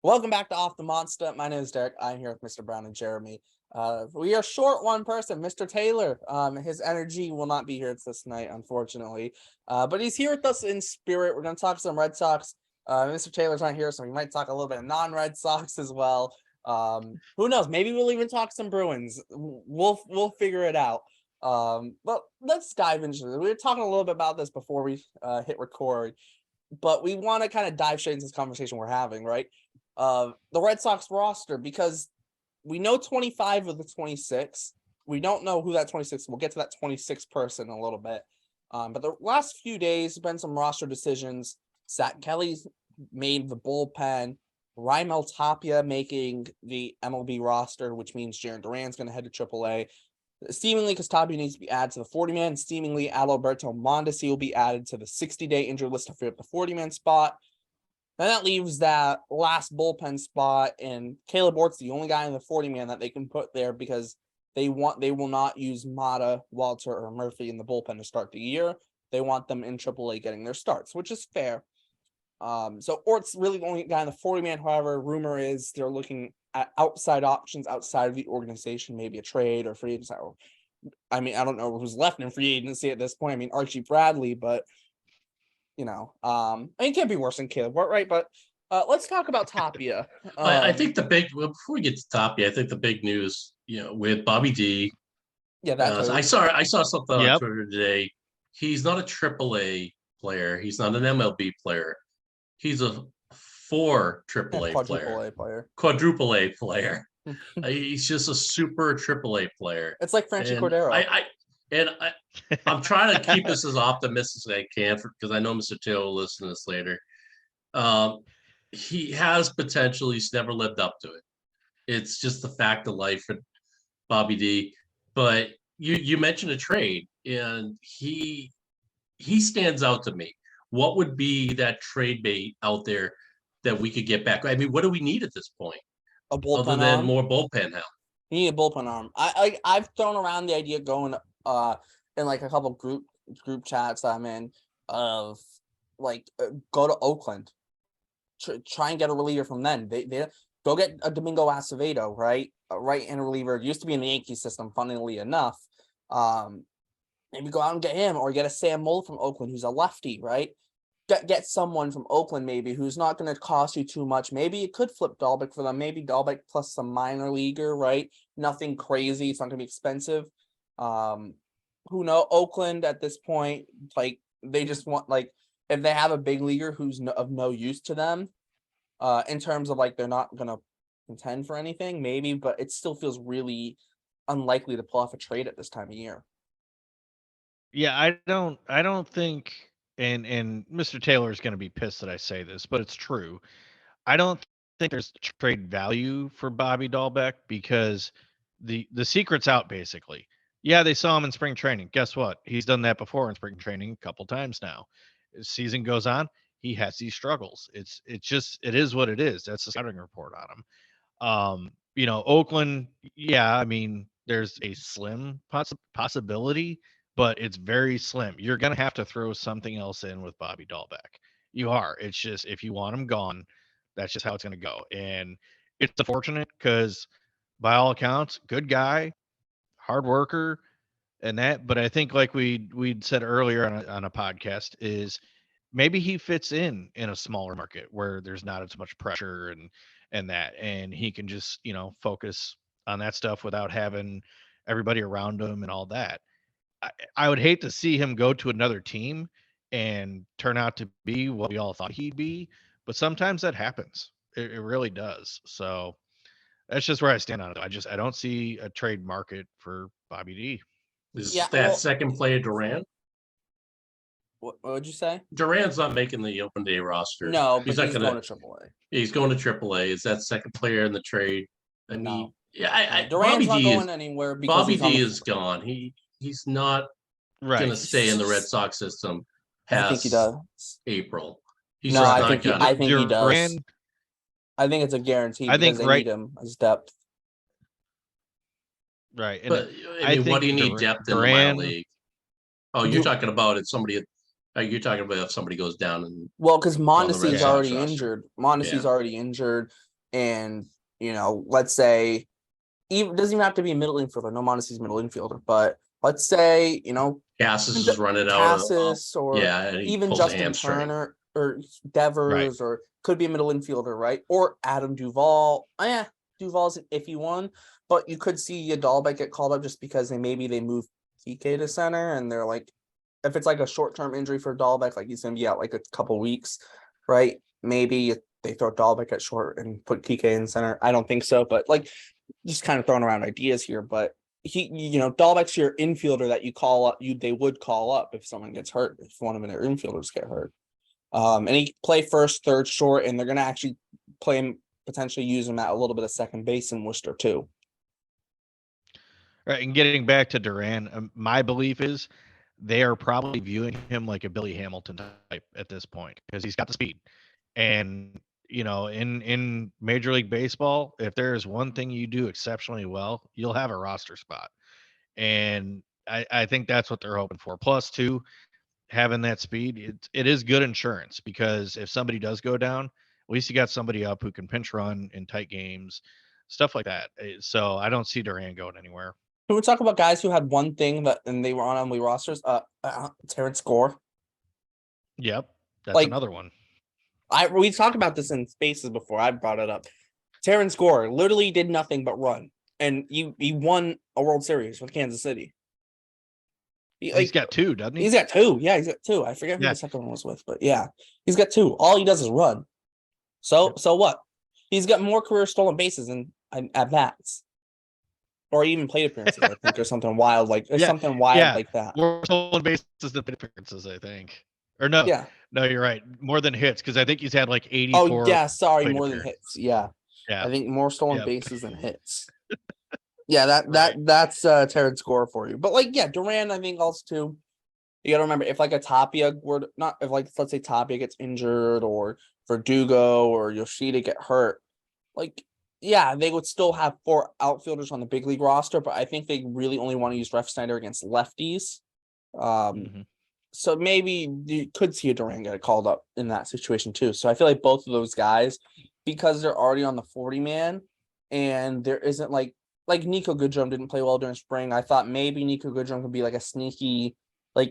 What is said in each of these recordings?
Welcome back to Off the Monstah. My name is Derek. I'm here with Mr. Brown and Jeremy. We are short one person, Mr. Taylor. His energy will not be here this night, unfortunately. But he's here with us in spirit. We're going to talk some Red Sox. Mr. Taylor's not here, so we might talk a little bit of non-Red Sox as well. Who knows? Maybe we'll even talk some Bruins. We'll figure it out. But let's dive into it. We were talking a little bit about this before we hit record, but we want to kind of dive straight into this conversation we're having, right? The Red Sox roster, because we know 25 of the 26. We don't know who that 26. We'll get to that 26 person in a little bit. But the last few days have been some roster decisions. Zach Kelly's made the bullpen. Raimel Tapia making the MLB roster, which means Jarren Duran's going to head to AAA. Seemingly, because Tapia needs to be added to the 40-man. Seemingly, Adalberto Mondesi will be added to the 60-day injured list to free up the 40-man spot. And that leaves that last bullpen spot, and Caleb Ort's the only guy in the 40-man that they can put there because they will not use Mata, Walter, or Murphy in the bullpen to start the year. They want them in AAA getting their starts, which is fair. So Ort's really the only guy in the 40-man. However, rumor is they're looking at outside options outside of the organization, maybe a trade or free agency. I mean, I don't know who's left in free agency at this point. I mean, Archie Bradley, but you know, I mean, it can't be worse than Caleb, right? But let's talk about Tapia. I think before we get to Tapia, I think the big news, with Bobby D. Yeah, that I saw something on Twitter today. He's not a AAA player. He's not an MLB player. He's a quadruple A player. He's just a super AAA player. It's like Franchy Cordero. I'm trying to keep this as optimistic as I can because I know Mr. Taylor will listen to this later. He has potential. He's never lived up to it. It's just the fact of life for Bobby D. But you mentioned a trade, and he stands out to me. What would be that trade bait out there that we could get back? I mean, what do we need at this point? A bullpen other than arm? More bullpen help. You need a bullpen arm. I've thrown around the idea going in like a couple group chats I'm in of like go to Oakland, try and get a reliever from them. They go get a Domingo Acevedo, right? A right-hand reliever. It used to be in the Yankee system, funnily enough. Maybe go out and get him, or get a Sam Moll from Oakland, who's a lefty, right? Get someone from Oakland maybe who's not going to cost you too much. Maybe you could flip Dalbec for them. Maybe Dalbec plus some minor leaguer, right? Nothing crazy. It's not going to be expensive. Who knows? Oakland at this point, like they just want like if they have a big leaguer who's of no use to them, in terms of like they're not going to contend for anything, maybe, but it still feels really unlikely to pull off a trade at this time of year. Yeah, I don't think, and Mr. Taylor is going to be pissed that I say this, but it's true. I don't think there's trade value for Bobby Dalbec because the secret's out basically. Yeah, they saw him in spring training. Guess what? He's done that before in spring training a couple times now. As season goes on, he has these struggles. It is what it is. That's the scouting report on him. Oakland, yeah, I mean, there's a slim possibility, but it's very slim. You're going to have to throw something else in with Bobby Dalbec. You are. It's just, if you want him gone, that's just how it's going to go. And it's unfortunate because by all accounts, good guy, hard worker, and that. But I think like we'd said earlier on a podcast is maybe he fits in a smaller market where there's not as much pressure and he can just, focus on that stuff without having everybody around him and all that. I would hate to see him go to another team and turn out to be what we all thought he'd be, but sometimes that happens. It really does. So that's just where I stand on it. I don't see a trade market for Bobby D. Is that second player Duran? What would you say? Duran's not making the open day roster. No, but he's going to AAA. He's going to AAA. Is that second player in the trade? I mean, no. Bobby Duran's not D going anywhere. Bobby D is gone. He's not going to stay in the Red Sox system. I think he does. April. I think he does. I think it's a guarantee. I think they need him as depth. Right. And but I mean, what do you need depth in the minor league? Oh, you're talking about if somebody goes down and because Mondesi's already injured. Mondesi's already injured. and let's say even doesn't even have to be a middle infielder. No, Mondesty's middle infielder, but let's say Cassis is running out of Cassis or and he even pulls a Justin hamstring. Turner or Devers or could be a middle infielder, right? Or Adam Duvall. Oh, yeah, Duvall's an iffy one, but you could see Dahlbeck get called up just because they move TK to center and they're like, if it's like a short-term injury for Dahlbeck, like he's gonna be out like a couple weeks, right? Maybe they throw Dahlbeck at short and put TK in center. I don't think so, but like just kind of throwing around ideas here. But Dahlbeck's your infielder that you call up. They would call up if someone gets hurt, if one of their infielders get hurt. And he play first, third, short, and they're gonna actually play him, potentially use him at a little bit of second base in Worcester too. Right, and getting back to Duran, my belief is they are probably viewing him like a Billy Hamilton type at this point because he's got the speed. And in Major League Baseball, if there is one thing you do exceptionally well, you'll have a roster spot. And I think that's what they're hoping for. Plus, too, having that speed, it is good insurance because if somebody does go down, at least you got somebody up who can pinch run in tight games, stuff like that. So I don't see Duran going anywhere. Can we talk about guys who had one thing and they were on MLB rosters? Terrence Gore. Yep, that's Like, another one. We talked about this in spaces before. I brought it up. Terrence Gore literally did nothing but run, and he won a World Series with Kansas City. He's got two, doesn't he? He's got two. Yeah, he's got two. I forget who the second one was with, but yeah, he's got two. All he does is run. So what? He's got more career stolen bases than at bats, or even plate appearances. I think, or something wild like something wild like that. More stolen bases than plate appearances, I think. Or no, no, you're right. More than hits because I think he's had like 84. Oh yeah, sorry, more than hits. Yeah, I think more stolen bases than hits. Yeah, that's Terrence Gore for you. But Duran, I think also too. You got to remember if like a Tapia were not if like let's say Tapia gets injured or Verdugo or Yoshida get hurt, they would still have 4 outfielders on the big league roster, but I think they really only want to use Ref Snyder against lefties. So maybe you could see a Duran get called up in that situation too. So I feel like both of those guys, because they're already on the 40-man and there isn't like Nico Goodrum didn't play well during spring. I thought maybe Nico Goodrum could be like a sneaky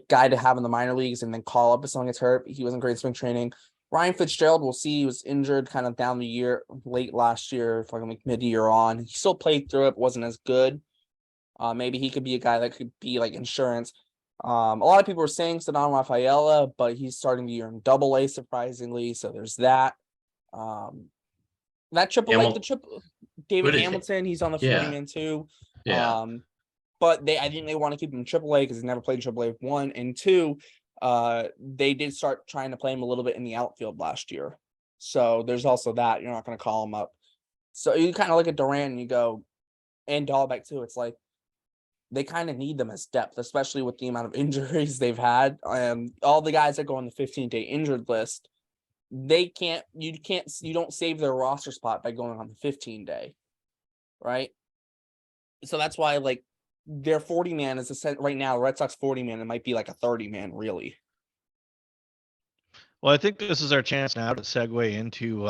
guy to have in the minor leagues and then call up if someone gets hurt. He wasn't great in spring training. Ryan Fitzgerald, we'll see. He was injured kind of down the year, late last year, like mid-year on. He still played through it, wasn't as good. Maybe he could be a guy that could be like insurance. A lot of people were saying Ceddanne Rafaela, but he's starting the year in Double-A surprisingly. So there's that. That David Hamilton, he's on the 40-man too. Yeah. But I think they want to keep him in Triple-A because he never played Triple-A, 1 and 2. They did start trying to play him a little bit in the outfield last year. So there's also that. You're not going to call him up. So you kind of look at Duran and you go, and Dahlbeck too. It's like they kind of need them as depth, especially with the amount of injuries they've had. All the guys that go on the 15-day injured list, you don't save their roster spot by going on the 15-day, right? So that's why their 40-man is right now, Red Sox 40-man, it might be like a 30-man really. Well, I think this is our chance now to segue into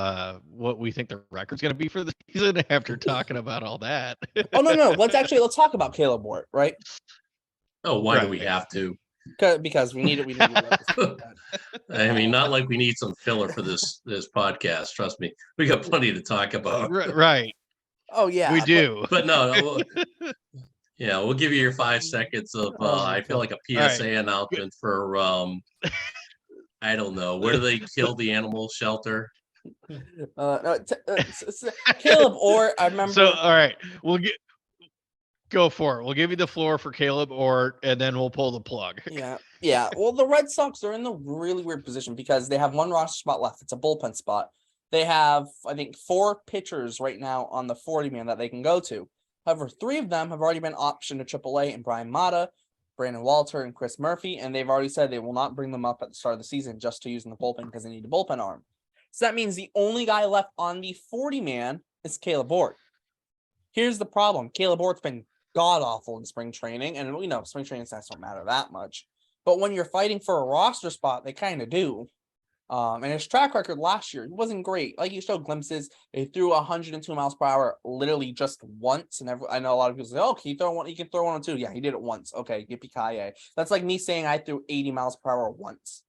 what we think the record's going to be for the season after talking about all that. Oh, no. Let's talk about Caleb Ward, right? Oh, why do we have to? Because we need it. I mean, not like we need some filler for this podcast. Trust me. We got plenty to talk about. Right. Oh, yeah. We do. But no. Yeah, we'll give you your 5 seconds of, I feel like a PSA announcement for, I don't know. Where do they kill the animal shelter? Caleb Orr, I remember. So, all right, go for it. We'll give you the floor for Caleb Orr, and then we'll pull the plug. Yeah. Well, the Red Sox are in the really weird position because they have one roster spot left. It's a bullpen spot. They have, I think, 4 pitchers right now on the 40-man that they can go to. However, 3 of them have already been optioned to AAA in Brian Mata, Brandon Walter, and Chris Murphy, and they've already said they will not bring them up at the start of the season just to use in the bullpen because they need a bullpen arm. So that means the only guy left on the 40-man is Caleb Ward. Here's the problem. Caleb Ward's been god-awful in spring training, and we know spring training stats don't matter that much. But when you're fighting for a roster spot, they kind of do. And his track record last year wasn't great. Like, he showed glimpses. He threw 102 miles per hour literally just once. And I know a lot of people say, "Oh, can you throw one? You can throw 102." Yeah, he did it once. Okay, yippee-ki-yay. That's like me saying I threw 80 miles per hour once.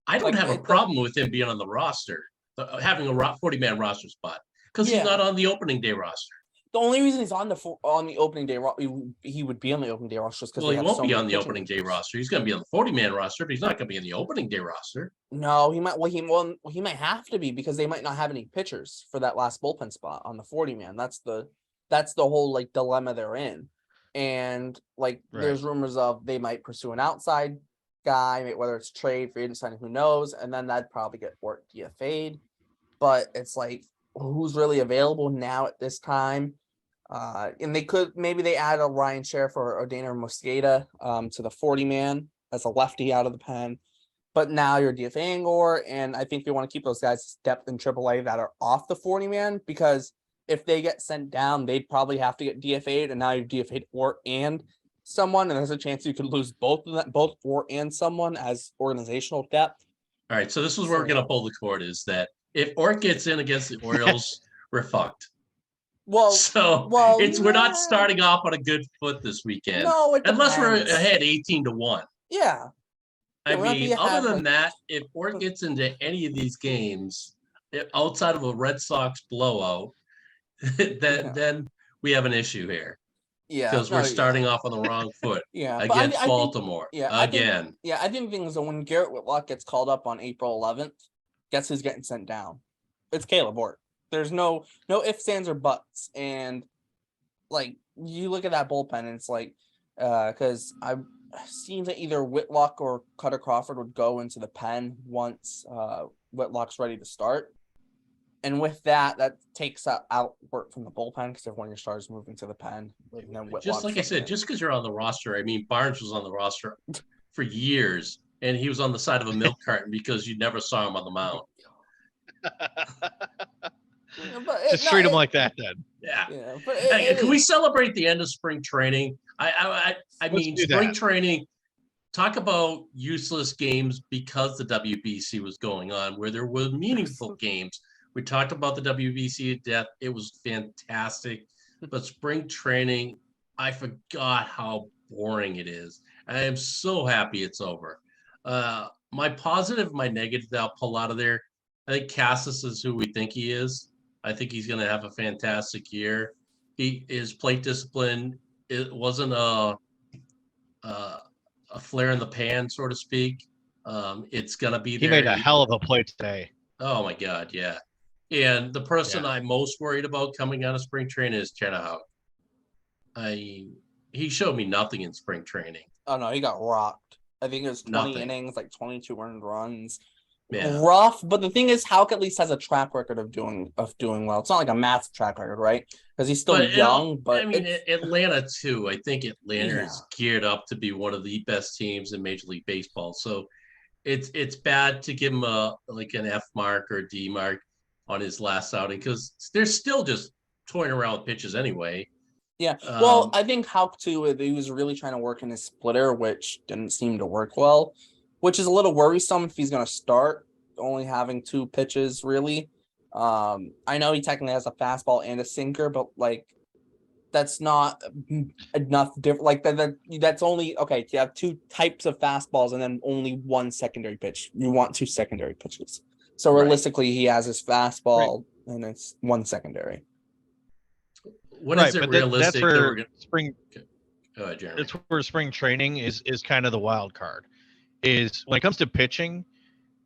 I don't Like, have a problem with him being on the roster, having a 40-man roster spot, because he's Yeah. not on the opening day roster. The only reason he's on the opening day he would be on the opening day roster just because Well, they he have won't so be many on the pitching opening day injuries. roster. He's going to be on the 40-man roster, but he's not going to be in the opening day roster. No, he might. Well, he might have to be because they might not have any pitchers for that last bullpen spot on the 40-man. That's the whole like dilemma they're in. And like, there's rumors of they might pursue an outside guy, whether it's trade, free agent signing, who knows? And then that'd probably get DFA'd. But it's like, who's really available now at this time? And maybe they add a Ryan Sheriff or Dana Mosqueda to the 40-man as a lefty out of the pen. But now you're DFAing Gore, and I think they want to keep those guys depth in AAA that are off the 40-man, because if they get sent down, they'd probably have to get DFA'd, and now you've DFA'd Ort and someone, and there's a chance you could lose both Ort and someone as organizational depth. All right, so this is where we're going to pull the cord, is that if Ort gets in against the Orioles, we're fucked. We're not starting off on a good foot this weekend. No, it unless depends. We're ahead 18-1. Yeah. I mean, other than that, if Ort gets into any of these games outside of a Red Sox blowout, then we have an issue here. Yeah, because we're starting off on the wrong foot. Yeah, against Baltimore. I think the thing is that when Garrett Whitlock gets called up on April 11th, guess who's getting sent down? It's Caleb Ort. There's no ifs, ands, or buts. And like, you look at that bullpen, and it's like, because I seems that either Whitlock or Cutter Crawford would go into the pen once Whitlock's ready to start. And with that takes out work from the bullpen, because if one of your starters moving to the pen, and then just like I said, just because you're on the roster, I mean, Barnes was on the roster for years, and he was on the side of a milk carton because you never saw him on the mound. Treat him like that, then. Yeah. But can we celebrate the end of spring training? I mean, spring training. Talk about useless games because the WBC was going on, where there were meaningful games. We talked about the WBC at death. It was fantastic. But spring training, I forgot how boring it is. I am so happy it's over. My positive, my negative that I'll pull out of there, I think Casas is who we think he is. I think he's going to have a fantastic year. His plate discipline, it wasn't a flare in the pan, so to speak. It's going to be there. He made a hell of a play today. Oh, my God, yeah. And the person I'm most worried about coming out of spring training is Chenahout. He showed me nothing in spring training. Oh, no, he got rocked. I think it was 20 innings, like 22 earned runs. Yeah. Rough, but the thing is, Houck at least has a track record of doing well. It's not like a massive track record, right? Because he's still young. But I mean, Atlanta too. I think Atlanta is geared up to be one of the best teams in Major League Baseball. So it's bad to give him an F mark or a D mark on his last outing, because they're still just toying around with pitches anyway. Yeah. Well, I think Houck too, he was really trying to work in his splitter, which didn't seem to work well, which is a little worrisome if he's going to start only having 2 pitches, really. I know he technically has a fastball and a sinker, but like, that's not enough different. Like that's only okay. You have 2 types of fastballs and then only 1 secondary pitch. You want 2 secondary pitches. So realistically, he has his fastball and it's 1 secondary. When is it realistic? That's where spring. Go ahead, Jeremy. That's where spring training is kind of the wild card. Is when it comes to pitching,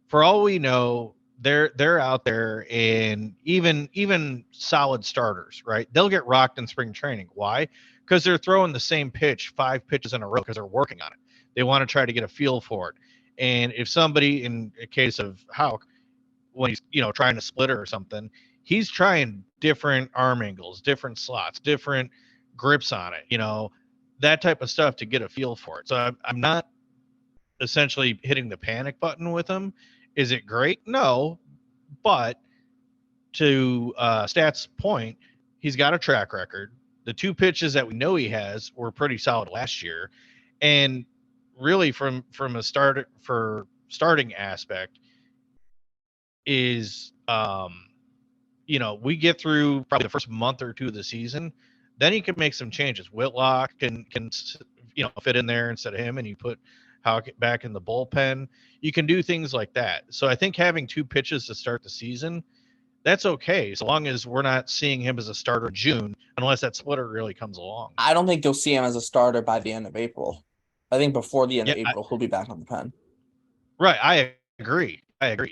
for all we know, they're out there, and even solid starters, right? They'll get rocked in spring training. Why? Because they're throwing the same pitch 5 pitches in a row because they're working on it. They want to try to get a feel for it. And if somebody, in a case of Houck, when he's trying to splitter or something, he's trying different arm angles, different slots, different grips on it, that type of stuff to get a feel for it. So I'm not essentially hitting the panic button with him. Is it great? No, but to Stats' point, he's got a track record. The 2 pitches that we know he has were pretty solid last year, and really from a starting aspect, is, we get through probably the first month or two of the season, then you can make some changes. Whitlock can fit in there instead of him, and you put Howard back in the bullpen. You can do things like that. So I think having 2 pitches to start the season, that's okay, so long as we're not seeing him as a starter in June, unless that splitter really comes along. I don't think you'll see him as a starter by the end of April. I think before the end of Yeah, April, he'll be back on the pen. Right, I agree.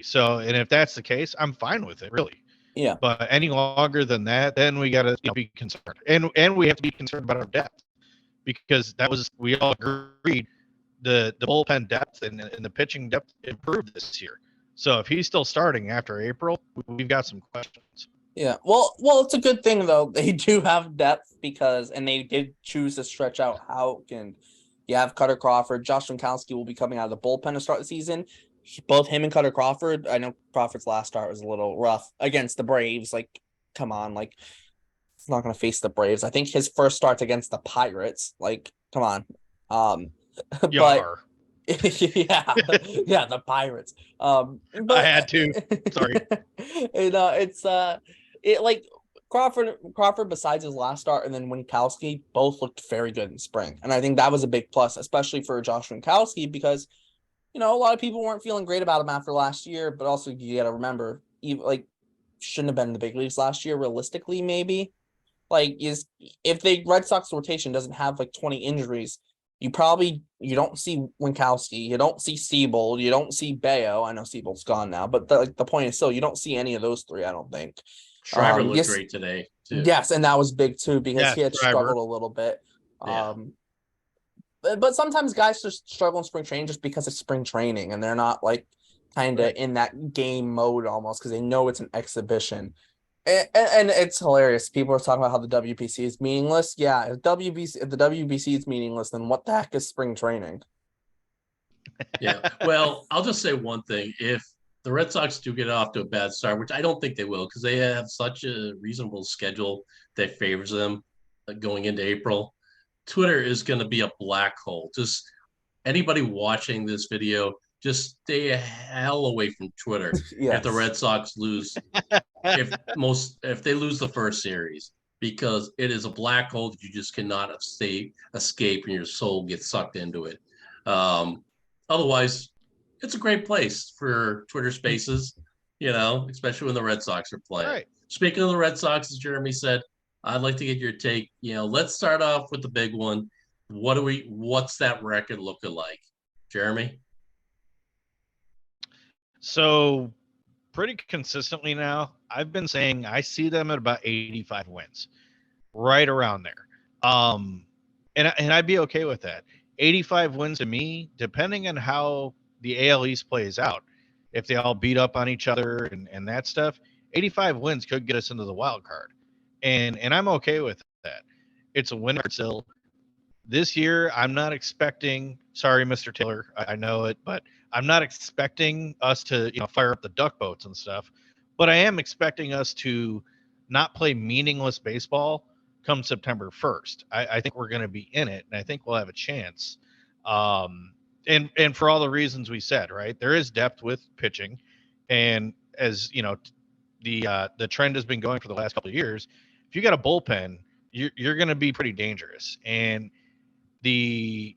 So, and if that's the case, I'm fine with it, really. Yeah. But any longer than that, then we got to be concerned, and we have to be concerned about our depth, because we all agreed the bullpen depth and the pitching depth improved this year. So if he's still starting after April, we've got some questions. Yeah. Well, it's a good thing though. They do have depth and they did choose to stretch out Houck, and you have Cutter Crawford. Josh Winkowski will be coming out of the bullpen to start the season. Both him and Cutter Crawford. I know Crawford's last start was a little rough against the Braves. Like, come on, like, he's not going to face the Braves. I think his first start's against the Pirates. Like, come on. But Yar. yeah, the Pirates. But I had to. Sorry. It like Crawford besides his last start and then Winkowski both looked very good in spring, and I think that was a big plus, especially for Josh Winkowski, because a lot of people weren't feeling great about him after last year, but also you got to remember, even like shouldn't have been in the big leagues last year. Realistically, maybe if the Red Sox rotation doesn't have like 20 injuries. You don't see Winkowski, you don't see Siebold, you don't see Bayo. I know Siebold's gone now, but the point is still you don't see any of those three, I don't think. Schreiber looked great today, too. Yes, and that was big too, because he had Schreiber struggled a little bit. Yeah. But sometimes guys just struggle in spring training just because it's spring training and they're not like kind of in that game mode almost, because they know it's an exhibition. And it's hilarious. People are talking about how the WBC is meaningless. Yeah, if the WBC is meaningless, then what the heck is spring training? Yeah. Well, I'll just say one thing. If the Red Sox do get off to a bad start, which I don't think they will, because they have such a reasonable schedule that favors them going into April, Twitter is going to be a black hole. Just anybody watching this video, just stay a hell away from Twitter. Yes. If the Red Sox lose, if they lose the first series, because it is a black hole that you just cannot escape, and your soul gets sucked into it. Otherwise, it's a great place for Twitter Spaces, especially when the Red Sox are playing. Right. Speaking of the Red Sox, as Jeremy said, I'd like to get your take. Let's start off with the big one. What's that record looking like, Jeremy? So pretty consistently now, I've been saying I see them at about 85 wins, right around there. And I'd be okay with that. 85 wins to me, depending on how the AL East plays out. If they all beat up on each other and that stuff, 85 wins could get us into the wild card. And I'm okay with that. It's a win still. This year, I'm not expecting, sorry, Mr. Taylor, I know it, but I'm not expecting us to, fire up the duck boats and stuff. But I am expecting us to not play meaningless baseball come September 1st. I think we're going to be in it, and I think we'll have a chance. And for all the reasons we said, right? There is depth with pitching, and as the trend has been going for the last couple of years. If you got a bullpen, you're going to be pretty dangerous. And in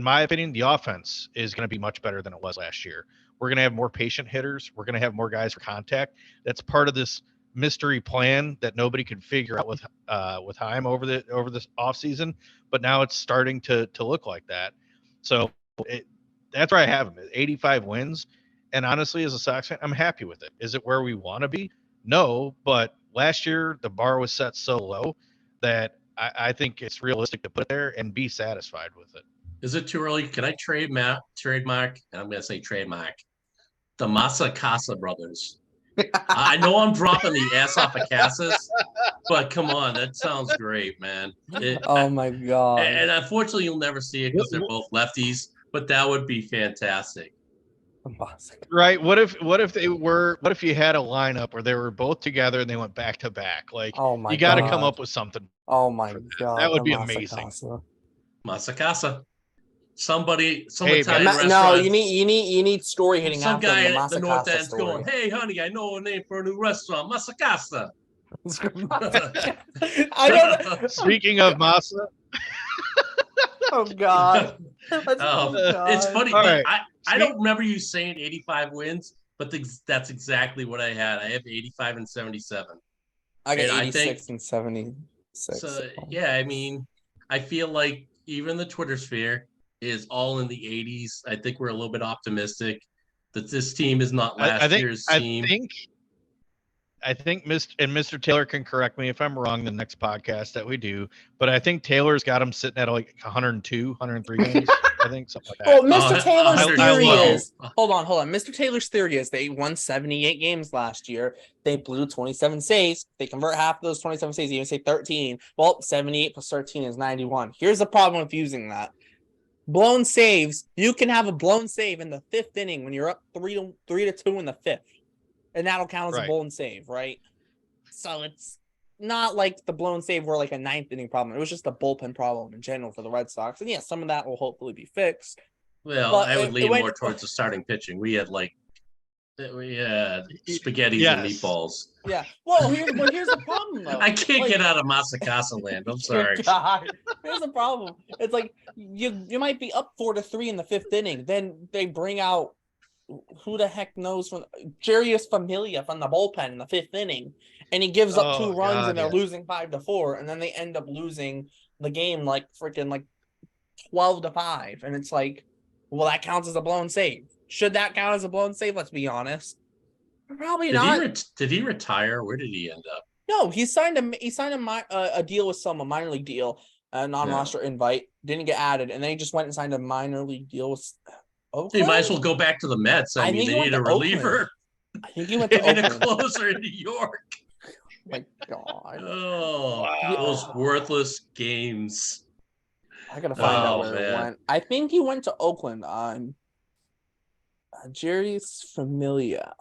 my opinion, the offense is going to be much better than it was last year. We're going to have more patient hitters. We're going to have more guys for contact. That's part of this mystery plan that nobody could figure out with Heim over this offseason, but now it's starting to look like that. So that's where I have him, 85 wins. And honestly, as a Sox fan, I'm happy with it. Is it where we want to be? No, but last year the bar was set so low that I think it's realistic to put it there and be satisfied with it. Is it too early? Can I trademark? And I'm going to say trademark the Masa Casa brothers. I know I'm dropping the ass off of Casas, but come on, that sounds great, man. My God. And unfortunately, you'll never see it because they're both lefties, but that would be fantastic. Right? What if you had a lineup where they were both together and they went back to back? Like, you got to come up with something. Oh my God. That would be amazing. Masa Casa. Somebody, some Hey, Italian man. restaurant. No, you need story hitting some after guy the at the Masa north Casa end's story. going, "Hey, honey, I know a name for a new restaurant, Masa Casa." I know that. Speaking of Masa, Oh God. Oh, it's funny. All right. I don't remember you saying 85 wins, but that's exactly what I had. I have 85 and 77. I got And I 86 think and 76. so. Yeah, I mean, I feel like even the Twitter sphere is all in the 80s. I think we're a little bit optimistic that this team is not last year's team. I think Mr. Taylor can correct me if I'm wrong the next podcast that we do, but I think Taylor's got him sitting at like 102, 103 wins. I think something like that. Well, Mr. Taylor's theory 112. is hold on. Mr. Taylor's theory is they won 78 games last year. They blew 27 saves. They convert half of those 27 saves, even say 13. Well, 78 plus 13 is 91. Here's the problem with using that. Blown saves, you can have a blown save in the fifth inning when you're up 3-2 in the fifth. And that'll count as a blown save, right? So it's not like the blown save were like a ninth inning problem. It was just a bullpen problem in general for the Red Sox. And yeah, some of that will hopefully be fixed. Well, but I would lean more towards the starting pitching. We had spaghettis and meatballs. Yeah. Well, here's the problem though. I can't get out of Masa Casa land. I'm sorry. God. Here's the problem. It's like you might be up 4-3 in the fifth inning. Then they bring out who the heck knows from Jarius Familia from the bullpen in the fifth inning, and he gives up 2 runs and they're losing 5-4, and then they end up losing the game like freaking like 12-5, and it's like, well, that counts as a blown save. Should that count as a blown save? Let's be honest. Probably not. Did he retire? Where did he end up? No, he signed a deal with a minor league deal, a non-roster invite, didn't get added, and then he just went and signed a minor league deal with Oakland? He might as well go back to the Mets. I mean, they need a reliever. I think he went to Oakland. And a closer in New York. My God. Oh, wow. Those worthless games. I gotta find out where he went. I think he went to Oakland on Jerry's Familia.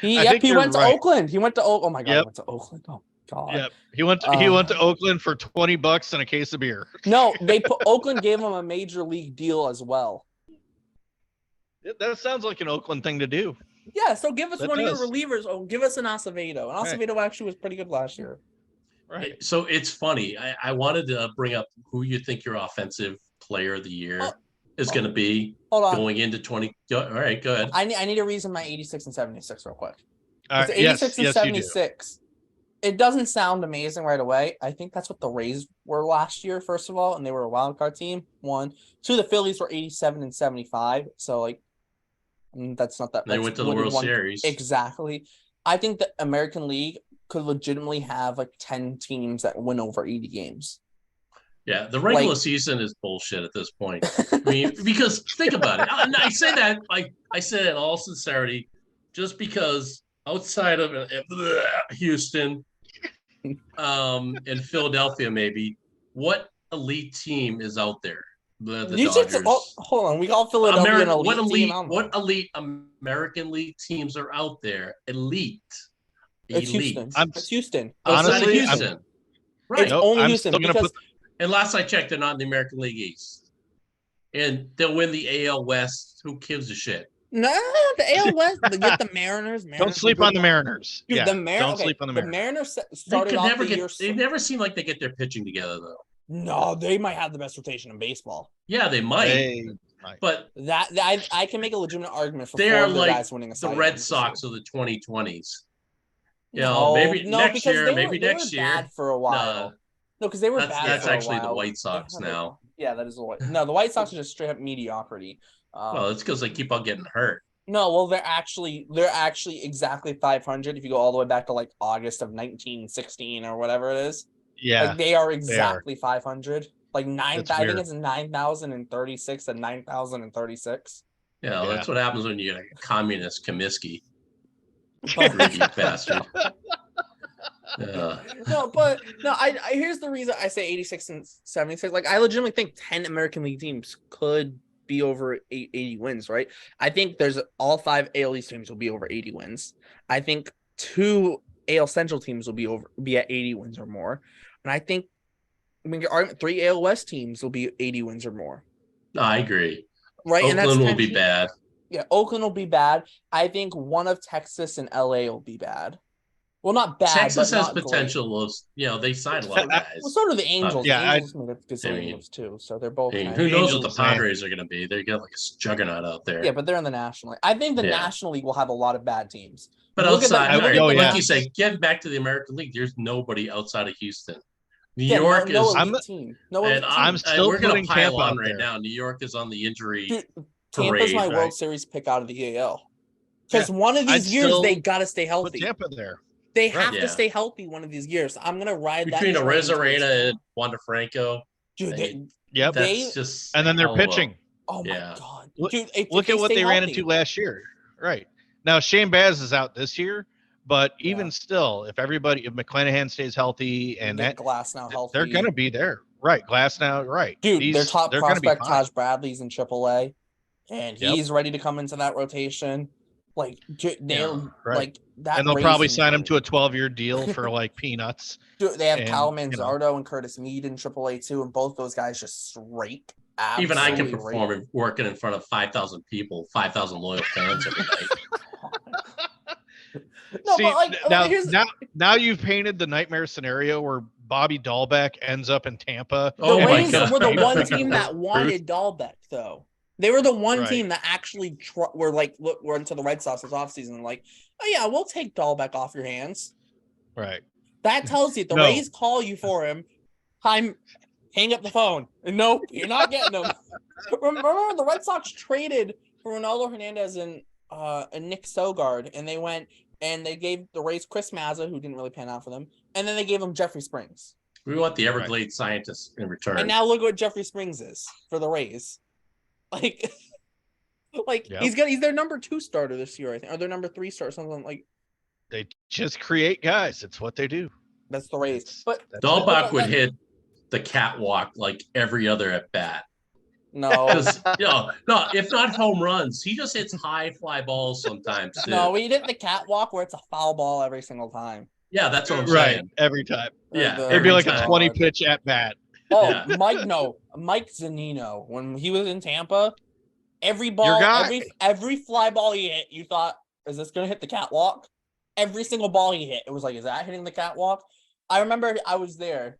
He went to Oakland. He went to oh my God, he went to Oakland. Oh God. Yep. He went to Oakland for $20 and a case of beer. No, Oakland gave him a major league deal as well. That sounds like an Oakland thing to do. Yeah, so give us one of your relievers. Oh, give us an Acevedo. And Acevedo actually was pretty good last year. Right. So it's funny. I wanted to bring up who you think your offensive player of the year is going to be going into 20. All right, go ahead. I need a reason my 86 and 76 real quick. Right, 86 and 76. It doesn't sound amazing right away. I think that's what the Rays were last year, first of all, and they were a wild card team. 1. 2, the Phillies were 87 and 75. So like that's not that. They went to the World Series. Exactly. I think the American League could legitimately have like 10 teams that win over 80 games. Yeah, the regular season is bullshit at this point. I mean, because think about it. I say that I say that in all sincerity, just because outside of Houston, and Philadelphia, maybe what elite team is out there? The Dodgers. Hold on, we call Philadelphia an elite team. What elite American League teams are out there? Elite. It's Houston. It's Houston. Honestly, Houston. Right. It's only Houston because and last I checked, they're not in the American League East. And they'll win the AL West. Who gives a shit? No, the AL West. They get the Mariners. Don't sleep on the Mariners. Dude, don't sleep on the Mariners. The Mariners started off the year. They never seem like they get their pitching together, though. No, they might have the best rotation in baseball. Yeah, they might. But that I can make a legitimate argument for they 4 are of the like guys winning a the Red Sox of the 2020s. You know, No, maybe no, next because year, they maybe were next year. bad for a while. No, because they were bad. That's for actually a while. the White Sox now. Yeah, that is the White. No, the White Sox are just straight up mediocrity. Well, it's because they keep on getting hurt. No, well, they're actually exactly 500 if you go all the way back to like August of 1916 or whatever it is. Yeah, like they are exactly 500. Like I think weird. it's 9,036 and 9,036. Yeah, that's what happens when you get a communist Comiskey. Greedy bastard. No, here's the reason I say 86 and 76. Like I legitimately think 10 American League teams could be over 80 wins, right? I think there's all 5 AL East teams will be over 80 wins. I think 2 AL Central teams will be at 80 wins or more. And I think 3 AL West teams will be 80 wins or more. I agree. right? And that's Oakland will be potentially- bad. Yeah, Oakland will be bad. I think one of Texas and LA will be bad. Well, not bad, Texas but has not great. potential of, they signed a lot of Well, guys. so do the Angels. yeah, The Angels made a gazillion mean- moves too, so they're both. I mean, kind who of- knows what the Angels, man. Padres are going to be? They got like a juggernaut out there. Yeah, but they're in the National League. I think the Yeah. National League will have a lot of bad teams. But Look at the- outside, look at all the right, like Nationals. you said, get back to the American League. There's nobody outside of Houston. New Yeah, York no is, elite team. No elite and team. I'm still we're going putting to pile Tampa on out right there. now. New York is on the injury Dude, Tampa's parade. my right? World Series pick out of the AL. Because one of I'd these years still they got to stay Put healthy. Tampa there. They Right, have yeah. to stay healthy one of these years. I'm gonna ride Between that train till it's- Arozarena and Wander Franco. Dude, Yep. That's just And then they're hell of a- pitching. oh my Yeah. god, Look- dude! If Look at what stay they ran healthy- into last year. Right. Now Shane Baz is out this year, but even Yeah. still, if McClanahan stays healthy and Get that Glass now healthy, they're gonna be there. Right. Glass now, right. Dude, their top they're gonna be prospect fine. Taj Bradley's in AAA, and Yep. he's ready to come into that rotation. Like they're right. like that, And they'll probably Rays sign him to a team- 12-year deal for like peanuts. Dude, they have and, Kyle you know. Manzardo and Curtis Mead in AAA too, and both those guys just straight. Even I can absolutely perform rated. working in front of 5,000 people, 5,000 loyal fans every night. No, See, but like here's now you've painted the nightmare scenario where Bobby Dahlbeck ends up in Tampa. the Oh my Rays God. were the one team that wanted Dahlbeck, though. They were the one Right. team that actually were like, look, we're into the Red Sox this offseason and like, oh yeah, we'll take Dahlbeck off your hands. Right. That tells you the No. Rays call you for him. Hang up the phone. Nope, you're not getting him. Remember the Red Sox traded for Ronaldo Hernandez and Nick Sogard, and they went and they gave the Rays Chris Mazza, who didn't really pan out for them, and then they gave him Jeffrey Springs. We want the Everglades scientists in return. And now look what Jeffrey Springs is for the Rays. Like, Yep. he's their number 2 starter this year, I think, or their number 3 starter, something like They just create guys. It's what they do. that's the Rays. That's- But that's Dahlbach it. would hit the catwalk like every other at bat. no, 'Cause, no, if not home runs, he just hits high fly balls sometimes too. no, we did the catwalk where it's a foul ball every single time. Yeah, that's what I'm right. saying. Every time. Yeah, The- It'd be like time. a 20 pitch at bat. Oh, Yeah. Mike Zunino, when he was in Tampa, every ball, guy. every fly ball he hit, you thought, is this gonna hit the catwalk? Every single ball he hit, it was like, is that hitting the catwalk? I remember I was there.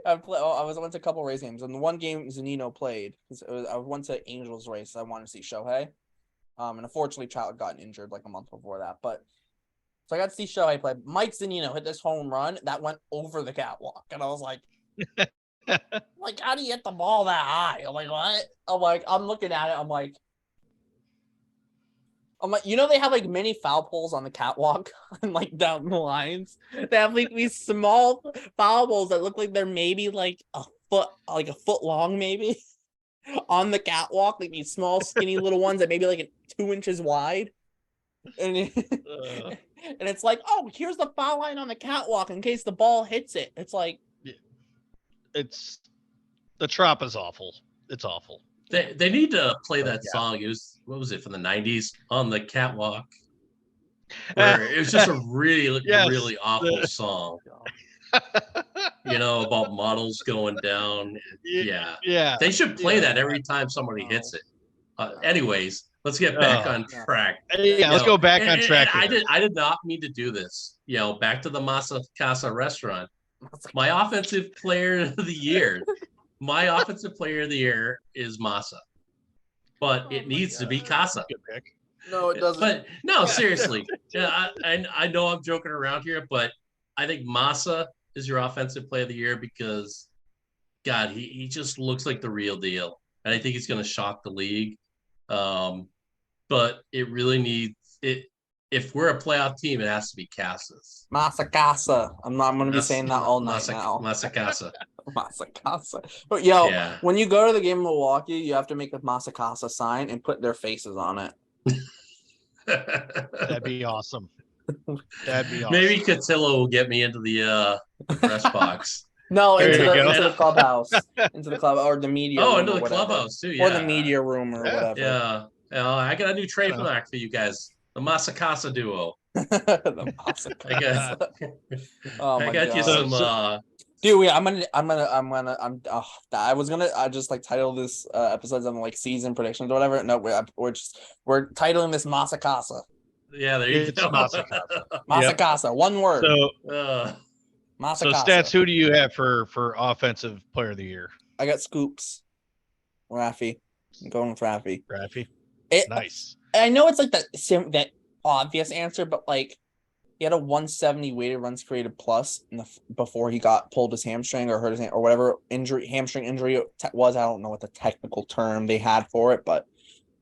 I went to a couple Rays games, and the one game Zunino played, I went to Angels race. I wanted to see Shohei, and unfortunately, Trout got injured like a month before that. But so I got to see Shohei play. Mike Zunino hit this home run that went over the catwalk, and I was like, how do you hit the ball that high? I'm like, what? I'm looking at it. I'm like, they have like mini foul poles on the catwalk and like down the lines. They have like these small foul poles that look like they're maybe like a foot long, maybe on the catwalk. Like these small, skinny little ones that maybe like 2 inches wide. And and it's like, oh, here's the foul line on the catwalk in case the ball hits it. It's like, It's the Trop is awful. It's awful. They need to play that Yeah. song. It was, what was it, from the 90s, On the Catwalk? Where it was just a really, Yes. really awful song. About models going down. Yeah. Yeah. They should play Yeah. that every time somebody No. hits it. Anyways, let's get back Oh. on track. Yeah, let's go back And- on and- track. and here. I did not mean to do this. Back to the Masa Casa restaurant. My offensive player of the year. My offensive player of the year is Masa. But Oh it my needs to be God. Casa. Good pick. no, it doesn't. But no, seriously. Yeah, I know I'm joking around here, but I think Masa is your offensive player of the year because, God, he just looks like the real deal. And I think he's going to shock the league. But it really needs it. If we're a playoff team, it has to be Casas. Masa Casa. I'm going to be saying that all night now. Masa Casa. Masa Casa. But yo, Yeah. when you go to the game in Milwaukee, you have to make a Masa Casa sign and put their faces on it. That'd be awesome. That'd be awesome. Maybe Cotillo will get me into the press box. No, There into you the, go. into the clubhouse. Into the club or the media Oh, room into or the whatever. clubhouse too. Yeah. Or the media room or whatever. Yeah. I got a new trademark know. for you guys. The Masa Casa duo. The Masa I got, Casa. Oh I my got you God. Dude, I was gonna just like title this episode something like season predictions or whatever. No, we're titling this Masa Casa. Yeah, there you It's go. Masa Casa. Masa Yep. Casa, one word. So, Masa so Casa. Stats, who do you have for offensive player of the year? I got Scoops. Raffy. I'm going with Raffy. Raffy. It, Nice. I know it's like that obvious answer, but like he had a 170 weighted runs created plus before he got pulled his hamstring or hurt his or whatever hamstring injury was. I don't know what the technical term they had for it, but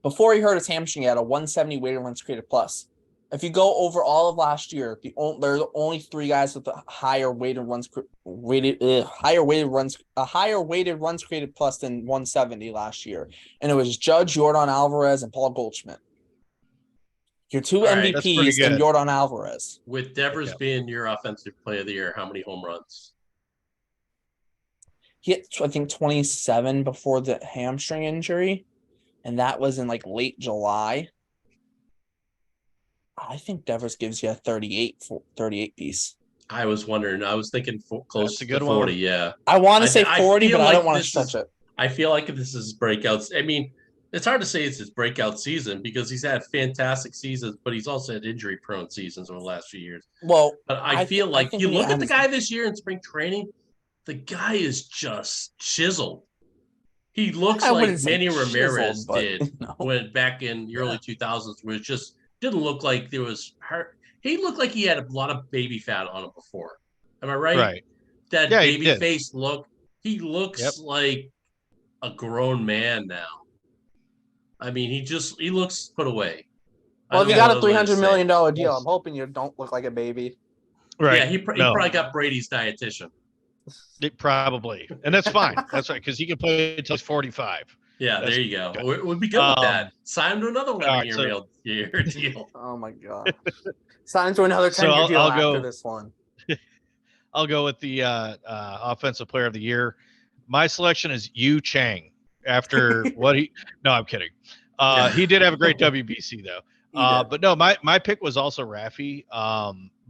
before he hurt his hamstring, he had a 170 weighted runs created plus. If you go over all of last year, there are the only three guys with a higher weighted runs created plus than 170 last year, and it was Judge, Yordan Alvarez, and Paul Goldschmidt. Your two right, MVPs and Yordan Alvarez. With Devers being your offensive player of the year, how many home runs? He hit, I think, 27 before the hamstring injury, and that was in like late July. I think Devers gives you a 38 piece. I was wondering. I was thinking close to 40. One. Yeah, I want to say 40, but I don't want to stretch it. I feel like this is breakouts. I mean, it's hard to say it's his breakout season because he's had fantastic seasons, but he's also had injury-prone seasons over the last few years. Well, but I feel like you look at the guy this year in spring training, the guy is just chiseled. He looks like Manny Ramirez did when back in the early 2000s, where it just didn't look like there was hurt. He looked like he had a lot of baby fat on him before. Am I right? Right. That baby face look. He looks like a grown man now. I mean, he looks put away. Well, if you got a $300 million deal, I'm hoping you don't look like a baby. Right. Yeah, he probably got Brady's dietitian. Probably. And that's fine. That's right, because he can play until he's 45. Yeah, there you go. We'd be good with that. Sign him to another 11-year deal. Oh, my God. Sign to another 10-year deal after this one. I'll go with the offensive player of the year. My selection is Yu Chang. After what he – no, I'm kidding. He did have a great WBC, though. But no, my pick was also Raffy,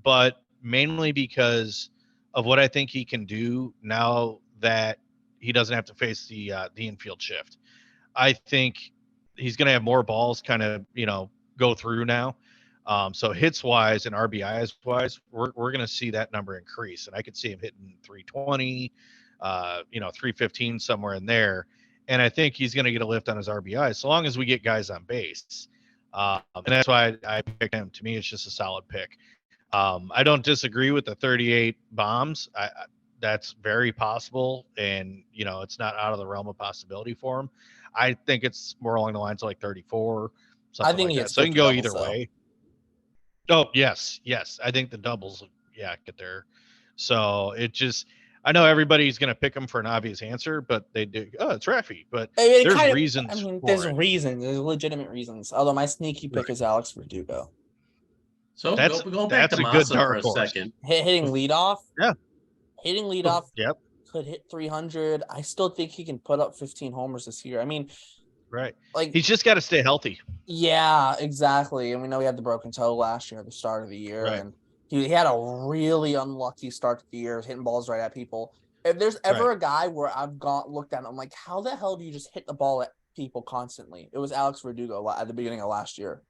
but mainly because of what I think he can do now that he doesn't have to face the infield shift. I think he's going to have more balls kind of, go through now. So hits wise and RBIs wise, we're going to see that number increase. And I could see him hitting 320, 315, somewhere in there. And I think he's going to get a lift on his RBI so long as we get guys on base. And that's why I picked him. To me, it's just a solid pick. I don't disagree with the 38 bombs. That's very possible. And, it's not out of the realm of possibility for him. I think it's more along the lines of like 34. I think like that. So you can go either way. Oh, yes. I think the doubles, get there. So it just, I know everybody's going to pick him for an obvious answer, but they do. Oh, it's Raffy. But there's reasons. I mean, there's legitimate reasons. Although my sneaky pick is Alex Verdugo. So going back to Masa for a second. Hitting leadoff. Yeah. Hitting leadoff. Yep. Could hit 300. I still think he can put up 15 homers this year. I mean, right. Like he's just got to stay healthy. Yeah, exactly. And we know he had the broken toe last year at the start of the year. Right. And he had a really unlucky start to the year, hitting balls right at people. If there's ever a guy where I've looked at him, I'm like, how the hell do you just hit the ball at people constantly? It was Alex Verdugo at the beginning of last year.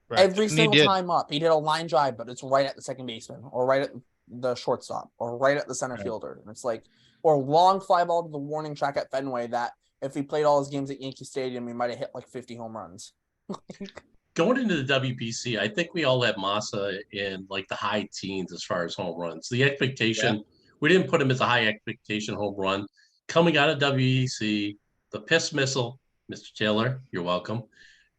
Right. Every single time up, he did a line drive, but it's right at the second baseman or right at the shortstop or right at the center fielder. And it's like, or long fly ball to the warning track at Fenway that if he played all his games at Yankee Stadium, he might have hit like 50 home runs. Going into the WBC, I think we all had Masa in like the high teens as far as home runs. The expectation, we didn't put him as a high expectation home run. Coming out of WBC, the piss missile, Mr. Taylor, you're welcome,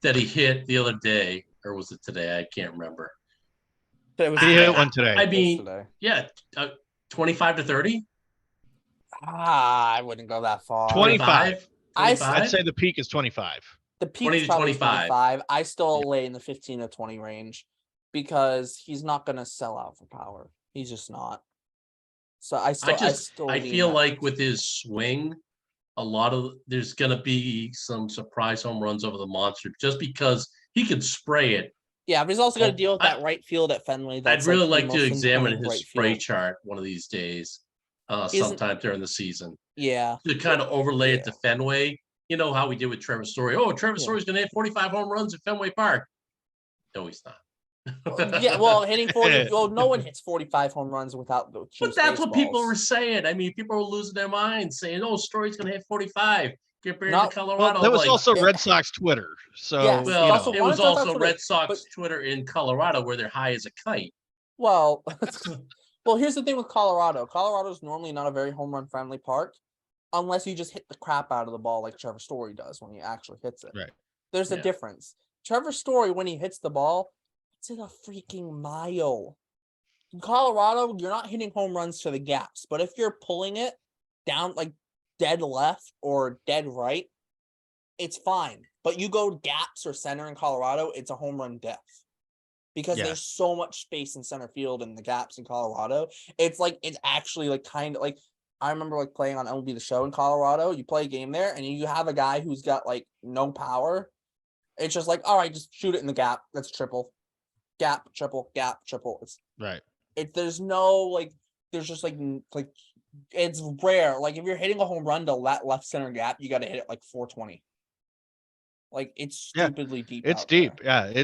that he hit the other day, or was it today? I can't remember. He hit one today. I mean, 25 to 30. I wouldn't go that far. 25. I'd say the peak is 25. The peak is probably 25. I still lay in the 15 to 20 range because he's not going to sell out for power. He's just not. So I feel like with his swing, there's going to be some surprise home runs over the monster just because he can spray it. Yeah, but he's also got to deal with that right field at Fenway. I'd really like to examine his spray chart one of these days. Isn't sometime during the season yeah. to kind of overlay it Yeah. to Fenway. You know how we did with Trevor Story. Oh, Trevor Yeah. Story's going to hit 45 home runs at Fenway Park. No, he's not. Yeah, well, hitting 40. Well, no one hits 45 home runs without the juice. But that's what people were baseballs. saying. I mean, people were losing their minds saying, "Oh, Story's going to hit 45." Compared to Not Well, Colorado, that was like, also Yeah. Red Sox Twitter. So, Yes. you well, Also, know, it one was of those also Red but Sox Twitter in Colorado where they're high as a kite. well, well, here's the thing with Colorado. Colorado's normally not a very home run friendly park, unless you just hit the crap out of the ball like Trevor Story does when he actually hits it. right. There's a Yeah. difference. Trevor Story, when he hits the ball, it's in a freaking mile. In Colorado, you're not hitting home runs to the gaps, but if you're pulling it down like dead left or dead right, it's fine. But you go gaps or center in Colorado, it's a home run death. Because Yeah. there's so much space in center field in the gaps in Colorado. It's actually like kind of like I remember like playing on MLB The Show in Colorado. You play a game there and you have a guy who's got like no power. It's just like, all right, just shoot it in the gap. That's triple. Gap, triple, gap, triple. Right. There's no like there's just like it's rare. Like if you're hitting a home run to that left center gap, you gotta hit it like 420. Like it's Yeah. stupidly deep. It's out deep. there. Yeah.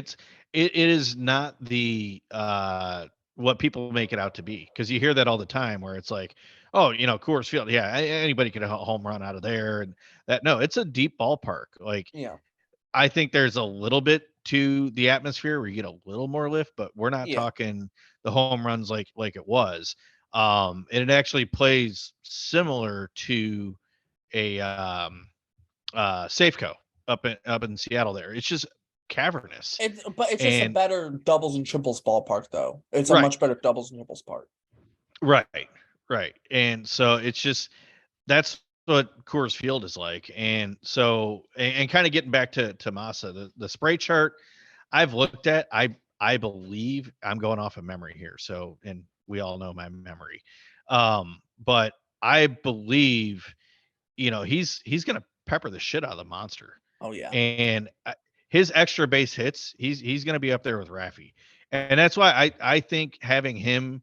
It is not the what people make it out to be, because you hear that all the time where it's like, oh, Coors Field, yeah, anybody can hit a home run out of there, and that, no, it's a deep ballpark. Like, Yeah. I think there's a little bit to the atmosphere where you get a little more lift, but we're not Yeah. talking the home runs like it was. And it actually plays similar to a Safeco up in Seattle there. It's just cavernous. But it's just a And better doubles and triples ballpark, though. It's a right, much better doubles and triples park. right, right. And so it's just that's what Coors Field is like. And so and kind of getting back to Masa, the spray chart I've looked at, I believe I'm going off of memory here. So, and we all know my memory. But I believe, he's going to pepper the shit out of the monster. Oh yeah. And his extra base hits, he's going to be up there with Raffy. And that's why I think having him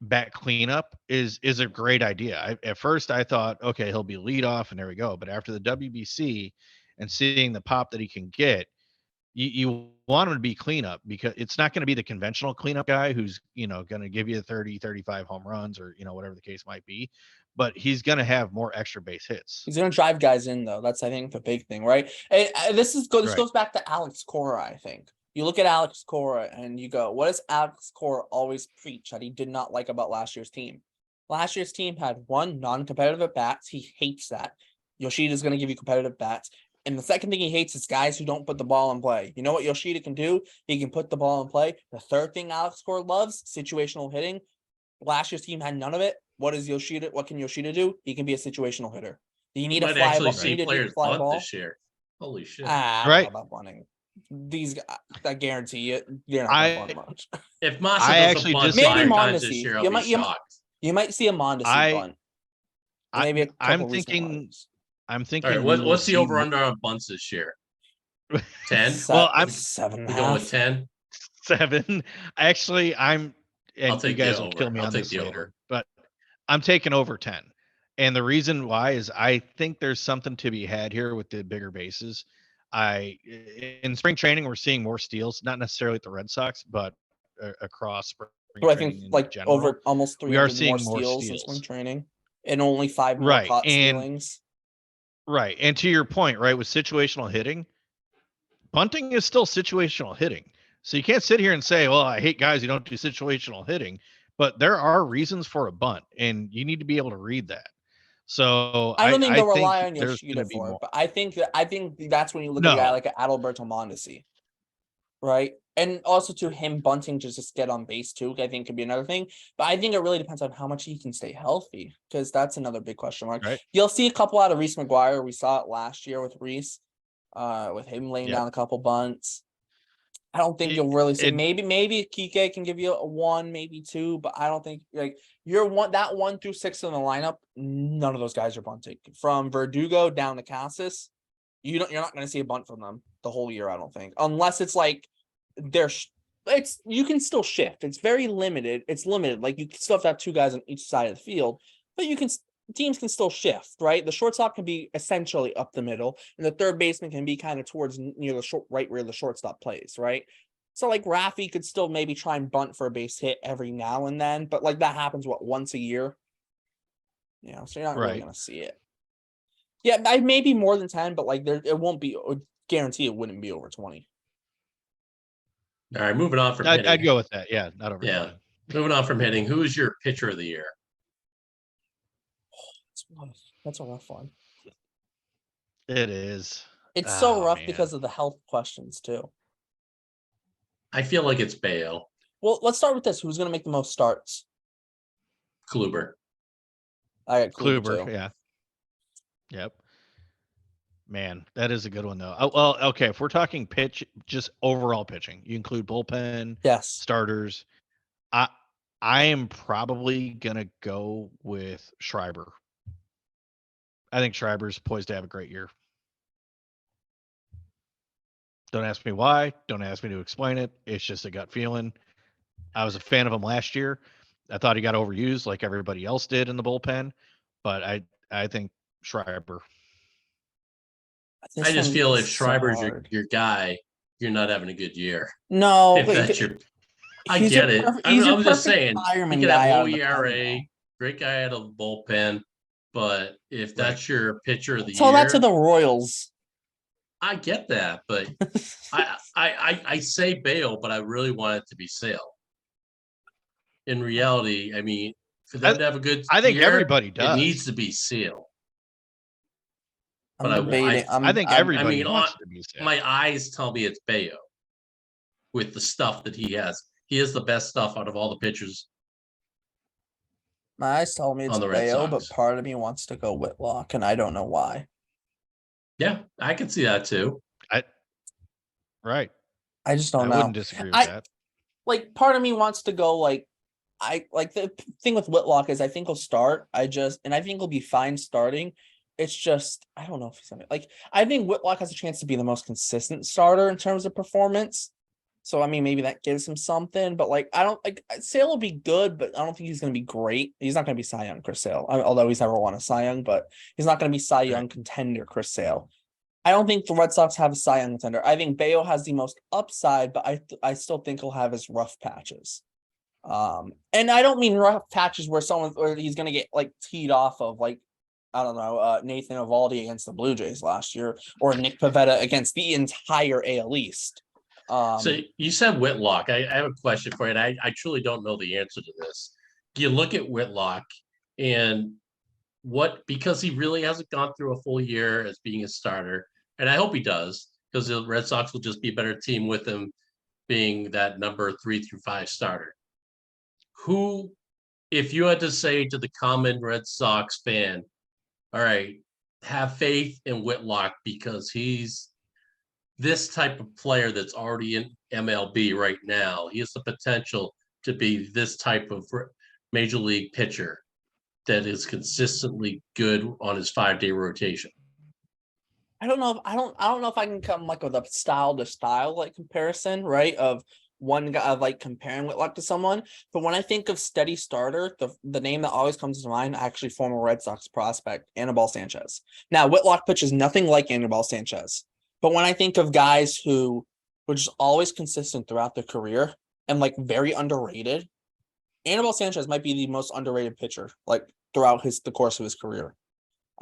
back cleanup is a great idea. At first I thought, okay, he'll be leadoff and there we go. But after the WBC and seeing the pop that he can get, you want him to be cleanup, because it's not going to be the conventional cleanup guy who's, going to give you 30, 35 home runs or, whatever the case might be, but he's going to have more extra base hits. He's gonna drive guys in though. That's I think the big thing, right? This Right. goes back to Alex Cora. I think you look at Alex Cora and you go, what does Alex Cora always preach that he did not like about last year's team? Last year's team had one non-competitive at bats. He hates that. Yoshida's gonna give you competitive bats. And the second thing he hates is guys who don't put the ball in play. You know what Yoshida can do? He can put the ball in play. The third thing Alex Cora loves, situational hitting. Last year's team had none of it. What can Yoshida do? He can be a situational hitter. Do you You need a might fly actually ball? see You need a players deep fly bunt ball? this year. Holy shit! I don't Right. know about bunting. These guys, I guarantee you, they're not going to bunt much. If Masa I does actually a bunt just- Maybe 5 times this Mondesi. year, You I'll might- be you might- shocked. You might see a Mondesi bunt. And maybe a couple I'm recent thinking ones. I'm All thinking right, we will what's the see over under on bunts this year? 10. Well, I'm 7 and We a going with half. 10. 7. Actually, and I'll you take guys the will kill over. me I'll on take this the later, over. but I'm taking over 10. And the reason why is I think there's something to be had here with the bigger bases. In spring training, we're seeing more steals, not necessarily at the Red Sox, but across spring So I training think in like general. over almost We are 300 seeing more more steals in spring steals. training, and only 5 more Right, caught and- stealings. Right. And to your point, right, with situational hitting, bunting is still situational hitting. So you can't sit here and say, well, I hate guys who don't do situational hitting, but there are reasons for a bunt, and you need to be able to read that. So I don't think they'll think rely on there's Yoshida gonna be for it, more. but I think that's when you look at a guy No. like Adalberto Mondesi, right? And also to him bunting to just get on base too, I think could be another thing. But I think it really depends on how much he can stay healthy, because that's another big question mark. Right. You'll see a couple out of Reese McGuire. We saw it last year with Reese, with him laying Yep. down a couple bunts. I don't think It- you'll really see. it- Maybe Kike can give you a 1, maybe 2, but I don't think like you're 1 through 6 in the lineup. None of those guys are bunting. From Verdugo down to Cassis, you're not going to see a bunt from them the whole year. I don't think, unless it's like you can still shift. It's very limited. It's limited. Like you still have to have 2 guys on each side of the field, but teams can still shift, right? The shortstop can be essentially up the middle, and the third baseman can be kind of towards near the right where the shortstop plays, right? So like Rafi could still maybe try and bunt for a base hit every now and then, but like that happens once a year. So you're not really gonna see it. Yeah, I maybe more than 10, but like it won't be guarantee it wouldn't be over 20. All right, moving on from I'd hitting. go with that. Yeah, not over. Yeah, 20. moving on from hitting. Who is your pitcher of the year? That's a rough one. It is. It's so rough man. because of the health questions too. I feel like it's Bayo. Well, let's start with this. Who's going to make the most starts? Kluber. I got Kluber too. Yeah. Yep. Man, that is a good one though. Well, okay, if we're talking pitch, just overall pitching, you include bullpen, Yes, starters. I am probably gonna go with Schreiber. I think Schreiber's poised to have a great year. Don't ask me why. Don't ask me to explain it. It's just a gut feeling. I was a fan of him last year. I thought he got overused like everybody else did in the bullpen, but I think Schreiber. I just feel if Schreiber's your guy, you're not having a good year. No, if that's I get it. I'm just saying he could have low ERA, great guy out of the bullpen, but if that's your pitcher of the year, tell that to the Royals. I get that, but I say Bayo, but I really want it to be Sale. In reality, I mean, for them to have a good I think year, everybody does. It needs to be Sale. But I think everybody wants to be Sale. My eyes tell me it's Bayo with the stuff that he has. He has the best stuff out of all the pitchers. My eyes tell me it's Bayo, but part of me wants to go Whitlock, and I don't know why. Yeah, I can see that too. Right. I just don't know. I wouldn't disagree with that. Like, part of me wants to go the thing with Whitlock is I think he'll start. I think he'll be fine starting. It's just, I don't know if he's gonna I think Whitlock has a chance to be the most consistent starter in terms of performance. So I mean, maybe that gives him something, but I don't Sale will be good, but I don't think he's gonna be great. He's not gonna be Cy Young Chris Sale, although he's never won a Cy Young, but he's not gonna be Cy Young contender Chris Sale. I don't think the Red Sox have a Cy Young contender. I think Bayo has the most upside, but I still think he'll have his rough patches. And I don't mean rough patches where he's gonna get teed off of I don't know, Nathan Eovaldi against the Blue Jays last year, or Nick Pivetta against the entire AL East. So you said Whitlock. I have a question for you, and I truly don't know the answer to this. You look at Whitlock and because he really hasn't gone through a full year as being a starter, and I hope he does, because the Red Sox will just be a better team with him being that number 3 through 5 starter. Who, if you had to say to the common Red Sox fan, all right, have faith in Whitlock because he's this type of player that's already in MLB right now. He has the potential to be this type of major league pitcher that is consistently good on his 5-day rotation. I don't know if I can come with a style to style comparison, right? Of one guy of comparing Whitlock to someone. But when I think of steady starter, the name that always comes to mind, actually former Red Sox prospect, Anibal Sanchez. Now, Whitlock pitches nothing like Anibal Sanchez. But when I think of guys who were just always consistent throughout their career and very underrated, Anibal Sanchez might be the most underrated pitcher throughout the course of his career.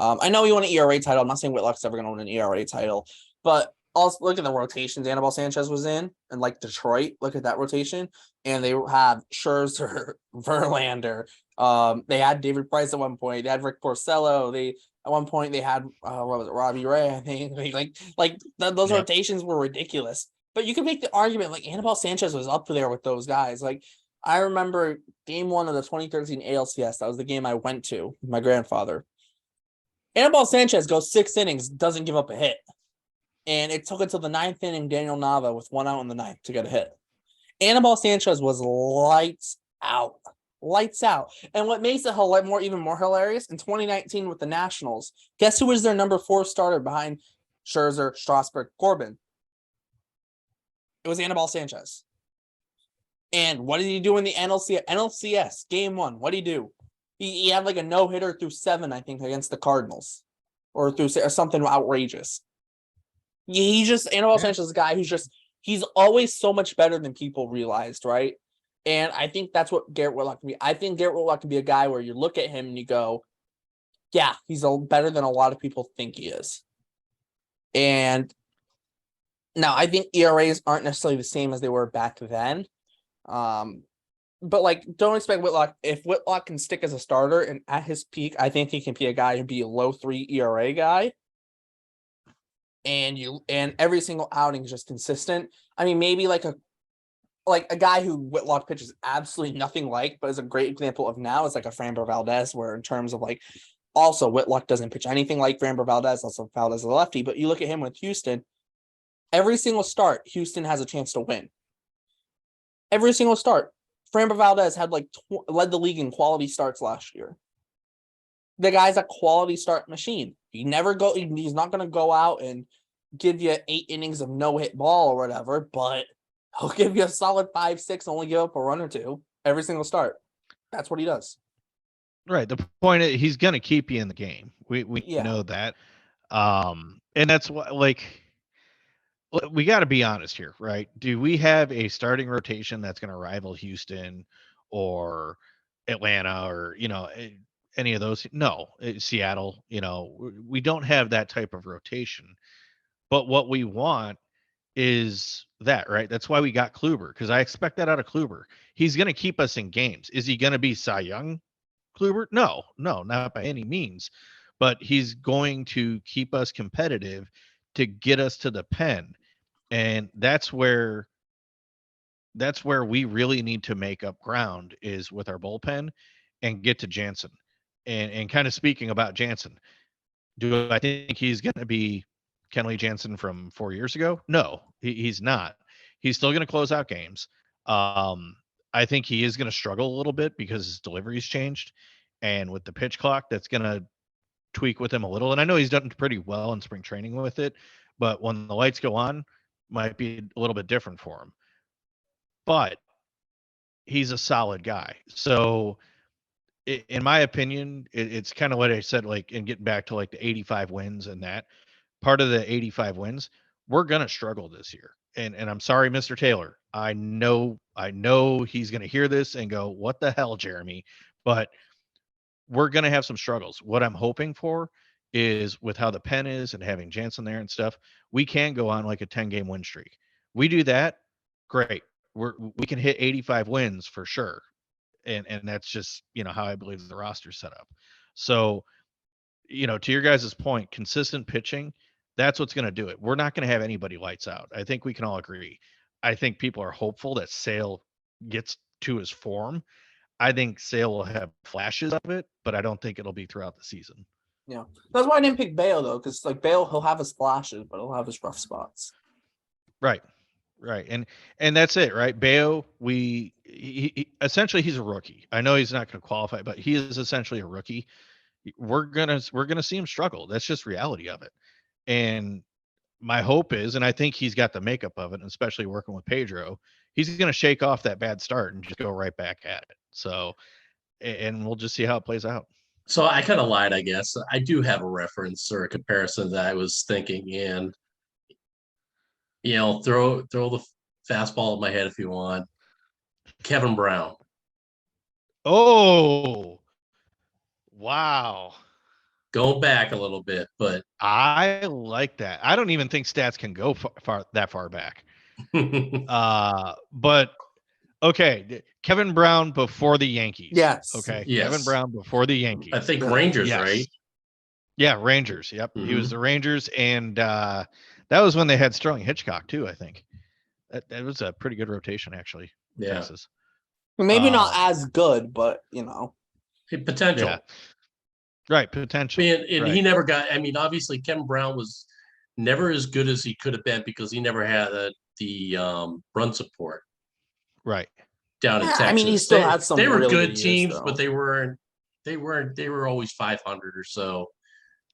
I know he won an ERA title. I'm not saying Whitlock's ever going to win an ERA title, but also look at the rotations Anibal Sanchez was in, and Detroit. Look at that rotation, and they have Scherzer, Verlander. They had David Price at one point. They had Rick Porcello. At one point they had what was it, Robbie Ray? I think those rotations were ridiculous. But you can make the argument Anibal Sanchez was up there with those guys. I remember game 1 of the 2013 ALCS. That was the game I went to with my grandfather. Anibal Sanchez goes 6 innings, doesn't give up a hit. And it took until the 9th inning, Daniel Nava with 1 out in the 9th to get a hit. Anibal Sanchez was lights out. Lights out. And what makes it even more hilarious, in 2019 with the Nationals, guess who was their number 4 starter behind Scherzer, Strasburg, Corbin? It was Anibal Sanchez. And what did he do in the NLCS? Game 1, what did he do? He had like a no hitter through 7, I think, against the Cardinals, or something outrageous. He just Anibal Sanchez is a guy who's he's always so much better than people realized, right? And I think that's what Garrett Whitlock can be. I think Garrett Whitlock can be a guy where you look at him and you go, yeah, he's better than a lot of people think he is. And now I think ERAs aren't necessarily the same as they were back then. But like, don't expect Whitlock. If Whitlock can stick as a starter and at his peak, I think he can be a guy who'd be a low 3 ERA guy. And every single outing is just consistent. I mean, maybe like a guy who Whitlock pitches absolutely nothing like, but is a great example of now is like a Framber Valdez, where in terms of like, also Whitlock doesn't pitch anything like Framber Valdez, also Valdez is a lefty, but you look at him with Houston, every single start, Houston has a chance to win. Every single start. Framber Valdez had like led the league in quality starts last year. The guy's a quality start machine. He's not going to go out and give you 8 innings of no hit ball or whatever, but he'll give you a solid 5-6, only give up a run or 2 every single start. That's what he does. Right. The point is he's going to keep you in the game. We know that. And that's what, like, we got to be honest here, right? Do we have a starting rotation that's going to rival Houston or Atlanta or, any of those? No, Seattle, we don't have that type of rotation. But what we want is that, right? That's why we got Kluber, because I expect that out of Kluber. He's going to keep us in games. Is he going to be Cy Young Kluber? No, not by any means. But he's going to keep us competitive to get us to the pen. And that's where we really need to make up ground, is with our bullpen and get to Jansen. And kind of speaking about Jansen, do I think he's going to be Kenley Jansen from 4 years ago? No, he's not. He's still going to close out games. I think he is going to struggle a little bit because his delivery's changed. And with the pitch clock, that's going to tweak with him a little. And I know he's done pretty well in spring training with it, but when the lights go on, might be a little bit different for him. But he's a solid guy. So in my opinion, it's kind of what I said, like, and getting back to like the 85 wins and that part of the 85 wins, we're going to struggle this year. And I'm sorry, Mr. Taylor, I know he's going to hear this and go, what the hell, Jeremy? But we're going to have some struggles. What I'm hoping for is, with how the pen is and having Jansen there and stuff, we can go on like a 10-game win streak. We do that, great. We can hit 85 wins for sure. And that's just, how I believe the roster's set up. So, to your guys' point, consistent pitching, that's what's going to do it. We're not going to have anybody lights out. I think we can all agree. I think people are hopeful that Sale gets to his form. I think Sale will have flashes of it, but I don't think it'll be throughout the season. Yeah. That's why I didn't pick Bale, though, because like Bale, he'll have his flashes, but he'll have his rough spots. Right. And that's it, right? Bayo, he essentially, he's a rookie. I know he's not going to qualify, but he is essentially a rookie. We're gonna see him struggle. That's just reality of it. And my hope is, and I think he's got the makeup of it, especially working with Pedro, he's going to shake off that bad start and just go right back at it. So, and we'll just see how it plays out. So I kind of lied, I guess. I do have a reference or a comparison that I was thinking, and throw the fastball at my head if you want. Kevin Brown. Oh, wow. Going back a little bit, but I like that. I don't even think Stats can go that far back. But okay, Kevin Brown before the Yankees. Yes. Okay. Yes. Kevin Brown before the Yankees. I think Rangers, yes. Right? Yeah, Rangers. Yep. Mm-hmm. He was the Rangers, and that was when they had Sterling Hitchcock too, I think. That was a pretty good rotation, actually. Yeah. Texas. Maybe not as good, but potential. Yeah. Right, potential. And right. He never got. I mean, obviously, Kevin Brown was never as good as he could have been because he never had the run support. Right. Down in Texas. I mean, he still had some. They were really good good teams, years, but they were always 500 or so.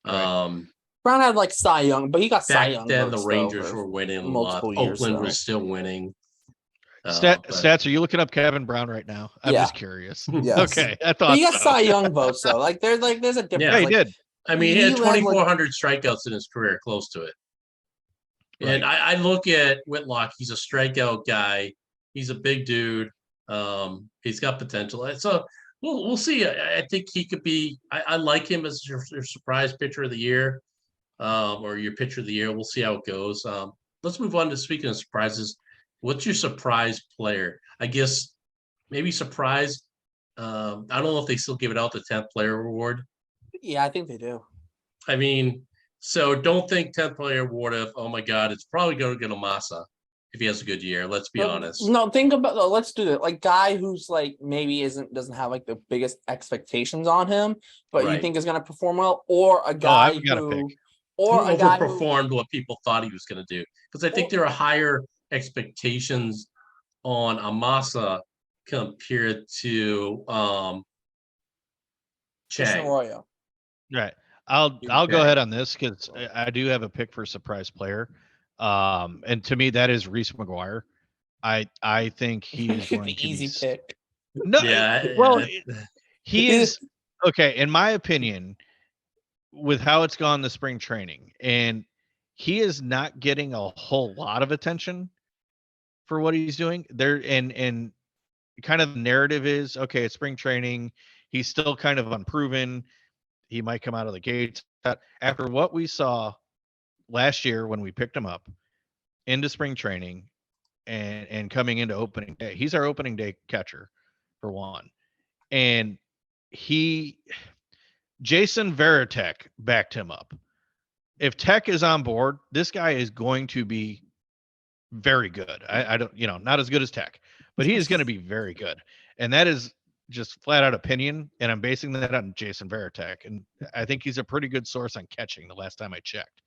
Right. Brown had like Cy Young, but he got Cy Young. Back then, the Rangers were winning a lot. Years, Oakland was still winning. But Stats, are you looking up Kevin Brown right now? I'm Yeah. just curious. Yes. Okay, I But thought you got so. Cy Young votes though. There's a difference. Yeah, he Like, did. I mean, he had led, 2,400 strikeouts in his career, close to it. And I look at Whitlock. He's a strikeout guy. He's a big dude. He's got potential. So we'll see. I think he could be. I like him as your surprise pitcher of the year, or your pitcher of the year. We'll see how it goes. Let's move on to speaking of surprises. What's your surprise player? I guess maybe surprise. I don't know if they still give it out, the 10th player award. Yeah, I think they do. I mean, so don't think 10th player award of, oh my God, it's probably going to get a Masa if he has a good year. Let's be honest. No, think about let's do it. Like guy who's like maybe doesn't have like the biggest expectations on him, but you think is going to perform well, or a guy who overperformed what people thought he was going to do. Because I think there are higher expectations on Amasa compared to Chang. Arroyo. Right. I'll go ahead on this because I do have a pick for surprise player. And to me, that is Reese McGuire. I think he is going to easy be pick. No, yeah, well, he is okay, in my opinion, with how it's gone the spring training, and he is not getting a whole lot of attention for what he's doing there. And kind of the narrative is okay, it's spring training. He's still kind of unproven. He might come out of the gates. After what we saw last year when we picked him up into spring training and coming into opening day, he's our opening day catcher for one. And Jason Varitek backed him up. If Tech is on board, this guy is going to be very good. I don't, not as good as Tech, but he is going to be very good. And that is just flat out opinion. And I'm basing that on Jason Varitek. And I think he's a pretty good source on catching the last time I checked.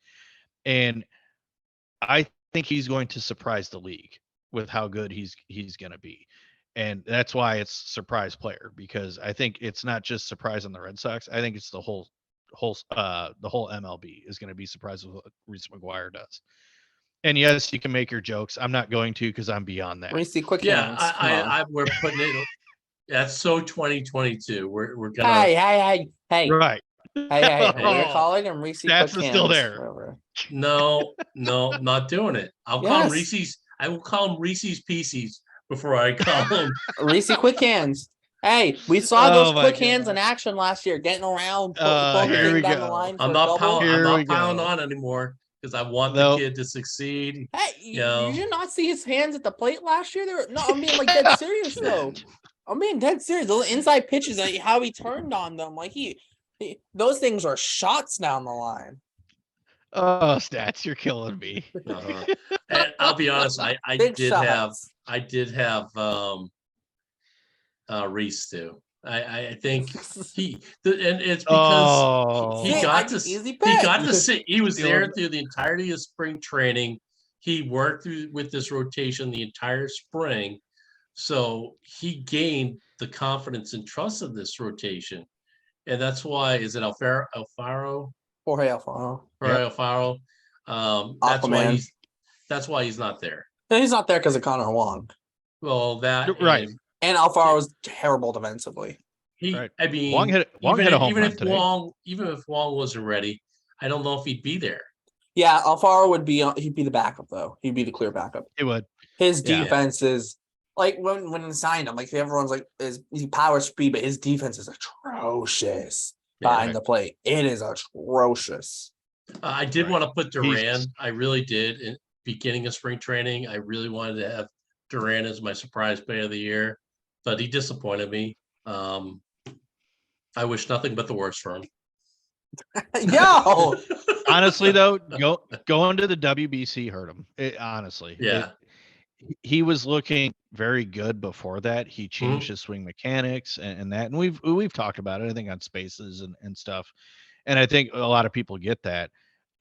And I think he's going to surprise the league with how good he's going to be. And that's why it's surprise player, because I think it's not just surprise on the Red Sox. I think it's the whole MLB is going to be surprised with what Reese McGuire does. And yes, you can make your jokes. I'm not going to, because I'm beyond that. Reese, quick yeah, hands. we're putting it. That's so 2022. We're gonna. Hey. Right. Hey. We're calling him Reese. That's still there. No, not doing it. I'll call him Reese's. I will call him Reese's Pieces before I call him Reese Quick Hands. Hey, we saw those quick hands in action last year, getting around, pulling the thing down the line. I'm not piling on anymore because I want the kid to succeed. Hey, did you not see his hands at the plate last year? I'm being like dead serious though. I'm being dead serious. Those inside pitches, how he turned on them, like he those things are shots down the line. Oh, Stats, you're killing me. And I'll be honest, I did have Reese too. I think and it's because he got to sit. He was there through the entirety of spring training. He worked with this rotation the entire spring, so he gained the confidence and trust of this rotation, and that's why Alfaro. Jorge Alfaro. Alfaro. That's why he's not there. He's not there because of Connor Wong. Well, that right. And Alfaro was terrible defensively. I mean, Wong hit a home run today. Even if Wong wasn't ready, I don't know if he'd be there. Yeah, Alfaro he'd be the backup though. He'd be the clear backup. He would. His defense is like when he signed him, like everyone's like his power speed, but his defense is atrocious behind the plate. It is atrocious. I did want to put Duran. I really did. In beginning of spring training, I really wanted to have Duran as my surprise player of the year, but he disappointed me. I wish nothing but the worst for him. Yo, honestly though, going to the WBC hurt him. Honestly, he was looking very good before that. He changed his swing mechanics and that, and we've talked about it, I think, on Spaces and stuff. And I think a lot of people get that.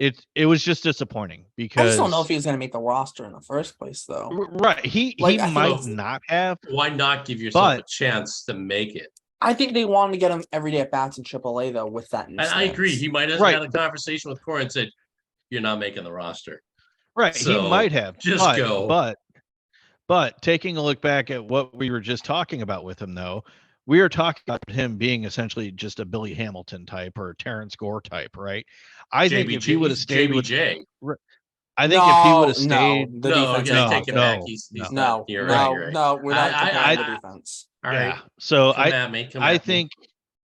It was just disappointing because I just don't know if he was going to make the roster in the first place, though. Right? He might not have. Why not give yourself a chance to make it? I think they wanted to get him every day at bats in AAA though. With that, and I agree. He might have had a conversation with Corey and said, "You're not making the roster." Right? So he might have just go. But taking a look back at what we were just talking about with him, though, we are talking about him being essentially just a Billy Hamilton type or a Terrence Gore type, right? I think if he would have He's stayed with, JBJ. I think if he would have No, stayed, the No, defense okay, is I not take it there. back. no, He's no, not. No, You're right. right. You're right. no, we're not comparing the I defense. All yeah. right. So Come at me. Come I at me. think,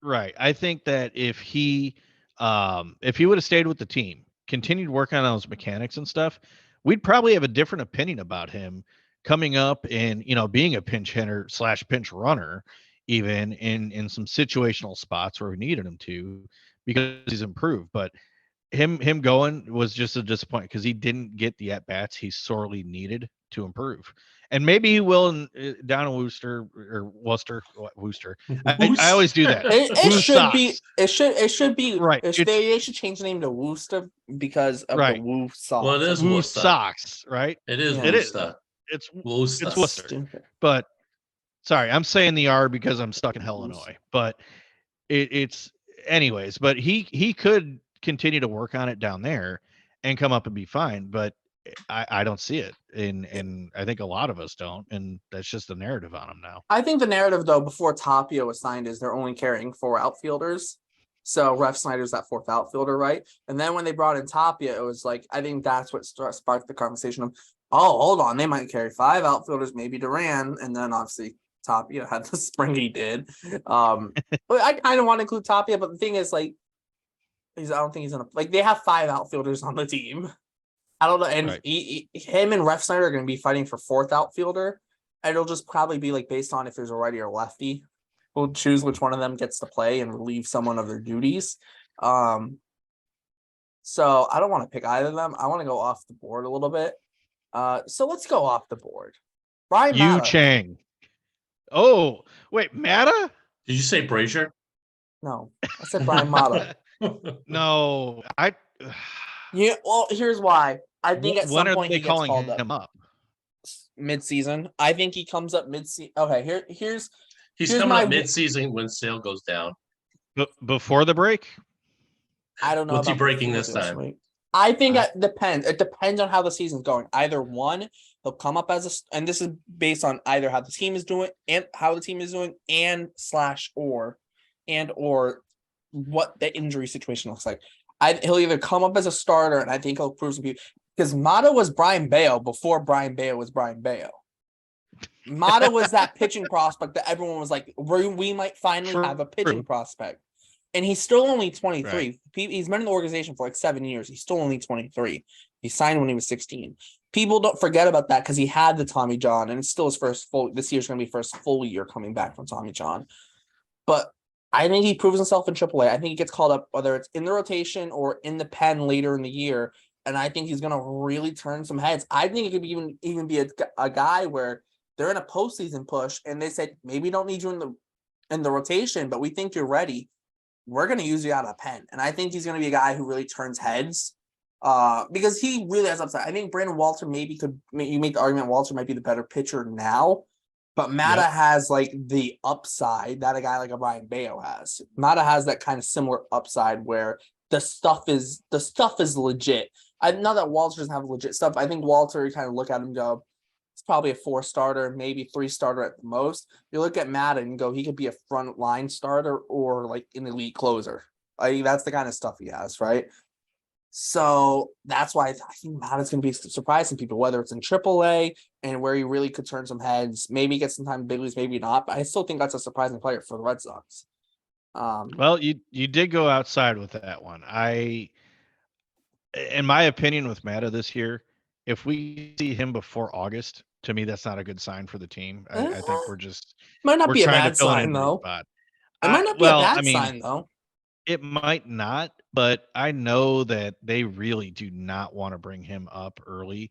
right. I think that if he would have stayed with the team, continued working on those mechanics and stuff, we'd probably have a different opinion about him coming up and, being a pinch hitter / pinch runner, even in some situational spots where we needed him to, because he's improved. But him going was just a disappointment because he didn't get the at bats he sorely needed to improve. And maybe he will down in Worcester. I always do that. It Woo should be. Sox. Right. Right. They should change the name to Worcester because of the Right. Woo Sox. Well, it is Woo Worcester. Sox, right? It is Yeah. It is. Monstah. It's Worcester. Worcester. Stupid. But sorry, I'm saying the R because I'm stuck in Illinois. But it's anyways. But he could continue to work on it down there and come up and be fine. But I don't see it, and I think a lot of us don't, and that's just the narrative on him now. I think the narrative though before Tapia was signed is they're only carrying 4 outfielders. So Ref Snyder's that 4th outfielder, right? And then when they brought in Tapia, it was like I think that's what sparked the conversation of, oh, hold on, they might carry 5 outfielders, maybe Duran, and then obviously Tapia had the spring he did. But I kind of want to include Tapia, but the thing is, like, I don't think he's gonna like. They have 5 outfielders on the team. I don't know, and Right. him and Ref Snyder are going to be fighting for 4th outfielder. And it'll just probably be like based on if there's a righty or lefty. We'll choose which one of them gets to play and relieve someone of their duties. So I don't want to pick either of them. I want to go off the board a little bit. So let's go off the board. Brian Yu Mata. Chang. Oh, wait, Mata? Did you say Brazier? No, I said Brian Mata. No, Yeah, well, here's why. I think at when some are point they he gets calling called him up? mid-season. I think he comes up mid-season. Okay, here's He's here's coming my up mid-season when sale goes down. Before the break? I don't know. What's he about breaking before this time? week. I think it depends. It depends on how the season's going. Either one, he'll come up as and this is based on either how the team is doing and how the team is doing and or what the injury situation looks like. He'll either come up as a starter, and I think he'll prove some people because Mata was Brian Bayo before Brian Bayo was Brian Bayo. Mata was that pitching prospect that everyone was like, we might finally have a pitching prospect. And he's still only 23. Right. He's been in the organization for like 7 years. He's still only 23. He signed when he was 16. People don't forget about that because he had the Tommy John, and it's still his this year's going to be first full year coming back from Tommy John. But I think he proves himself in AAA. I think he gets called up, whether it's in the rotation or in the pen later in the year. And I think he's going to really turn some heads. I think it could be even be a guy where they're in a postseason push and they said, maybe we don't need you in the rotation, but we think you're ready. We're going to use you out of pen. And I think he's going to be a guy who really turns heads because he really has upside. I think Brandon Walter you make the argument Walter might be the better pitcher now, but Mata has like the upside that a guy like a Brian Bayo has. Mata has that kind of similar upside where the stuff is legit. Not that Walter doesn't have legit stuff. I think Walter, you kind of look at him and go, it's probably a 4 starter, maybe 3 starter at the most. You look at Madden and go, he could be a front line starter or like an elite closer. Like that's the kind of stuff he has, right? So that's why I think Madden's going to be surprising people, whether it's in AAA and where he really could turn some heads, maybe get some time in big leagues, maybe not. But I still think that's a surprising player for the Red Sox. Well, you did go outside with that one. In my opinion, with Mata this year, if we see him before August, to me, that's not a good sign for the team. I think we're might not be a trying bad to fill an sign injury though. spot. It might not be a bad sign though. It might not, but I know that they really do not want to bring him up early.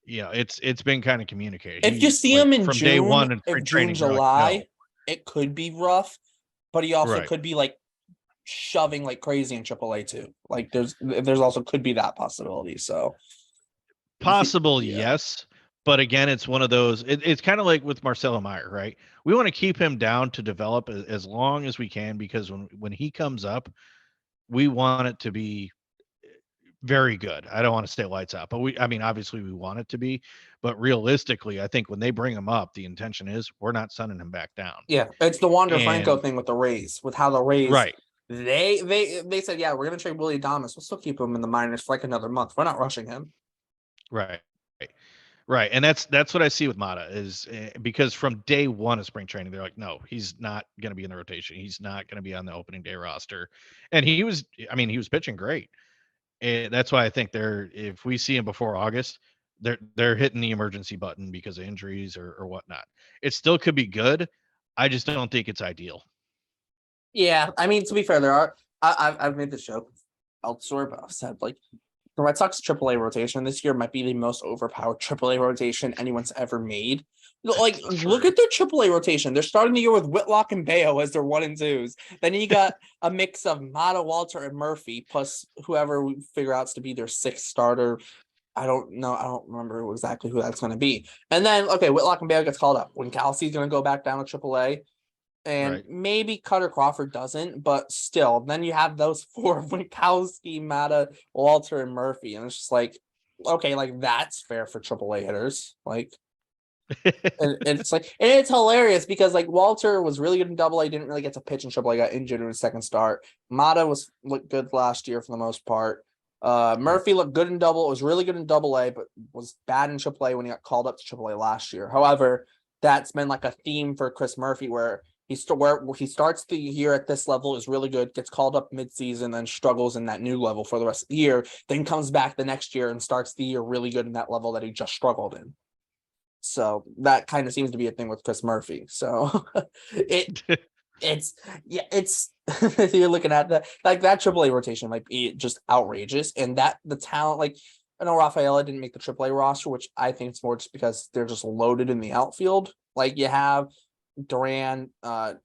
It's been kind of communicated. If you see him in from June, day one in if spring June, training, July, it could be rough, but he also Right. could be like shoving like crazy in AAA too. Like there's also could be that possibility. So possible, yes. But again, it's one of those. It's kind of like with Marcelo Meyer, right? We want to keep him down to develop as long as we can because when he comes up, we want it to be very good. I don't want to say lights out, but obviously we want it to be, but realistically, I think when they bring him up, the intention is we're not sending him back down. Yeah, it's the Wander Franco And thing with the Rays, with how the Rays right, they said, yeah, we're gonna trade Willie Adames. We'll still keep him in the minors for like another month. We're not rushing him. right, right, and that's what I see with Mata is because from day one of spring training, they're like, no, he's not going to be in the rotation. He's not going to be on the opening day roster, and he was pitching great. And that's why I think if we see him before August, they're hitting the emergency button because of injuries or whatnot. It still could be good. I just don't think it's ideal. Yeah, I mean, to be fair, there are I've made this joke elsewhere, but I've said like the Red Sox AAA rotation this year might be the most overpowered AAA rotation anyone's ever made. Like, look at their AAA rotation. They're starting the year with Whitlock and Bayo as their 1 and 2s. Then you got a mix of Mata, Walter, and Murphy, plus whoever we figure out to be their 6th starter. I don't know. I don't remember exactly who that's going to be. And then, okay, Whitlock and Bayo gets called up. When Kelsey's going to go back down to AAA, and Right. maybe Cutter Crawford doesn't, but still, then you have those 4: Winkowski, Mata, Walter, and Murphy, and it's just like, okay, like that's fair for AAA hitters, like, and it's like, and it's hilarious because like Walter was really good in AA, didn't really get to pitch in AAA, got injured in his 2nd start. Mata looked good last year for the most part. Murphy looked good in was really good in AA, but was bad in AAA when he got called up to AAA last year. However, that's been like a theme for Chris Murphy where he starts the year at this level, is really good, gets called up midseason, then struggles in that new level for the rest of the year, then comes back the next year and starts the year really good in that level that he just struggled in. So that kind of seems to be a thing with Chris Murphy. So it's you're looking at that, like that AAA rotation might be just outrageous, and that the talent, like I know Rafaela didn't make the AAA roster, which I think it's more just because they're just loaded in the outfield. Like you have Duran, and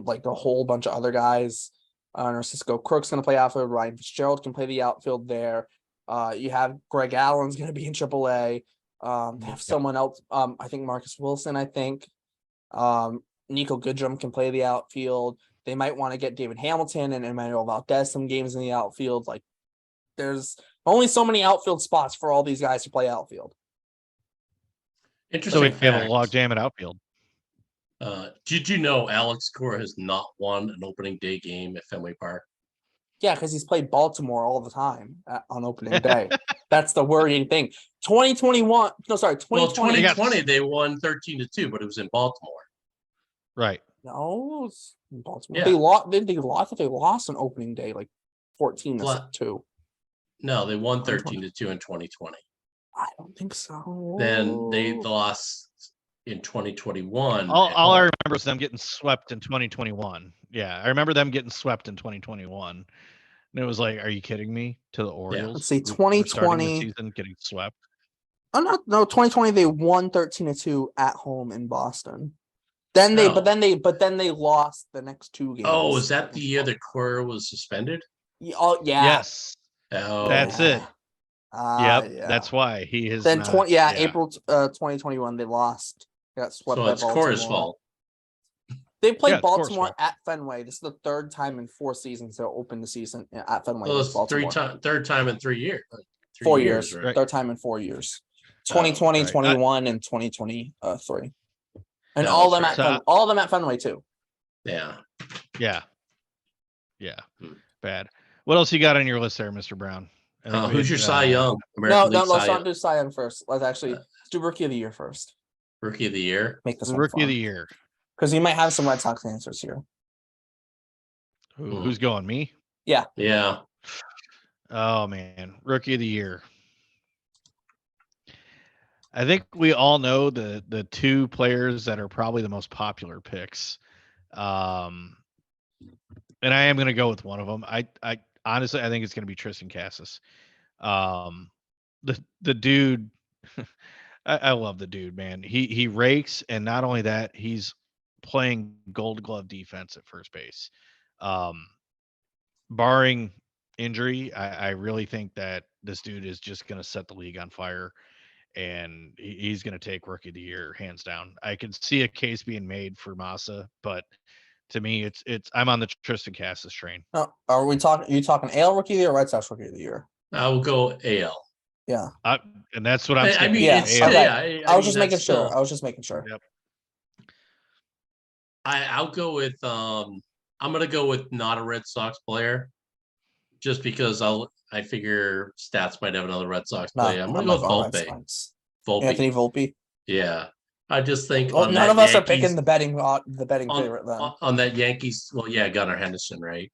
like a whole bunch of other guys. Narcisco Crook's going to play outfield. Ryan Fitzgerald can play the outfield there. You have Greg Allen's going to be in AAA. They have someone else. I think Marcus Wilson. I think Nico Goodrum can play the outfield. They might want to get David Hamilton and Emmanuel Valdez some games in the outfield. Like there's only so many outfield spots for all these guys to play outfield. Interesting So we have a fact. log jam at outfield. Did you know Alex Cora has not won an opening day game at Fenway Park? Yeah, because he's played Baltimore all the time on opening day. That's the worrying thing. 2021. No, sorry, 2020. Well, 2020 they won 13-2, but it was in Baltimore. Right. No, it's in Baltimore. Yeah. They lost. I thought they lost on opening day, like 14-2. No, they won 13-2 in 2020. I don't think so. Then they lost in 2021. All I remember is them getting swept in 2021. Yeah, I remember them getting swept in 2021. And it was like, are you kidding me? To the Orioles. Let's see, We're starting the 2020. season getting swept. Oh no, 2020 they won 13-2 at home in Boston. Then they lost the next 2 games. Oh, is that the year that Cora was suspended? Oh yeah. Yes. Oh, That's it. Yeah. That's why he is. Then April 2021 they lost. They got swept so by it's Baltimore. Cora's fault. They played Yeah, it's Cora's Baltimore fault. at Fenway. This is the 3rd time in 4 seasons they'll open the season at Fenway. Well, against it's Baltimore. third time in 3 years. 4 years. Right? 3rd time in 4 years. 2020, right. 21, and 2023. And Yeah, all of that's them right. all of them at Fenway too. Yeah. Yeah. Bad. What else you got on your list there, Mr. Brown? Who's your Cy Young? No, let's not do Cy Young first. Let's do Rookie of the Year first. Rookie of the Year. Make this Rookie of the Year. Because you might have some Red Sox answers here. Who's going? Me? Yeah. Yeah. Oh man, Rookie of the Year. I think we all know the 2 players that are probably the most popular picks. And I am going to go with one of them. I honestly, I think it's going to be Tristan Casas. The dude, I love the dude, man. He rakes, and not only that, he's playing Gold Glove defense at first base. Barring injury, I really think that this dude is just going to set the league on fire, and he's going to take Rookie of the Year hands down. I can see a case being made for Masa, but to me, it's I'm on the Tristan Casas train. No, are you talking AL Rookie of the Year or Red Sox Rookie of the Year? I will go AL. Yeah. And that's what I'm I sticking mean, with, Yeah. it's AL. Okay. I I was mean, just making that's sure. still- I was just making sure. Yep. I'll go with I'm gonna go with not a Red Sox player, just because I figure Stats might have another Red Sox No, player. I'm gonna I'm go not with going Red Volpe. Sox. Volpe. Anthony Volpe. Yeah. I just think Well, on none that of us are Yankees, picking the betting favorite then. on that Yankees, well, yeah, Gunnar Henderson, right?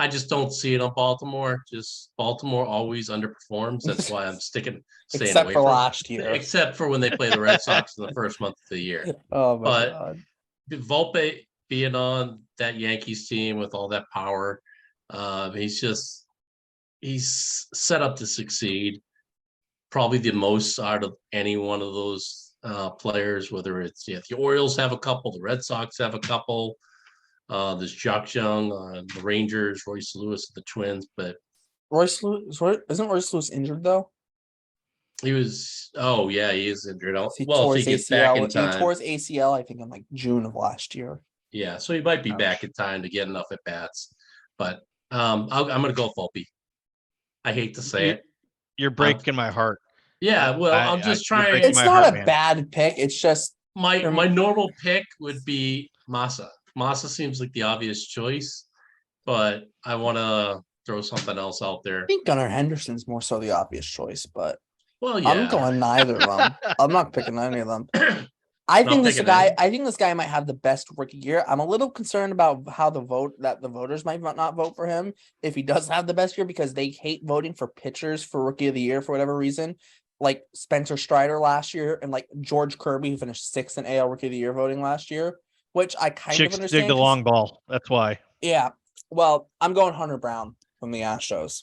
I just don't see it on Baltimore. Just Baltimore always underperforms. That's why I'm staying Except away for from. last year. Except for when they play the Red Sox in the first month of the year. Oh my But god. Volpe being on that Yankees team with all that power, he's set up to succeed. Probably the most out of any one of those players, whether it's the Orioles have a couple, the Red Sox have a couple. There's Jock Young, the Rangers, Royce Lewis, the Twins, but Royce Lewis isn't Royce Lewis injured though? he was. Oh yeah, he is injured. He Well, tore if his he gets back ACL. in time, He tore his ACL, I think, in like June of last year. yeah, so he might be Ouch. back in time to get enough at bats. But I'm gonna go Volpe. I hate to say it. You're breaking my heart. Yeah, well, I'm just you're trying. breaking It's my not heart, a man. bad pick. It's just My normal pick would be Masa. Masa seems like the obvious choice, but I want to throw something else out I there. think Gunnar Henderson's more so the obvious choice, but Well, yeah, I'm going neither of them. I'm not picking any of them. I Not think this picking guy. any? I think this guy might have the best rookie year. I'm a little concerned about how the voters might not vote for him if he does have the best year, because they hate voting for pitchers for rookie of the year for whatever reason. Like Spencer Strider last year and like George Kirby, who finished 6th in AL rookie of the year voting last year, which I kind Chicks of dig understand. the 'Cause- long ball. That's why. Yeah. Well, I'm going Hunter Brown from the Astros.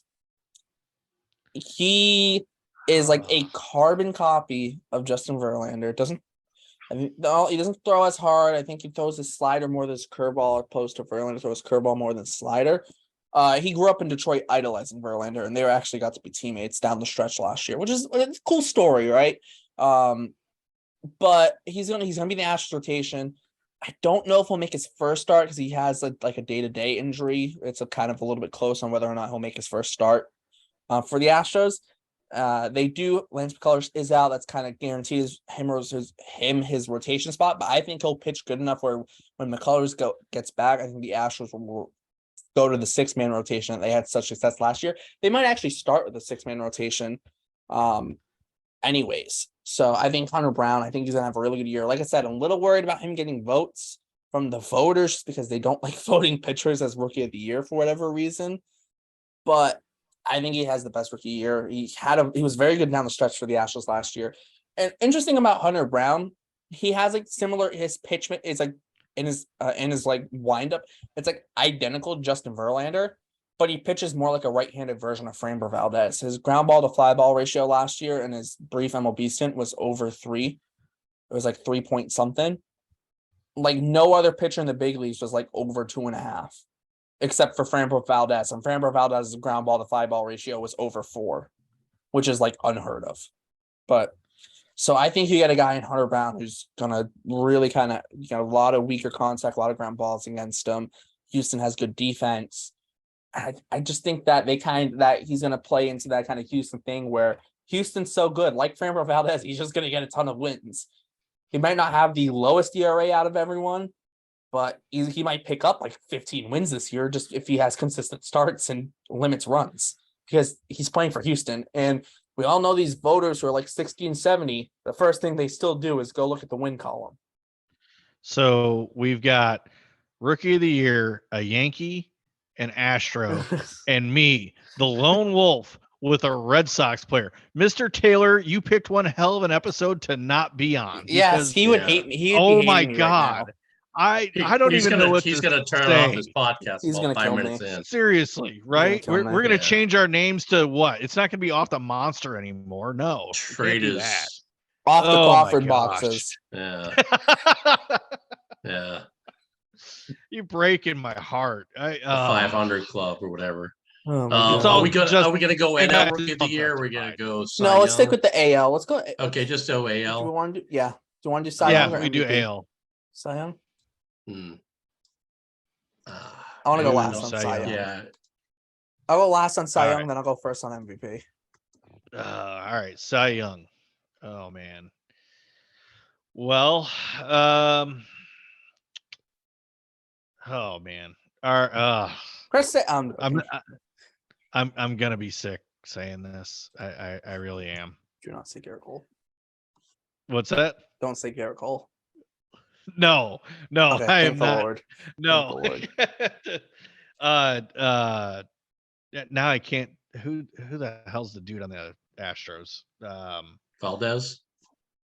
He is like a carbon copy of Justin Verlander. No, he doesn't throw as hard. I think he throws his slider more than his curveball, opposed to Verlander throws curveball more than slider. He grew up in Detroit idolizing Verlander, and they actually got to be teammates down the stretch last year, which is a cool story, right? But he's gonna be in the Astros rotation. I don't know if he'll make his first start because he has like a day-to-day injury. It's a kind of a little bit close on whether or not he'll make his first start. For the Astros, they do. Lance McCullers is out. That's kind of guarantees him his rotation spot. But I think he'll pitch good enough where when McCullers gets back, I think the Astros will go to the 6-man rotation. They had such success last year. They might actually start with a 6-man rotation, anyways. So I think Hunter Brown. I think he's gonna have a really good year. Like I said, I'm a little worried about him getting votes from the voters because they don't like voting pitchers as rookie of the year for whatever reason. But I think he has the best rookie year. He was very good down the stretch for the Astros last year. And interesting about Hunter Brown, he has like similar his pitch is like in his like windup, it's like identical to Justin Verlander, but he pitches more like a right-handed version of Framber Valdez. His ground ball to fly ball ratio last year in his brief MLB stint was over 3. It was like 3 point something. Like no other pitcher in the big leagues was like over 2.5. Except for Framber Valdez. And Framber Valdez's ground ball to fly ball ratio was over 4, which is like unheard of. But so I think you get a guy in Hunter Brown who's gonna really kind of a lot of weaker contact, a lot of ground balls against him. Houston has good defense. I just think that that he's gonna play into that kind of Houston thing where Houston's so good, like Framber Valdez, he's just gonna get a ton of wins. He might not have the lowest ERA out of everyone, but he might pick up like 15 wins this year just if he has consistent starts and limits runs because he's playing for Houston. And we all know these voters who are like 60 and 70, the first thing they still do is go look at the win column. So we've got rookie of the year, a Yankee, an Astro, and me, the lone wolf with a Red Sox player. Mr. Taylor, you picked one hell of an episode to not be on. Yes, he would hate me. He would be Oh hating my me right God. now. I don't even know what he's to gonna turn say. off his podcast He's about gonna kill 5 minutes me. in. Seriously, right? kill me. We're gonna Yeah. change our names to what? It's not gonna be off the Monster anymore. No, we can't do that. Traders. Off the Oh my Crawford gosh. boxes. Yeah. Yeah. You're breaking my heart. The 500 club or whatever. Oh my It's God. all Are we just- gonna go Hey, NL guys, rookie of the it's year? all Or we're gonna justified. go Cy No, let's stick Young? with the AL. Let's go. Okay, just go Do we AL. want to do? Yeah. Do you want to do Cy Yeah, Young or we do MVP? AL. Cy Young. Hmm. I want to go do last on Cy Cy Young. Young. Yeah. I'll go last on Cy All Young, right. then I'll go first on MVP. All right, Cy Young. Oh man. Well, oh man. Our Chris, I'm I'm joking. I'm gonna be sick saying this. I really am. Do not say Garrett Cole. What's that? Don't say Garrett Cole. No, Okay, I thank am the not. Lord. Thank No. the Lord. Now I can't. Who the hell's the dude on the Astros? Valdez,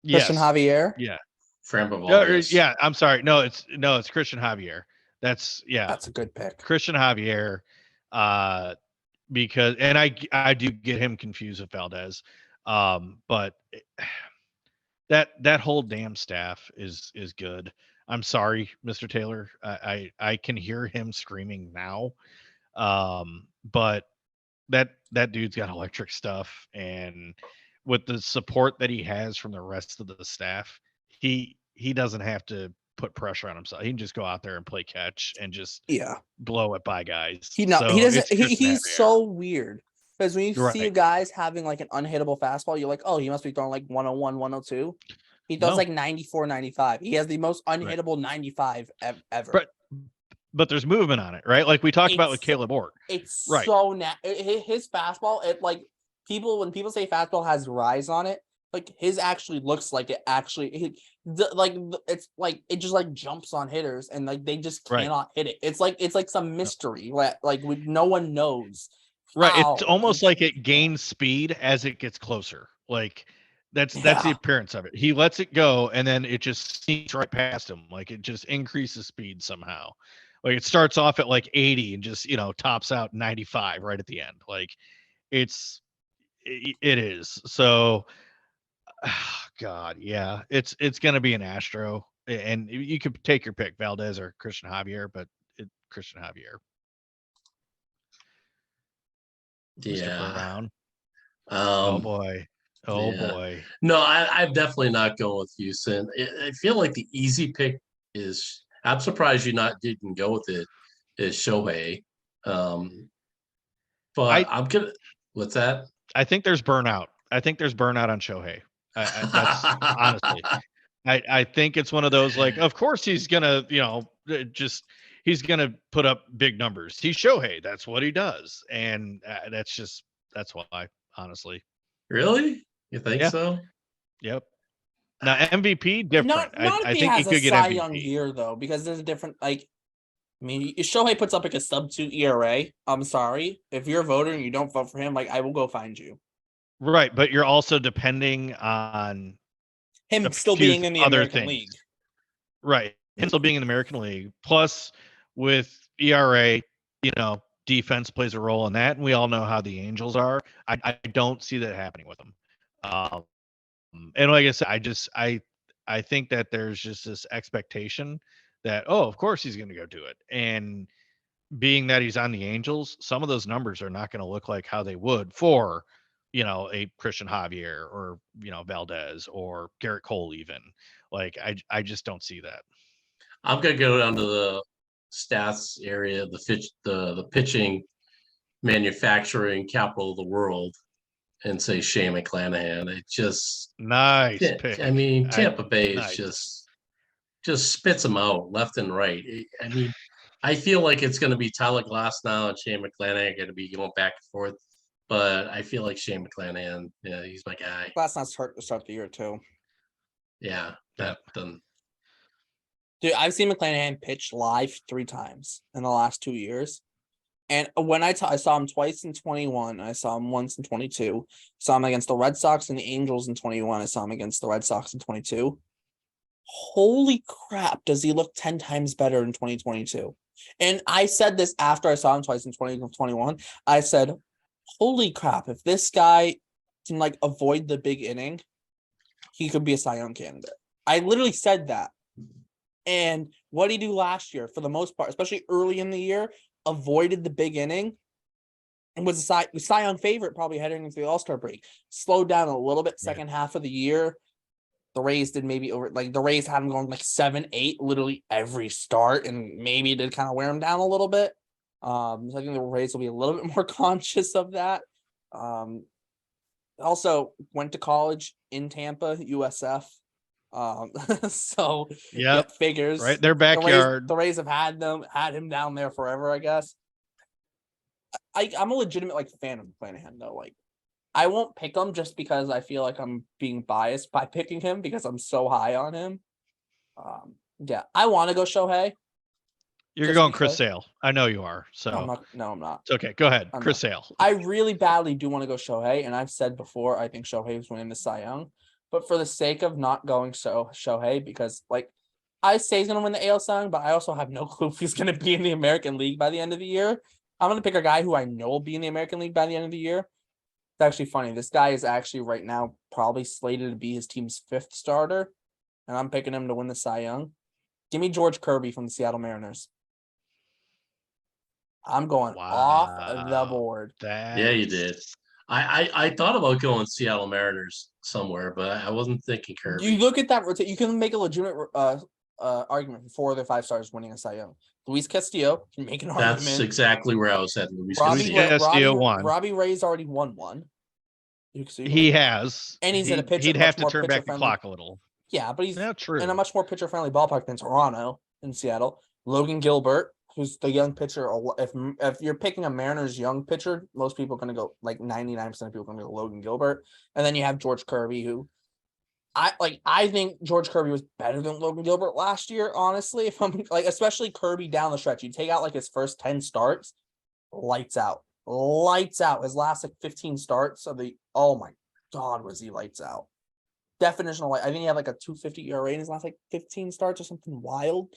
Christian Yes. Javier. Yeah. Framber Yeah. Valdez. Yeah. I'm sorry. No, it's Christian Javier. That's That's a good pick. Christian Javier. Uh, because I do get him confused with Valdez. But that whole damn staff is good. I'm sorry, Mr. Taylor. I can hear him screaming now. But that dude's got electric stuff, and with the support that he has from the rest of the staff, he doesn't have to put pressure on himself. He can just go out there and play catch and just Yeah. blow it by guys. He So doesn't. it's Christian He's Javier. so weird because when you see Right. guys having like an unhittable fastball, you're like, oh, he must be throwing like 101, 102. He throws No. like 94, 95. He has the most Right. unhittable 95 ever. But there's movement on it, right? Like we talked about with It's Caleb Ork. it's Right. so his fastball. It like when people say fastball has rise on it, like his actually looks like it actually it's like it just like jumps on hitters and like they just Right. cannot hit it. It's like some mystery like no one knows. Right. It's How almost he like can it do that. gains speed as it gets closer. Like that's the Yeah. appearance of it. He lets it go and then it just sneaks right past him. Like it just increases speed somehow. Like it starts off at like 80 and just, tops out 95 right at the end. Like it is. So God, yeah. It's gonna be an Astro. And you could take your pick, Valdez or Christian Javier, but Christian Javier. Mr. Yeah. Brown. Oh Um, boy. Oh yeah. boy. No, I'm definitely not going with Houston. I feel like the easy pick is. I'm surprised you didn't go with it. Is Shohei, but I I'm gonna. What's that? I think there's burnout. I think there's burnout on Shohei. That's honestly. I think it's one of those like, of course he's gonna, just he's gonna put up big numbers. He's Shohei. That's what he does, and that's why. Honestly, Really? You think yeah, so? yep. Now MVP different. Not if I he think he has a could get Cy Young MVP. year though, because there's a different like. I mean, if Shohei puts up like a sub-2 ERA, I'm sorry. If you're a voter and you don't vote for him, like I will go find you. Right, but you're also depending on Him a still few being in the other American things. League. Right. Him still being in the American League. Plus, with ERA, defense plays a role in that. And we all know how the Angels are. I don't see that happening with them. And like I said, I think that there's just this expectation that, oh, of course he's going to go do it. And being that he's on the Angels, some of those numbers are not going to look like how they would for, a Christian Javier or, Valdez or Garrett Cole even. Like I just don't see that. I'm gonna go down to the stats area, the pitching manufacturing capital of the world, and say Shane McClanahan. It just, Nice pick. I mean, Tampa Bay is nice. just spits them out left and right. I mean, I feel like it's going to be Tyler Glass now and Shane McClanahan are going to be going back and forth, but I feel like Shane McClanahan, yeah, he's my guy. Last not start the year too. Yeah, that done. Dude, I've seen McClanahan pitch live 3 times in the last 2 years. And when I saw him twice in 21, I saw him once in 22. Saw him against the Red Sox and the Angels in 21. I saw him against the Red Sox in 22. Holy crap, does he look 10 times better in 2022? And I said this after I saw him twice in 2021. I said, holy crap, if this guy can like avoid the big inning, he could be a Cy Young candidate. I literally said that. And what did he do last year for the most part, especially early in the year? Avoided the big inning and was a Cy Young favorite probably heading into the All-Star break. Slowed down a little bit second half of the year. The Rays did maybe the Rays had him going like 7-8 literally every start, and maybe it did kind of wear him down a little bit. So I think the Rays will be a little bit more conscious of that. Also went to college in Tampa, USF. So Yep. it figures Right, their The backyard. Rays have had him down there forever, I guess. I'm a legitimate like fan of McClanahan though. Like I won't pick him just because I feel like I'm being biased by picking him because I'm so high on him. Yeah, I want to go Shohei. You're Just going Chris because Sale. I know you are. So I'm not. No, I'm not. it's okay. Go ahead. I'm Chris not. Sale. I really badly do want to go Shohei, and I've said before I think Shohei is winning the Cy Young. But for the sake of not going Shohei, because like I say he's gonna win the AL Cy Young, but I also have no clue if he's gonna be in the American League by the end of the year. I'm gonna pick a guy who I know will be in the American League by the end of the year. It's actually funny. This guy is actually right now probably slated to be his team's 5th starter, and I'm picking him to win the Cy Young. Give me George Kirby from the Seattle Mariners. I'm going off the board. Yeah, you did. I thought about going Seattle Mariners somewhere, but I wasn't thinking Kirby. You look at that rotation. You can make a legitimate argument for 4 of the 5 stars winning a Cy Young. Luis Castillo can make an argument. That's exactly where I was heading. Robbie Ray's already won one. He has, and he's in a pitcher. He'd have to turn back the clock a little. Yeah, but he's not true in a much more pitcher friendly ballpark than Toronto in Seattle. Logan Gilbert, who's the young pitcher. If you're picking a Mariners young pitcher, most people are going to go like 99% of people are going to go Logan Gilbert, and then you have George Kirby, who I think George Kirby was better than Logan Gilbert last year. Honestly, if I'm like, especially Kirby down the stretch, you take out like his first 10 starts, lights out. His last like 15 starts of oh my God, was he lights out? Definitional light. I think he had like a 2.50 ERA in his last like 15 starts or something wild.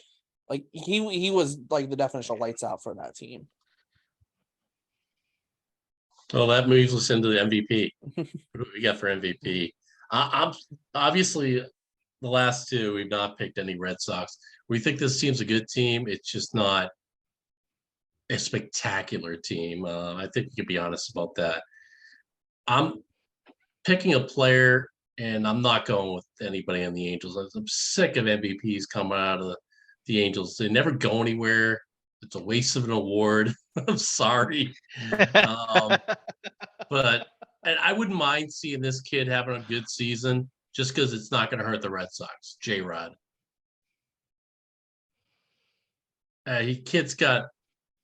Like he was like the definition of lights out for that team. Well, that moves us into the MVP. What do we got for MVP? I'm obviously the last 2 we've not picked any Red Sox. We think this team's a good team. It's just not a spectacular team. I think we can be honest about that. I'm picking a player, and I'm not going with anybody on the Angels. I'm sick of MVPs coming out of the Angels. They never go anywhere. It's a waste of an award. I'm sorry. But and I wouldn't mind seeing this kid having a good season just because it's not going to hurt the Red Sox. J-Rod. Kid's got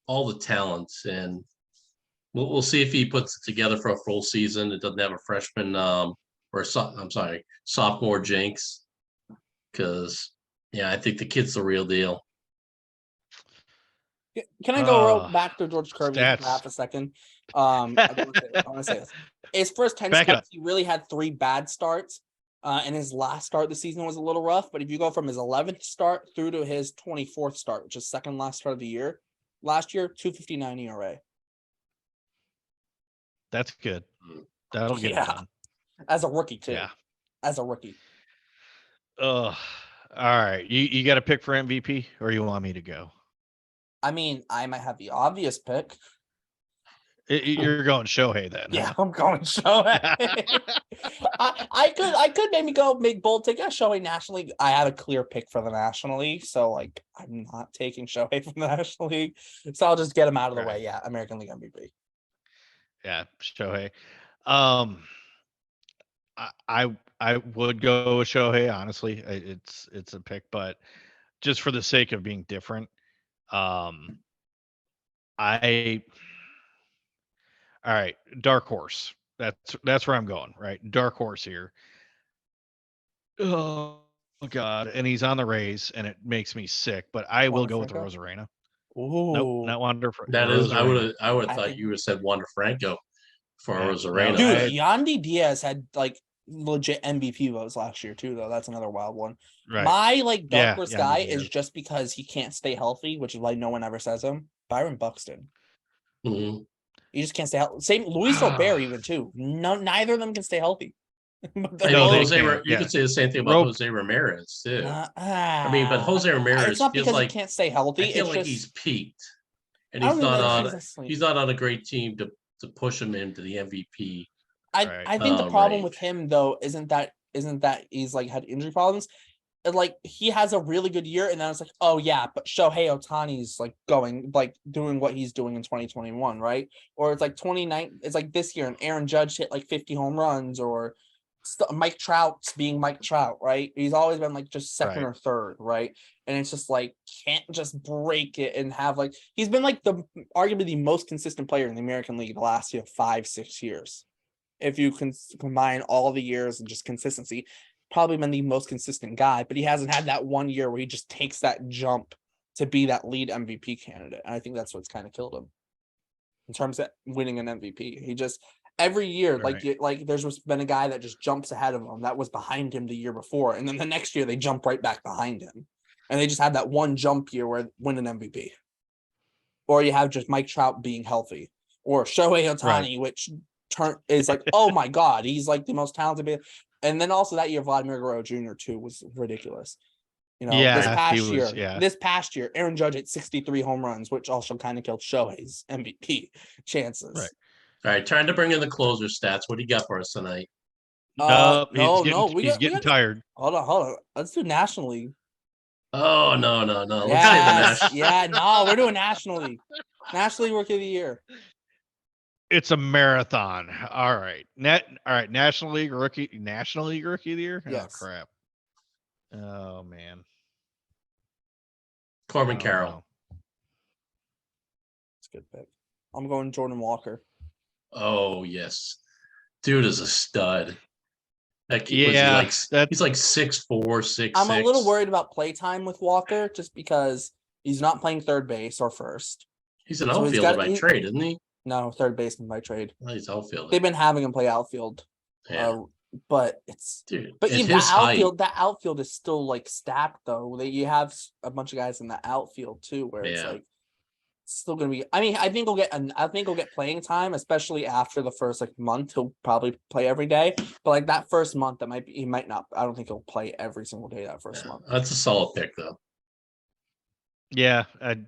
all the talents, and we'll see if he puts it together for a full season. It doesn't have a freshman sophomore jinx. Because I think the kid's the real deal. Can I go back to George Kirby for half a second? I want to say this. His first 10 starts, he really had 3 bad starts. And his last start of the season was a little rough. But if you go from his 11th start through to his 24th start, which is second last start of the year, last year, 2.59 ERA. That's good. That'll get it done. As a rookie, too. Yeah. As a rookie. All right. You got a pick for MVP, or you want me to go? I mean, I might have the obvious pick. You're going Shohei then. Yeah, huh? I'm going Shohei. I could maybe go make bold take Shohei National League. I have a clear pick for the National League, so like I'm not taking Shohei from the National League. So I'll just get him out of the way. Yeah, American League MVP. Yeah, Shohei. I would go with Shohei, honestly. It's a pick, but just for the sake of being different, all right, dark horse. That's where I'm going, right? Dark horse here. Oh God, and he's on the Rays, and it makes me sick. But I will go with the Rosarena. Ooh, nope, not Wander. That is, Rosarena. I would have thought you would have said Wander Franco for Rosarena. Dude, Yandy Diaz had like legit MVP votes last year too, though. That's another wild one. Right. My like dark horse guy is just because he can't stay healthy, which is why no one ever says him. Byron Buxton. Mm-hmm. You just can't stay healthy. Same Luis Robert even too. Neither of them can stay healthy. You could say the same thing about Jose Ramirez too. I mean, but Jose Ramirez it's not because he can't stay healthy. I feel like he's peaked, and he's not on a great team to push him into the MVP. I think the problem with him though isn't that he's like had injury problems. like he has a really good year, and then it's like, oh yeah, but Shohei Ohtani's like doing what he's doing in 2021, right? Or it's like 29, it's like this year, and Aaron Judge hit like 50 home runs, or Mike Trout's being Mike Trout, right? He's always been like just second or third, right? And it's just like can't just break it and have like he's been like the arguably the most consistent player in the American League the last 5-6 years. If you can combine all the years and just consistency, probably been the most consistent guy, but he hasn't had that one year where he just takes that jump to be that lead MVP candidate. And I think that's what's kind of killed him in terms of winning an MVP. He just every year, like there's been a guy that just jumps ahead of him that was behind him the year before, and then the next year they jump right back behind him, and they just had that one jump year where win an MVP. Or you have just Mike Trout being healthy, or Shohei Ohtani, which is like, oh my god, he's like the most talented. And then also that year, Vladimir Guerrero Jr. too was ridiculous. You know, this past year, Aaron Judge hit 63 home runs, which also kind of killed Shohei's MVP chances. Right. All right, trying to bring in the closer stats. What do you got for us tonight? He's getting tired. Hold on. Let's do National League. Oh no. Let's say the National. We're doing National League. National League Rookie of the Year. It's a marathon. All right. National League Rookie of the Year? Yes. Oh crap. Oh man. Corbin Carroll. It's a good pick. I'm going Jordan Walker. Oh yes. Dude is a stud. He's like 6'4", 6'6". I'm a little worried about playtime with Walker just because he's not playing third base or first. He's an outfielder by trade, isn't he? No, third baseman by trade. Well, he's outfielder. They've been having him play outfield. Yeah. But that outfield is still like stacked though. You have a bunch of guys in the outfield too, where it's like still gonna be. I mean, I think he'll get playing time, especially after the first like month. He'll probably play every day, but like that first month, he might not. I don't think he'll play every single day that first month. That's a solid pick though. Yeah, I'd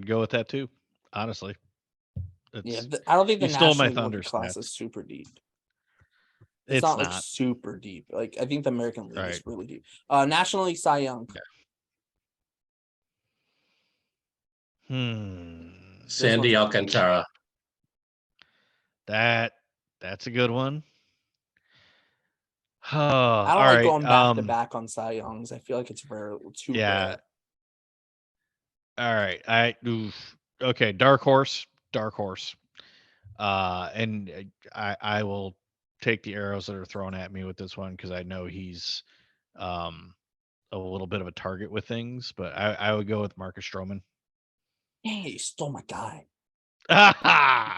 go with that too. Honestly. I don't think the National League class is super deep. It's not like super deep. Like I think the American League is really deep. National League Cy Young. Sandy Alcantara. That's a good one. I don't like going back to back on Cy Youngs. I feel like it's too rare. All right. Okay. Dark horse. And I will take the arrows that are thrown at me with this one because I know he's a little bit of a target with things, but I would go with Marcus Stroman. Hey, you stole my guy.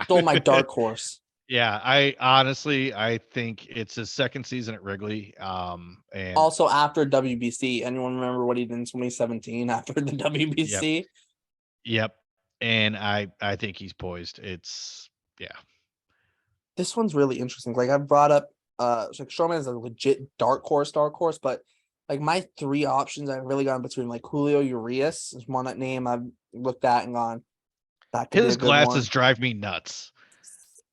Stole my dark horse. Yeah, I think it's his second season at Wrigley. And also after WBC. Anyone remember what he did in 2017 after the WBC? Yep. And I think he's poised. This one's really interesting. Like I brought up like Stroman is a legit dark horse, but like my three options I've really gone between like Julio Urias is one name I've looked at and gone. His glasses drive me nuts.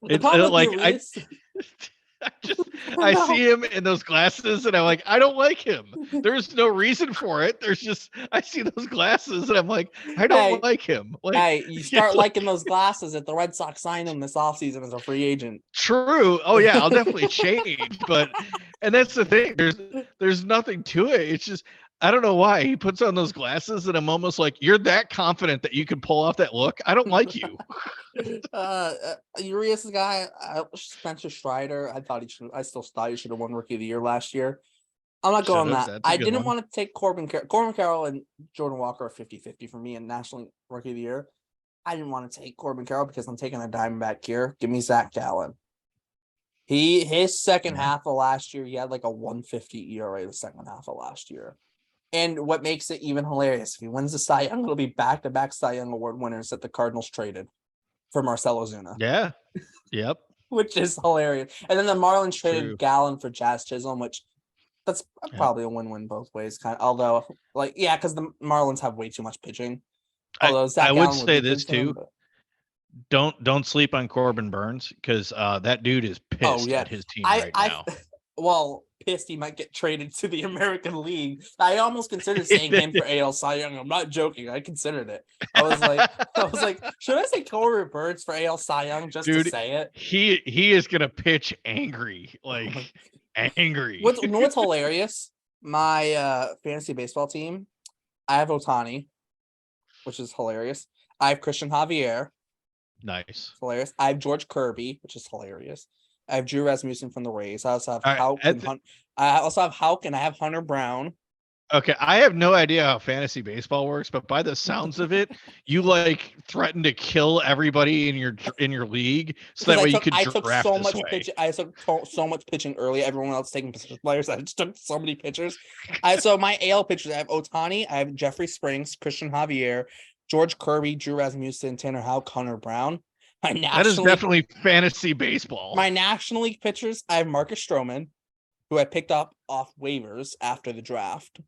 It's like I see him in those glasses and I'm like, I don't like him. There's no reason for it. I see those glasses and I'm like, I don't like him. Like, you start liking those glasses if the Red Sox sign him this offseason as a free agent. True. Oh yeah, I'll definitely change. And that's the thing. There's nothing to it. It's just I don't know why he puts on those glasses and I'm almost like, you're that confident that you can pull off that look. I don't like you. Urias guy, Spencer Strider. I still thought he should have won Rookie of the Year last year. I'm not going that. I didn't want to take Corbin Carroll and Jordan Walker are 50-50 for me in National League Rookie of the Year. I didn't want to take Corbin Carroll because I'm taking a Diamondback here. Give me Zach Gallen. His second half of last year, he had like a 150 ERA the second half of last year. And what makes it even hilarious, if he wins the Cy Young, it'll be back-to-back Cy Young Award winners that the Cardinals traded for Marcell Ozuna. Yeah. Yep. Which is hilarious. And then the Marlins traded Gallen for Jazz Chisholm, which that's probably a win-win both ways. Although, because the Marlins have way too much pitching. Although I would say this too. Don't sleep on Corbin Burns because that dude is pissed at his team right now. Well, pissed he might get traded to the American League. I almost considered saying him for AL Cy Young. I'm not joking. I considered it. I was like, should I say Corey Birds for AL Cy Young just to Dude, say it? he is gonna pitch angry, like angry. What's hilarious? My fantasy baseball team, I have Otani, which is hilarious. I have Christian Javier, Nice. hilarious. I have George Kirby, which is hilarious. I have Drew Rasmussen from the Rays. I also have All right, Houck and I also have Houck and I have Hunter Brown. Okay, I have no idea how fantasy baseball works, but by the sounds of it, you like threaten to kill everybody in your league so that way you could I took draft so this much way. pitching. I took so much pitching early. Everyone else taking position players. I just took so many pitchers. So my AL pitchers, I have Otani, I have Jeffrey Springs, Christian Javier, George Kirby, Drew Rasmussen, Tanner Houck, Hunter Brown. That is definitely fantasy baseball. My National League pitchers, I have Marcus Stroman, who I picked up off waivers after the draft.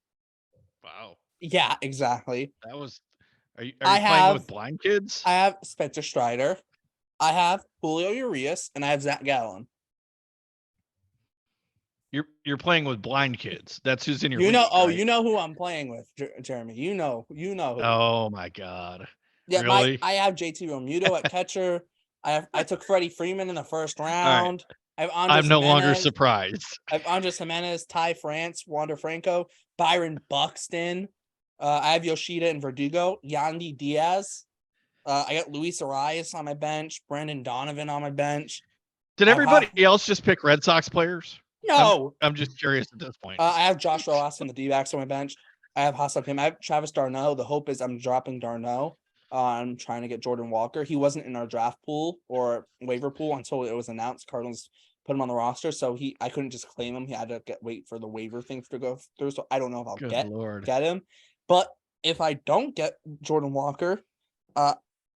Wow. Yeah, exactly. That was. Are you playing with blind kids? I have Spencer Strider. I have Julio Urias, and I have Zach Gallen. You're playing with blind kids. That's who's in your. You know. league, Oh, right? you know who I'm playing with, Jeremy. You know. Who. Oh my god. Yeah, really? I have JT Realmuto at catcher. I took Freddie Freeman in the first round. I have Andres I'm no longer Jimenez. surprised. I have Andres Jimenez, Ty France, Wander Franco, Byron Buxton. I have Yoshida and Verdugo, Yandy Diaz. I got Luis Arias on my bench, Brandon Donovan on my bench. Did everybody else just pick Red Sox players? No. I'm just curious at this point. I have Josh Rojas and the D-backs on my bench. I have Hassan Kim. I have Travis d'Arnaud. The hope is I'm dropping d'Arnaud. I'm trying to get Jordan Walker. He wasn't in our draft pool or waiver pool until it was announced. Cardinals put him on the roster, so I couldn't just claim him. He had to wait for the waiver things to go through. So I don't know if I'll get him. But if I don't get Jordan Walker, I'm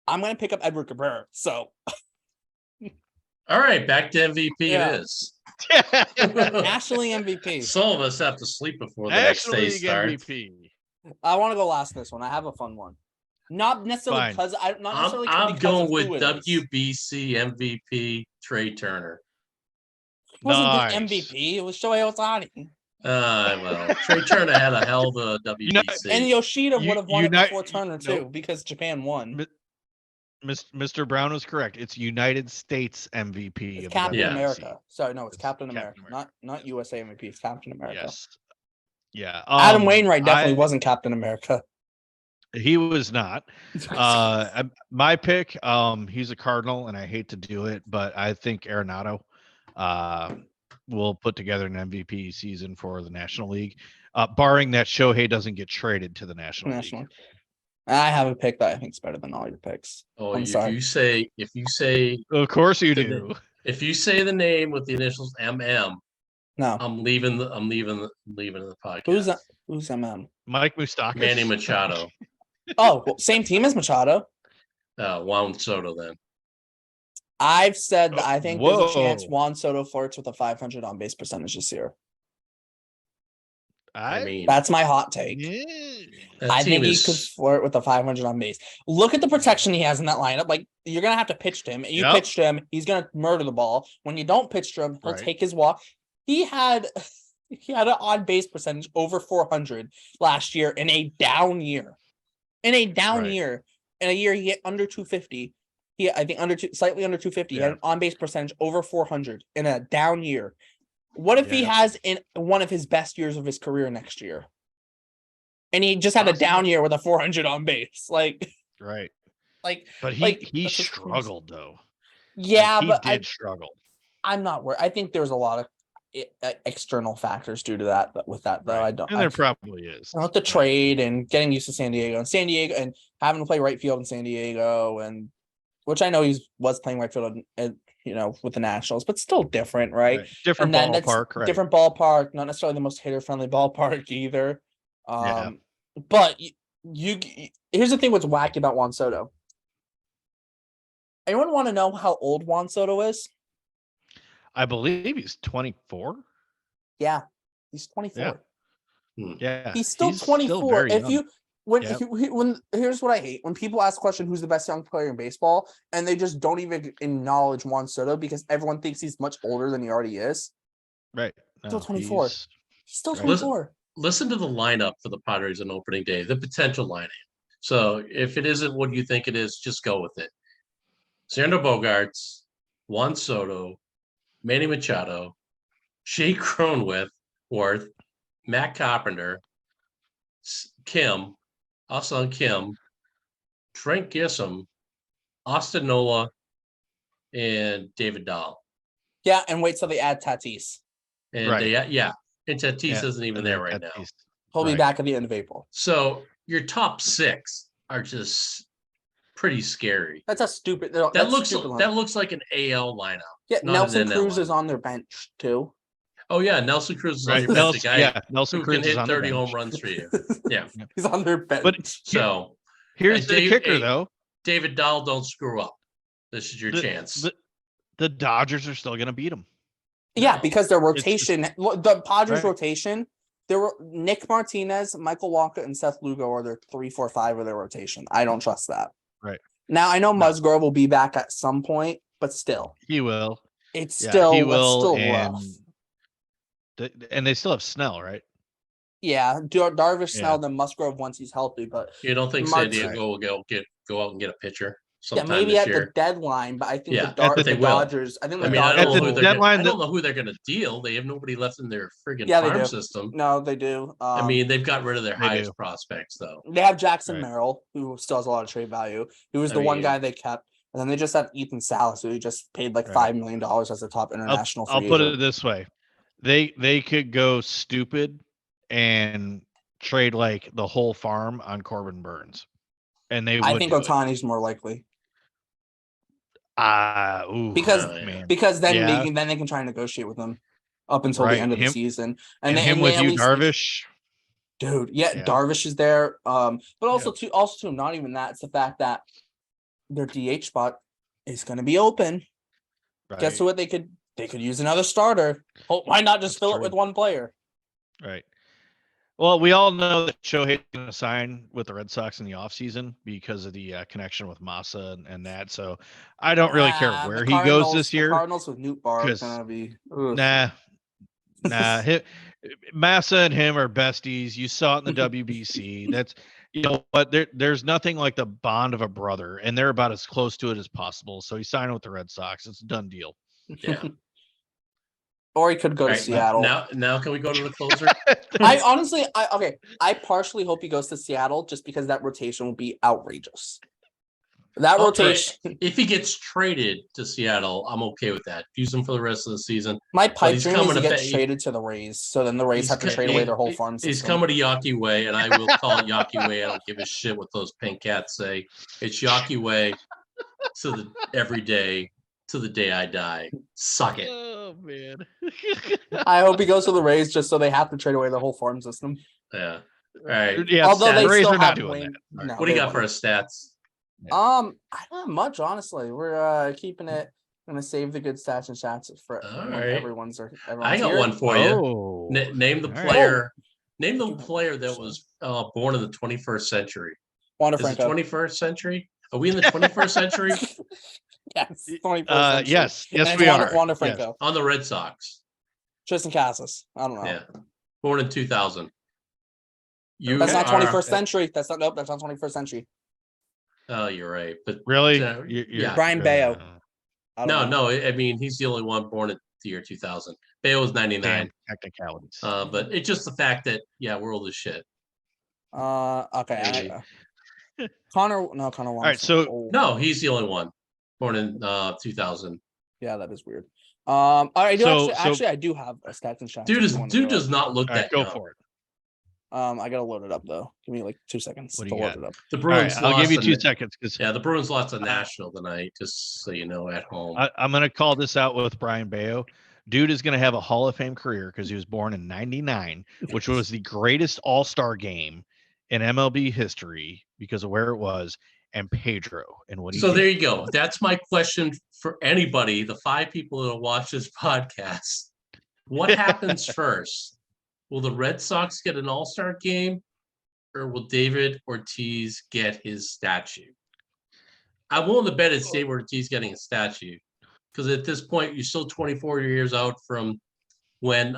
gonna pick up Edward Cabrera. So All right, back to MVP it is. National League MVP. Some of us have to sleep before the next day starts. MVP. I want to go last in this one. I have a fun one. Not necessarily because I'm going with WBC MVP Trey Turner. It wasn't the MVP. It was Shohei Ohtani. Well, Trey Turner had a hell of a WBC. And Yoshida would have won it before Turner too, because Japan won. Mr. Brown was correct. It's United States MVP. It's Captain America. Sorry, no, it's Captain America. Not USA MVP. It's Captain America. Yes. Yeah. Adam Wainwright definitely wasn't Captain America. He was not. My pick, he's a Cardinal, and I hate to do it, but I think Arenado will put together an MVP season for the National League, barring that Shohei doesn't get traded to the National League. I have a pick that I think is better than all your picks. Oh, if you say, of course you do. If you say the name with the initials MM, no, I'm leaving the podcast. Who's MM? Mike Moustakas. Manny Machado. Oh, well, same team as Machado. Juan Soto then. I've said that I think there's a chance Juan Soto flirts with a 500 on base percentage this year. I mean, that's my hot take. I think he could flirt with a 500 on base. Look at the protection he has in that lineup. Like, you're gonna have to pitch to him. You pitch to him, he's gonna murder the ball. When you don't pitch to him, he'll take his walk. He had an on base percentage over 400 last year in a down year. In a down year, in a year he hit under 250. I think slightly under 250. He had an on base percentage over 400 in a down year. What if he has in one of his best years of his career next year? And he just had a down year with a 400 on base. But he struggled though. Yeah, he did struggle. I'm not worried. I think there's a lot of external factors due to that. But with that though, I don't. And there probably is. With the trade and getting used to San Diego and having to play right field in San Diego, and which I know he was playing right field with the Nationals, but still different, right? Different ballpark, right? Different ballpark, not necessarily the most hitter-friendly ballpark either. But you here's the thing: what's wacky about Juan Soto? Anyone want to know how old Juan Soto is? I believe he's 24. Yeah, he's 24. Yeah, he's still 24. When here's what I hate: when people ask the question, "Who's the best young player in baseball?" and they just don't even acknowledge Juan Soto because everyone thinks he's much older than he already is. Right. Still No, 24. he's He's still right. 24. Listen to the lineup for the Padres on opening day, the potential lineup. So if it isn't what you think it is, just go with it. Xander Bogaerts, Juan Soto, Manny Machado, Shea Cronenworth, Matt Carpenter, Kim, Also Kim, Trent Gissam, Austin Nola, and David Dahl. Yeah, and wait till they add Tatis. And Right. and Tatis isn't even and there then right now. He'll be Right. back at the end of April. So your top 6 are just pretty scary. That's a stupid. That That's looks stupid that looks like an AL lineup. Yeah, not Nelson an NL Cruz is lineup. on their bench too. Oh yeah, Nelson Cruz is on Right. your bench, the guy Nelson who Cruz can is hit on the 30 home bench. runs for you. Yeah. He's on their bench. But So here's the kicker, though. David Dahl, don't screw up. This is your chance. The Dodgers are still going to beat them. Yeah, No. because their rotation, the Padres Right. rotation, there were Nick Martinez, Michael Wacha, and Seth Lugo are their 3, 4, 5 of their rotation. I don't trust that. Right. Now I know No. Musgrove will be back at some point, but still, He will. it's Yeah, still he will, that's still and rough. And they still have Snell, right? Yeah, Darvish, Yeah. Snell, then Musgrove once he's healthy, but You don't think Mart- San Diego will go out and get a pitcher yeah, sometime maybe this at year? the deadline. But I think Yeah, the they will. Dodgers. I think the I mean, I Dodgers. don't know the who they're deadline, I don't know who they're going to deal. They have nobody left in their friggin' Yeah, they farm do. system. No, they do. I mean, they've got rid of their They highest do. prospects, though. They have Jackson Right. Merrill, who still has a lot of trade value. He was I the one mean- guy they kept. And then they just have Ethan Salas, who just paid like Right. $5 million as the top international I'll free put agent. it this way: they could go stupid and trade like the whole farm on Corbin Burns, and they would. I think do it. Otani's more likely Because yeah. man, because then Yeah. they can try and negotiate with him up until Right. the end of the Him- season. and they, him and with they at you, least- Darvish. dude. Yeah, Yeah. Darvish is there. But also Yeah. too, not even that. It's the fact that their DH spot is going to be open. Right. Guess what? They could use another starter. Why not just That's fill true. it with one player? Right. Well, we all know that Shohei's going to sign with the Red Sox in the offseason because of the connection with Masa and that. So I don't really care Ah, where the he goes Cardinals- this year. The Cardinals with Newt Bar are 'cause- going to be Nah. Massa and him are besties. You saw it in the WBC. That's what there's nothing like the bond of a brother, and they're about as close to it as possible. So he's signing with the Red Sox. It's a done deal. Yeah. Or he could go All to right, Seattle. Now can we go to the closer? I honestly, I partially hope he goes to Seattle just because that rotation will be outrageous. That rotation. If he gets traded to Seattle, I'm okay with that. Use him for the rest of the season. My pipe he's dream is coming to to get fa- traded to the Rays, so then the Rays have to trade away their whole farm system. He's coming to Yawkey Way, and I will call it Yawkey Way. I don't give a shit what those pink cats say. It's Yawkey Way every day to the day I die. Suck it. Oh man. I hope he goes to the Rays just so they have to trade away their whole farm system. Yeah. All right. Yeah. Although they the Rays still are not have doing Wayne. that. No, What do you they got for won't. us stats? I don't have much, honestly. We're keeping it. Gonna save the good stats and chats for All when right. everyone's I got here. one for you. Oh. Name the All right. player. Name the player that was born in the 21st century. Wander Is it Franco. 21st century? Are we in the 21st century? Yes, 21st century. Yes, And it's we are. Wander Yes. Franco. On the Red Sox. Tristan Casas. I don't know. Yeah. Born in 2000. That's not are- 21st century. That's not 21st century. Oh, you're right. But Really? yeah. Brian Bayo. I don't know. No. I mean, he's the only one born in the year 2000. Bayo was 99. Damn technicalities. But it's just the fact that we're old as shit. Okay. Maybe. Connor Wong's right, so- old. No, he's the only one born in 2000. Yeah, that is weird. All right, I do So- actually I do have a stats and shots. Dude does not look All right, that go young. for it. I gotta load it up though. Give me like 2 seconds What to do you load got? it up. The All right, Bruins I'll give you lost 2 in- seconds because Yeah, the Bruins lost a national tonight, just so you know at home. I'm going to call this out with Brian Bayo. Dude is going to have a Hall of Fame career because he was born in '99, which was the greatest All-Star game in MLB history because of where it was, and Pedro and what he So did. there you go. That's my question for anybody, the 5 people that watch this podcast. What happens first? Will the Red Sox get an All-Star game, or will David Ortiz get his statue? I'm willing to bet it's David Ortiz getting a statue, because at this point, you're still 24 years out from when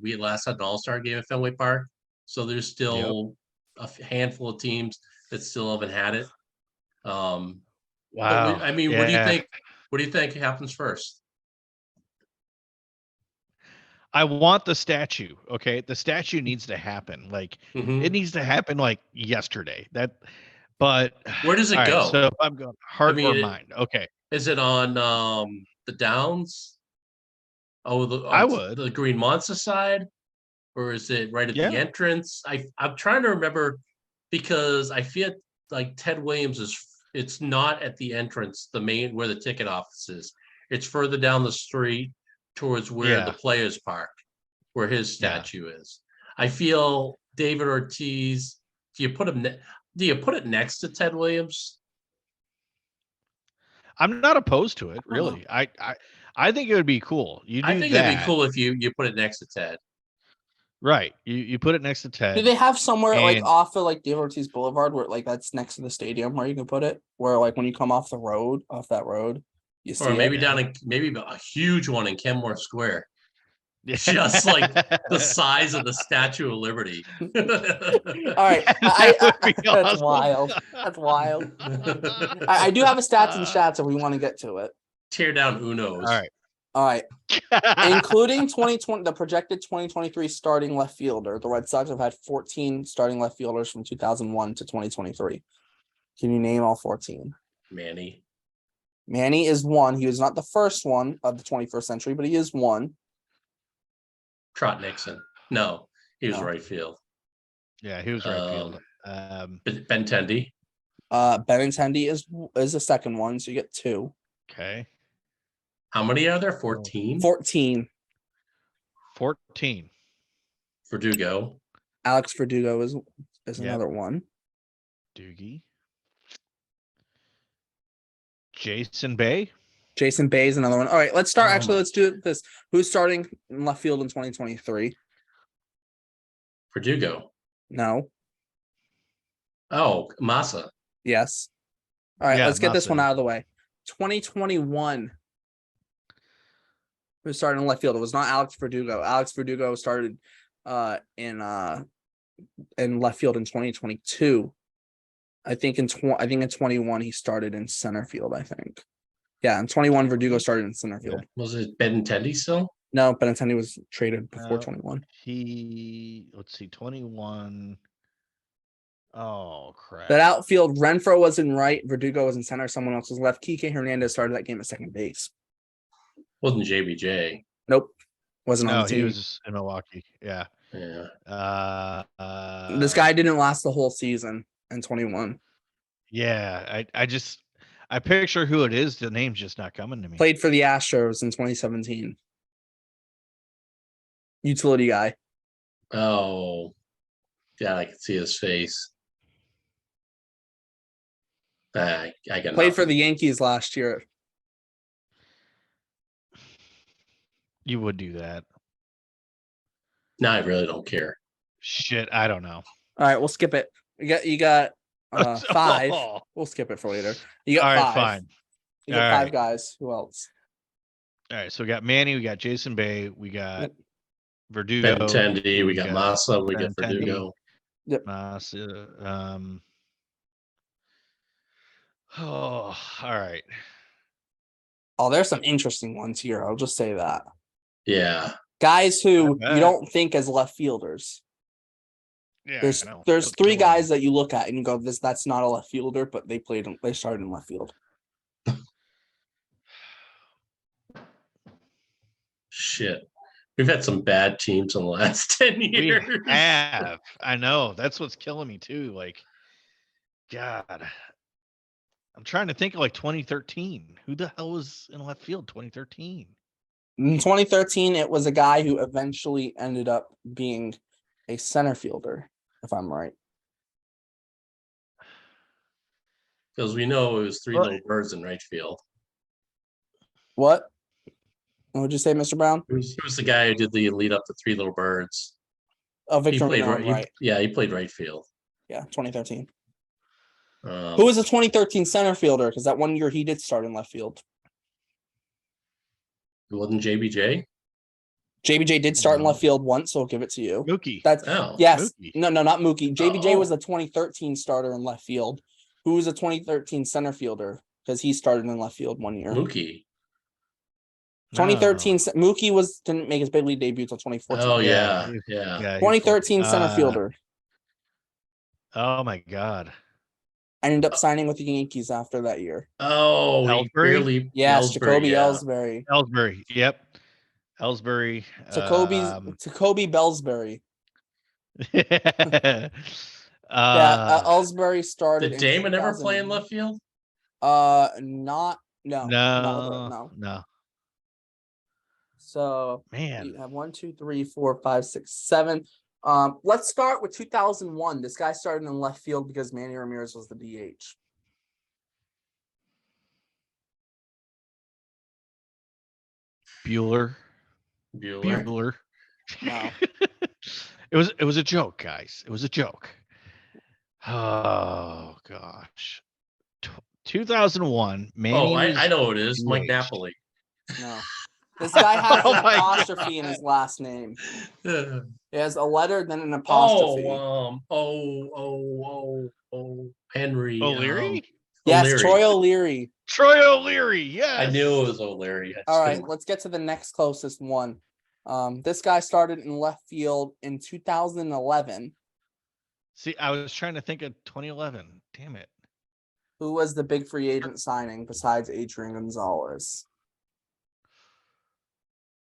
we last had an All-Star game at Fenway Park. So there's still a handful of teams that still haven't had it. But Wow. I mean, what do you think? What do you think happens first? I want the statue. Okay, the statue needs to happen. Like it needs to happen like yesterday. But Where does it all right, go? so I'm going heart or mind. Okay, Is it on the Downs? Oh, I would. the Green Monstah side, or is it right at the Yeah. entrance? I'm trying to remember because I feel like Ted Williams it's not at the entrance, the main where the ticket office is. It's further down the street towards where the Yeah. players park, where his Yeah. statue is. I feel David Ortiz. Do you put him? Do you put it next to Ted Williams? I'm not opposed to it, really. I think it would be cool. You do I think that. it'd be cool if you put it next to Ted. Right. You put it next to Ted. Do they have somewhere like and- off of like Dave Ortiz Boulevard where like that's next to the stadium where you can put it? Where like when you come off the road, off that road, you see Or maybe it? down in maybe a huge one in Kenmore Square. Just like the size of the Statue of Liberty. All right, That would be that's awesome. wild. That's wild. I do have a stats and shats if we want to get to it. Tear down Unos. All right. Including 2020, the projected 2023 starting left fielder. The Red Sox have had 14 starting left fielders from 2001 to 2023. Can you name all 14? Manny is one. He was not the first one of the 21st century, but he is one. Trot Nixon. No, he was No. right field. Yeah, he was right field. Benintendi. Benintendi is the second one, so you get two. Okay. How many are there? 14? 14. 14. Verdugo. Alex Verdugo is another one. Doogie. Jason Bay. Jason Bay is another one. All right, let's start. Actually, let's do this. Who's starting in left field in 2023? Verdugo. No. Oh, Masa. Yes. All right, Yeah, let's get this Masa. one out of the way. 2021. Who started in left field? It was not Alex Verdugo. Alex Verdugo started in left field in 2022. I think in 21 he started in center field, I think. Yeah, in 21 Verdugo started in center field. Was it Benintendi still? No, Benintendi was traded before No. 21. Let's see, 21. Oh, crap. That outfield, Renfroe was in right, Verdugo was in center, someone else was left. Kike Hernandez started that game at second base. Wasn't JBJ. Nope. Wasn't on No, the team. he was in Milwaukee. Yeah. Yeah. This guy didn't last the whole season in 21. Yeah, I picture who it is. The name's just not coming to me. Played for the Astros in 2017. Utility guy. Oh. Yeah, I can see his face. I got Played for the Yankees last year. You would do that. No, I really don't care. Shit, I don't know. All right, we'll skip it. You got 5. Oh. We'll skip it for later. You got All right, 5. fine. You got All 5 right. guys. Who else? All right, so we got Manny, we got Jason Bay, we got Verdugo, Benintendi, we got Masa, we got Benintendi. Verdugo. Masa, all right. Oh, there's some interesting ones here. I'll just say that. Yeah. Guys who you bet. don't think as left fielders. Yeah, There's I know. 3 guys that you look at and you go, that's not a left fielder, but they started in left field. Shit. We've had some bad teams in the last 10 years. We have. I know. That's what's killing me too. Like, God. I'm trying to think of like 2013. Who the hell was in left field 2013? In 2013, it was a guy who eventually ended up being a center fielder, if I'm right. Because we know it was 3 little birds in right field. What? What would you say, Mr. Brown? Who was the guy who did the lead up to 3 little birds? Oh, He Victor played Menard, right. He played right field. Yeah, 2013. Um, Who was the 2013 center fielder? Because that one year he did start in left field. It wasn't JBJ. JBJ did start in left field once, so I'll give it to you. Mookie. That's Oh, yes. Mookie. No, not Mookie. JBJ was Oh. the 2013 starter in left field. Who was a 2013 center fielder? Because he started in left field one year. Mookie. 2013 Mookie didn't make his big league debut until 2014. Oh yeah, he's- yeah. he's 2013 14. center fielder. Oh my God. I ended up signing with the Yankees after that year. Oh, he Ellsbury? barely. Yes, Ellsbury, Jacoby yeah. Ellsbury. Ellsbury. Yep. Ellsbury. Jacoby Bellsbury. Yeah, Ellsbury started. Did in Damon ever play in 2000 left field? Not no. So Man. you have 1, 2, 3, 4, 5, 6, 7. Let's start with 2001. This guy started in left field because Manny Ramirez was the DH. Bueller. No. It was a joke, guys. It was a joke. Oh gosh. 2001. Manny I know who it is. Mike DH. Napoli. No. This guy has Oh an my apostrophe in God. his last name. Oh, He has a letter, then an apostrophe. Henry. O'Leary? Yes, O'Leary. Troy O'Leary. Troy O'Leary. Yes. I knew it was O'Leary. All right, let's get to the next closest one. This guy started in left field in 2011. See, I was trying to think of 2011. Damn it. Who was the big free agent signing besides Adrian Gonzalez?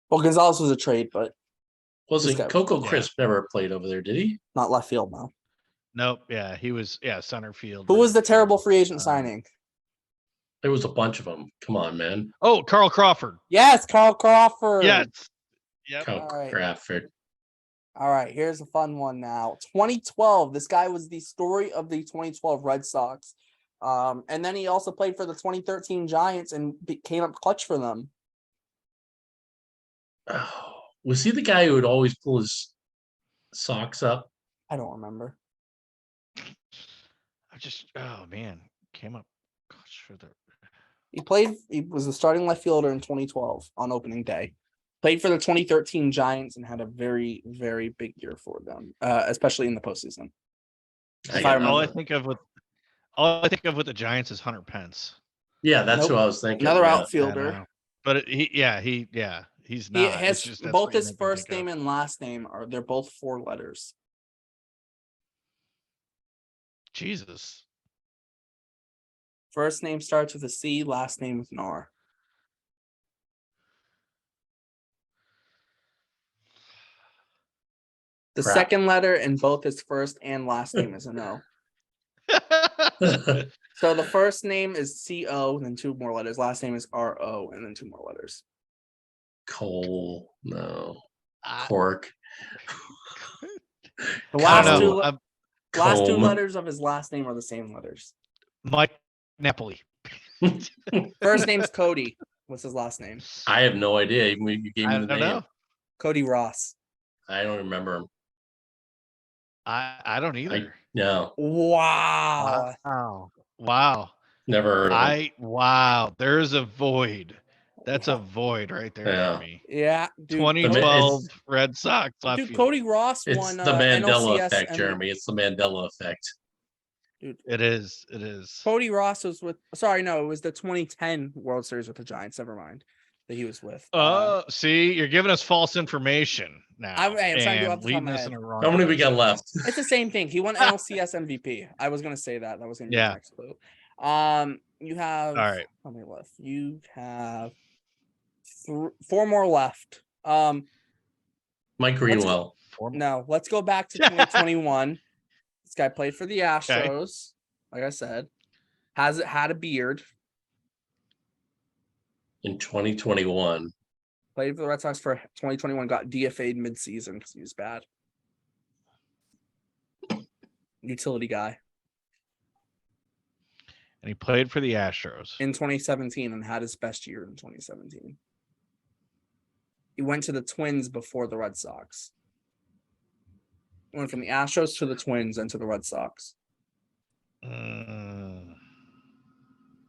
Well, Gonzalez was a trade, but Wasn't guy- Coco yeah. Crisp never played over there, did he? not left field now. Nope. Yeah, he was. Yeah, center field. Who was the terrible free agent signing? There was a bunch of them. Come on, man. Oh, Carl Crawford. Yes, Carl Crawford. Yes. Yep. Cal All right. Crawford. All right, here's a fun one now. 2012. This guy was the story of the 2012 Red Sox. And then he also played for the 2013 Giants and came up clutch for them. Oh, was he the guy who would always pull his socks up? I don't remember. Oh man, came up clutch for the. He was a starting left fielder in 2012 on opening day. Played for the 2013 Giants and had a very, very big year for them, especially in the postseason. All I think of with the Giants is Hunter Pence. Yeah, that's Nope. who I was thinking. Another yeah. outfielder. But he's not. He It's has just that's both what you his make me first think of. name and last name they're both 4 letters. Jesus. First name starts with a C, last name with an R. The Crap. second letter in both his first and last name is an O. So the first name is C-O, and then 2 more letters. Last name is R-O, and then 2 more letters. Cole, no. Cork. The last I don't two, know. last 2 Comb. letters of his last name are the same letters. Mike Napoli. First name's Cody. What's his last name? I have no idea. You gave me I the don't name. know. Cody Ross. I don't remember him. I don't either. No, Wow. Wow. never heard of him. Wow. There's a void. That's a void right there Yeah. for me. Yeah, dude. 2012 Red Sox left Dude, field. Cody Ross It's won the Mandela NLCS effect, and- Jeremy. It's the Mandela effect. Dude, It is. Cody Ross was with. Sorry, no, it was the 2010 World Series with the Giants. Never mind, that he was with. See, you're giving us false information now. I'm trying to do and off the top of leading my us head. in a wrong. How many we got direction. left? It's the same thing. He won NLCS MVP. I was gonna say that. That was gonna be the next clue. You have. All right. How many left? You have 4 more left. Mike Greenwell. No, let's go back to 2021. This guy played for the Astros. Like I said, had a beard. In 2021. Played for the Red Sox for 2021. Got DFA'd midseason because he was bad. Utility guy And he played for the Astros. in 2017 and had his best year in 2017. He went to the Twins before the Red Sox. Went from the Astros to the Twins and to the Red Sox.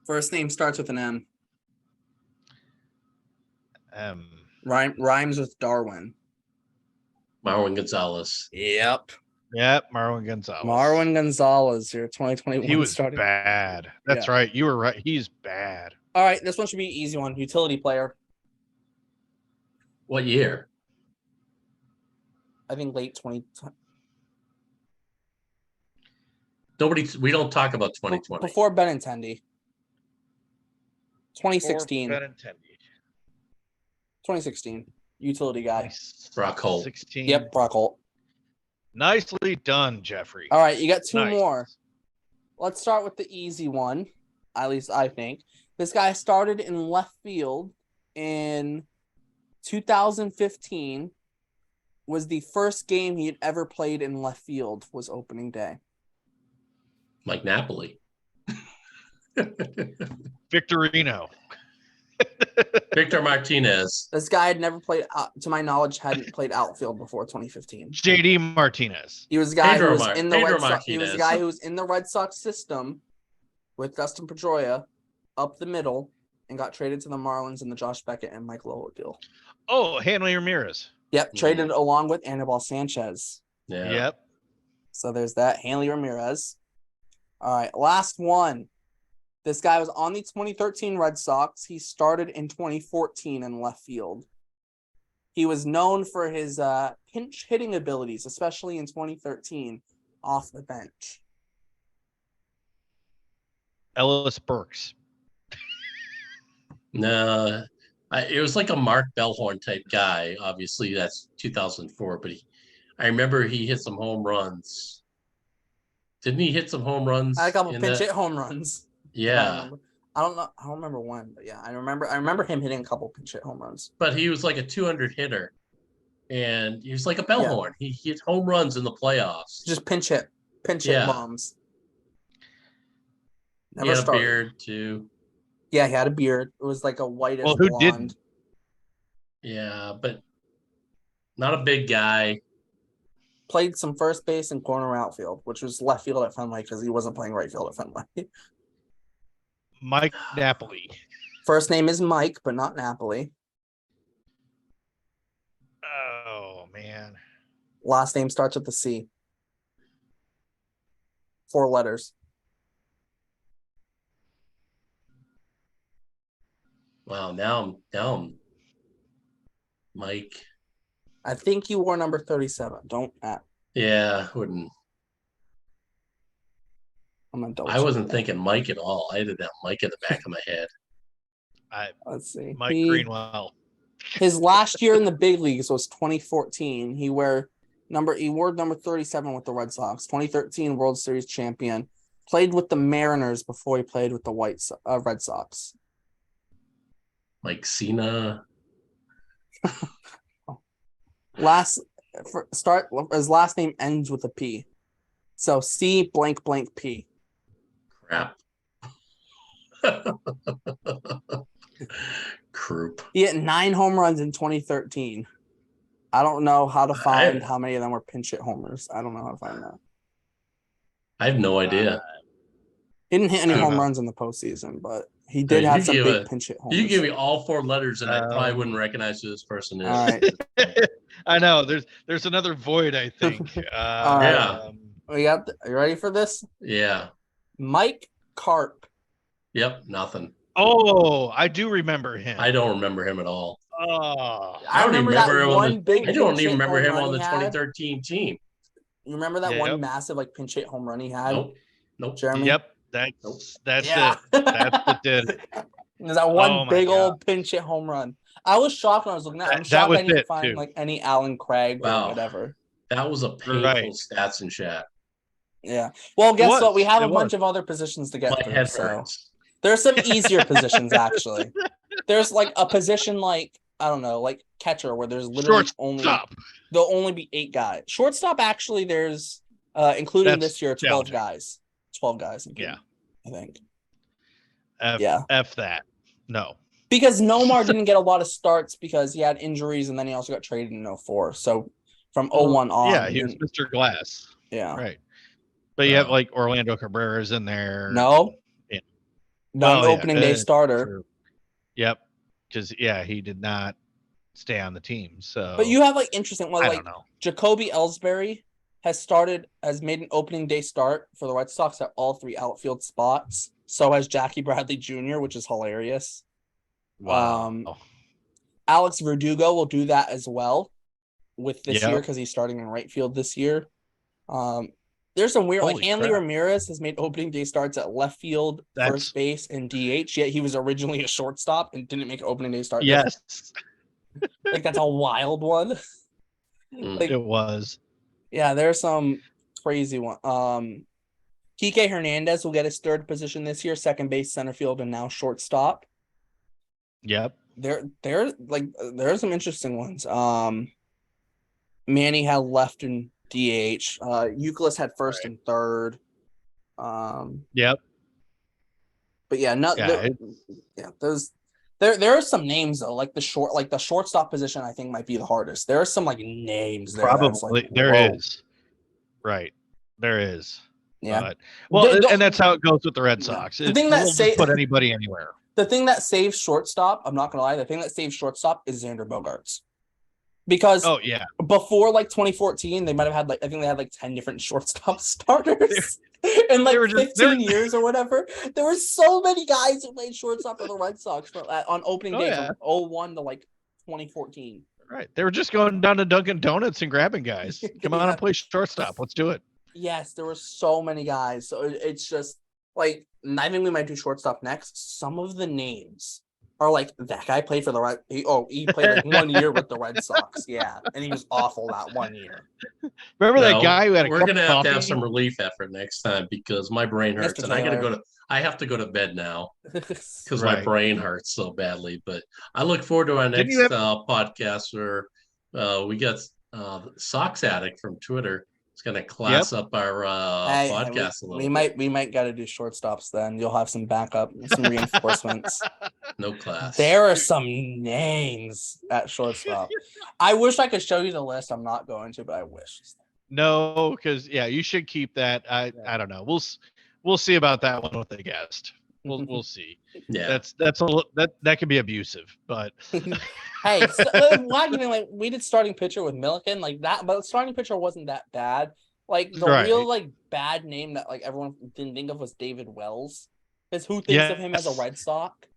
First name starts with an M. Rhymes with Darwin. Marwin Gonzalez. Yep. Yep, Marwin Gonzalez. Marwin Gonzalez, your 2021 He was starting. bad. That's right. You were right. He's bad. All right, this one should be an easy one. Utility player. What year? I think late 20. We don't talk about 2020. Before Benintendi. 2016. 2016. Utility guy. Nice. Brock Holt. 16. Yep, Brock Holt. Nicely done, Jeffrey. All right, you got two Nice. more. Let's start with the easy one, at least I think. This guy started in left field in 2015. Was the first game he had ever played in left field was opening day. Mike Napoli. Victorino. Victor Martinez. This guy had never played, to my knowledge, hadn't played outfield before 2015. JD Martinez. He was the guy Pedro who was in the Pedro Red Sox. He was Martinez. the guy who was in the Red Sox system with Dustin Pedroia up the middle and got traded to the Marlins in the Josh Beckett and Mike Lowell deal. Oh, Hanley Ramirez. Yep, traded along with Anibal Sanchez. Yeah. Yep. So there's that. Hanley Ramirez. All right, last one. This guy was on the 2013 Red Sox. He started in 2014 in left field. He was known for his pinch hitting abilities, especially in 2013 off the bench. Ellis Burks. No, it was like a Mark Bellhorn type guy. Obviously, that's 2004. But I remember he hit some home runs. Didn't he hit some home runs? I had a couple pinch hit home runs. Yeah. I don't know. I don't remember when, but yeah, I remember him hitting a couple pinch hit home runs. But he was like a 200 hitter, and he was like a Bellhorn. He hit home runs in the playoffs. Just pinch hit bombs. Never he had started. a beard too. Yeah, he had a beard. It was like a whitish who blonde. didn't? Yeah, but not a big guy. Played some first base and corner outfield, which was left field at Fenway because he wasn't playing right field at Fenway. Mike Napoli. First name is Mike, but not Napoli. Oh, man. Last name starts with the C. 4 letters. Wow, now I'm Mike. I think you wore number 37. Don't at. Yeah, wouldn't. I'm gonna double I check wasn't that. thinking Mike at all. I had that Mike in the back of my head. Let's see. Mike Greenwell. His last year in the big leagues was 2014. He wore number 37 with the Red Sox. 2013 World Series champion. Played with the Mariners before he played with the Red Sox. Mike Cena. His last name ends with a P. So C blank blank P. Crap. Croup. He hit 9 home runs in 2013. I don't know how to find how many of them were pinch hit homers. I don't know how to find that. I have no idea. He didn't hit any I don't home know. runs in the postseason, but he did have some big pinch hit homers. You give me all 4 letters, and I probably wouldn't recognize who this person is. All right. I know. There's another void, I think. All right. Are you ready for this? Yeah. Mike Carp. Yep. Nothing. Oh, I do remember him. I don't remember him at all. Oh, I remember that one big. I don't even remember him home on the run he had. 2013 team. You remember that Yep. one massive like pinch hit home run he had? Nope. Jeremy. Yep. That's Yeah. it. That's what did it. There's that one Oh my big God. old pinch hit home run. I was shocked when I was looking at it. I'm That shocked was I didn't it, find too. like any Alan Craig or Wow. whatever. That was a painful Right. stats and chat. Yeah. Well, guess was. what? We have It a bunch was. of other positions to get My through. head So hurts. there's some easier positions actually. There's like a position like I don't know, like catcher where there's literally Shortstop. there'll only be 8 guys. Shortstop actually there's including That's this year 12 challenging. guys. 12 guys. Yeah. I think. F, F that. No. Because Nomar didn't get a lot of starts because he had injuries and then he also got traded in 04. So from 01 on. Yeah, he was Mr. Glass. Yeah. Right. But you have like Orlando Cabrera's in there. No. Yeah. Non-opening day starter. True. Yep. Because, he did not stay on the team. So, But you have like interesting one, I like don't know. Jacoby Ellsbury has made an opening day start for the Red Sox at all 3 outfield spots. So has Jackie Bradley Jr., which is hilarious. Wow. Alex Verdugo will do that as well with this Yep. year because he's starting in right field this year. There's some weird, like Holy Hanley crap. Ramirez has made opening day starts at left field, first base, and DH. Yet he was originally a shortstop and didn't make an opening day start. Yes, Like that's a wild one. Like, it was. yeah, there's some crazy one. Kike Hernandez will get his third position this year, second base, center field, and now shortstop. Yep. There are some interesting ones. Manny had left in DH. Euclid had first and third. Yep. But yeah, those there are some names though, like the shortstop position. I think might be the hardest. There are some like names there. Probably Like, there whoa. is. Right, there is. Yeah. But, and that's how it goes with the Red Sox. The thing that we'll just put anybody anywhere. The thing that saves shortstop, I'm not gonna lie, the thing that saves shortstop is Xander Bogaerts. Because before like 2014, they might have had like I think they had like 10 different shortstop starters in like 15 years or whatever. There were so many guys who played shortstop for the Red Sox on opening day from 01 to like 2014. Right. They were just going down to Dunkin' Donuts and grabbing guys. Come on and play shortstop. Let's do it. Yes, there were so many guys. So it's just like I think we might do shortstop next. Some of the names are like that guy played for the Red. He played like 1 year with the Red Sox. Yeah, and he was awful that 1 year. Remember that guy who had we're gonna have to have some relief effort next time because my brain hurts and I have to go to bed now because my brain hurts so badly. But I look forward to our next podcast where we got Sox Addict from Twitter. It's gonna class up our podcast a little. We might got to do shortstops then. You'll have some backup, some reinforcements. No class. There are some names at shortstop. I wish I could show you the list. I'm not going to, but I wish. No, because you should keep that. I don't know. We'll see about that one with the guest. We'll see. Yeah, that could be abusive, but hey, we did starting pitcher with Milliken like that, but starting pitcher wasn't that bad. Like the real like bad name that like everyone didn't think of was David Wells. Because who thinks of him as a Red Sox?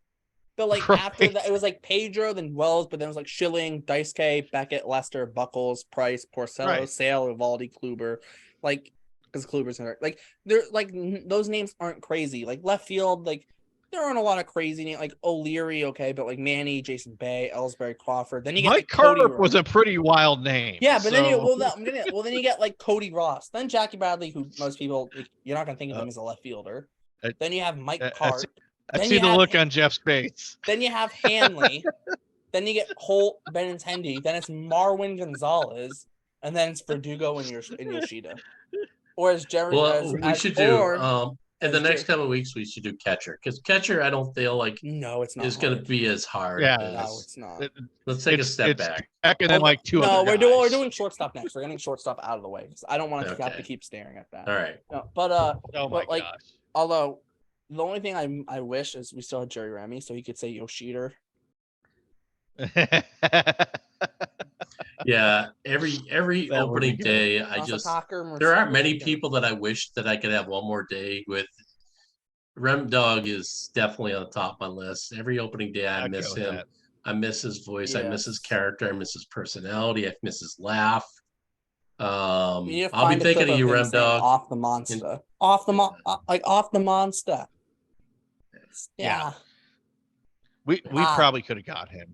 But like after that, it was like Pedro, then Wells, but then it was like Schilling, Daisuke, Beckett, Lester, Buckles, Price, Porcello, Sale, Evaldi, Kluber, like because Kluber's in there. Like they're like those names aren't crazy. Like left field, like there aren't a lot of crazy names. Like O'Leary, okay, but like Manny, Jason Bay, Ellsbury, Crawford. Then you get Mike like, Carp was a pretty wild name. Yeah, but then then you get like Cody Ross, then Jackie Bradley, who most people you're not gonna think of him as a left fielder. Then you have Mike Carp. I see the look on Jeff's face. Then you have Hanley. Then you get Holt, Benintendi. Then it's Marwin Gonzalez, and then it's Verdugo and Yoshida. Or as Jerry, we should do. In the next couple of weeks, we should do catcher because catcher, I don't feel like it's not is going to be as hard. Yeah, no, it's not. Let's take a step back. And then like two. No, we're doing shortstop next. We're getting shortstop out of the way because I don't want to have to keep staring at that. All right. No, but oh my gosh. Although the only thing I wish is we still had Jerry Remy so he could say Yoshida. Yeah, every opening day, there aren't many people that I wish that I could have one more day with. Rem Dog is definitely on the top of my list. Every opening day, I miss him. I miss his voice. I miss his character. I miss his personality. I miss his laugh. I'll be thinking of you, Rem Dog. Off the Monstah. Off the Monstah. Yeah. We probably could have got him.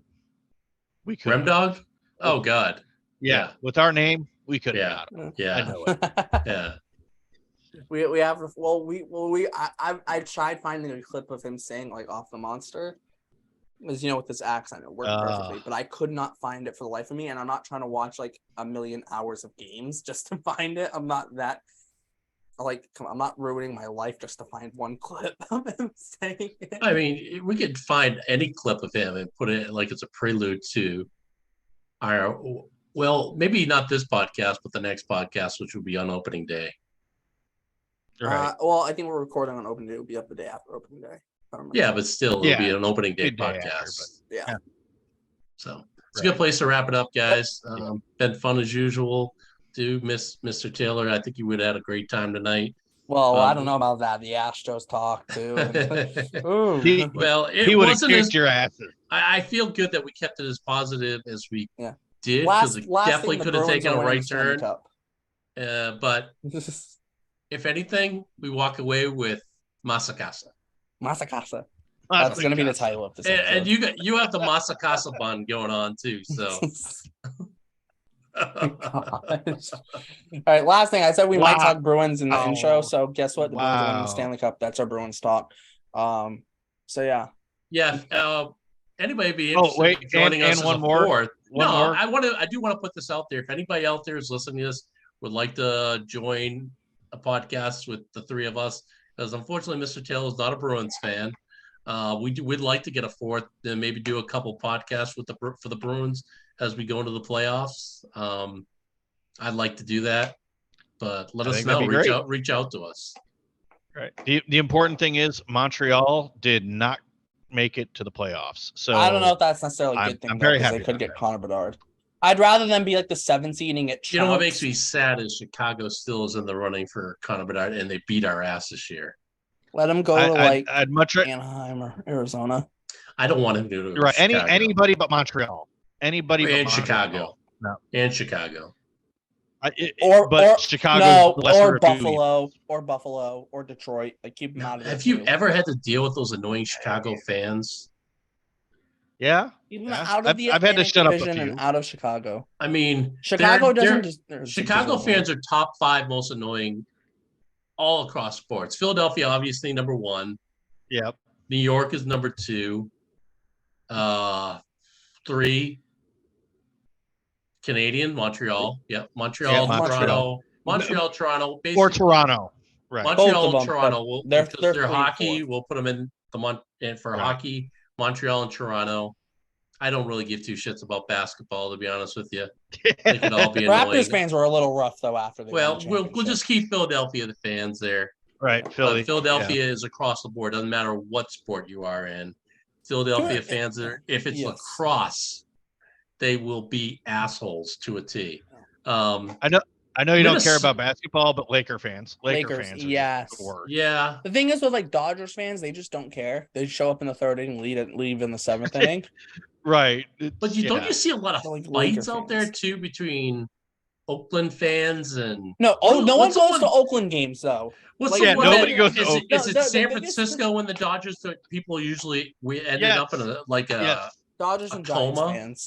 We could. Rem Dog? Oh God. Yeah. With our name, we could have got him. Yeah. I know it. Yeah. We have I tried finding a clip of him saying like off the monster. Because with this accent it worked perfectly, but I could not find it for the life of me, and I'm not trying to watch like a million hours of games just to find it. I'm not that I'm not ruining my life just to find one clip of him saying it. I mean, we could find any clip of him and put it like it's a prelude to our, well, maybe not this podcast, but the next podcast, which will be on opening day. Right. Well, I think we're recording on opening day. It'll be up the day after opening day. Yeah, but still, it'll be an opening day podcast. Yeah. So a good place to wrap it up, guys. Yeah. Been fun as usual. Do miss Mr. Taylor. I think you would have had a great time tonight. Well, I don't know about that. The Astros talk too. Ooh. Well, He it would have wasn't as. kicked your asses. I feel good that we kept it as positive as we Yeah. did, because it Last definitely thing, the could have Bruins taken are a winning right the Stanley turn. Cup. But if anything, we walk away with Masa Casa. Masa Casa. That's going to be the title of this episode. And you have the Masa Casa bun going on too. So. Gosh. All right, last thing I said we might talk Bruins in the intro. So guess what? The Bruins are winning the Stanley Cup. That's our Bruins talk. So yeah. Yeah. Anybody be interested in joining us as one a more. fourth? One more. I do want to put this out there. If anybody out there is listening to this would like to join a podcast with the three of us, because unfortunately Mr. Taylor is not a Bruins fan. We'd like to get a fourth, then maybe do a couple podcasts for the Bruins as we go into the playoffs. I'd like to do that, but let us know. Reach out to us. Right. The important thing is Montreal did not make it to the playoffs. So I don't know if that's necessarily a good thing. I'm very happy they could get Connor Bedard. I'd rather them be like the 7th seed and get. You know what makes me sad is Chicago still is in the running for Connor Bedard, and they beat our ass this year. Let them go to I'd much Anaheim or Arizona. I don't want him to do right. Chicago. Anybody but Montreal. Anybody but Montreal. Chicago. No. And Chicago. Chicago or Buffalo or Detroit. Like keep them out of it. Have you ever had to deal with those annoying Chicago fans? Yeah. Even out of the I've had to shut up a few. And out of Chicago. I mean, Chicago Chicago fans are top 5 most annoying all across sports. Philadelphia, obviously, number 1. Yep. New York is number 2. 3. Canadian, Montreal. Yep. Montreal, Toronto. Montreal, Toronto. Basically, or Toronto. Right. Montreal, Toronto. They're hockey. 4th. We'll put them in for hockey. Montreal and Toronto. I don't really give 2 shits about basketball, to be honest with you. They could all be annoying. Raptors fans were a little rough though after they won the we'll just keep Philadelphia the fans there. Right, Philly. Philadelphia is across the board. Doesn't matter what sport you are in. Philadelphia fans are. If it's lacrosse, they will be assholes to a T. I know you don't care about basketball, but Laker fans. Fans yes. Yeah. The thing is with like Dodgers fans, they just don't care. They show up in the 3rd inning, leave in the 7th inning. Right. But don't you see a lot of fights out there too between Oakland fans and no one goes to Oakland games though. Nobody goes to Oakland. Is it San Francisco when the Dodgers people usually ended up in a Dodgers and Giants fans.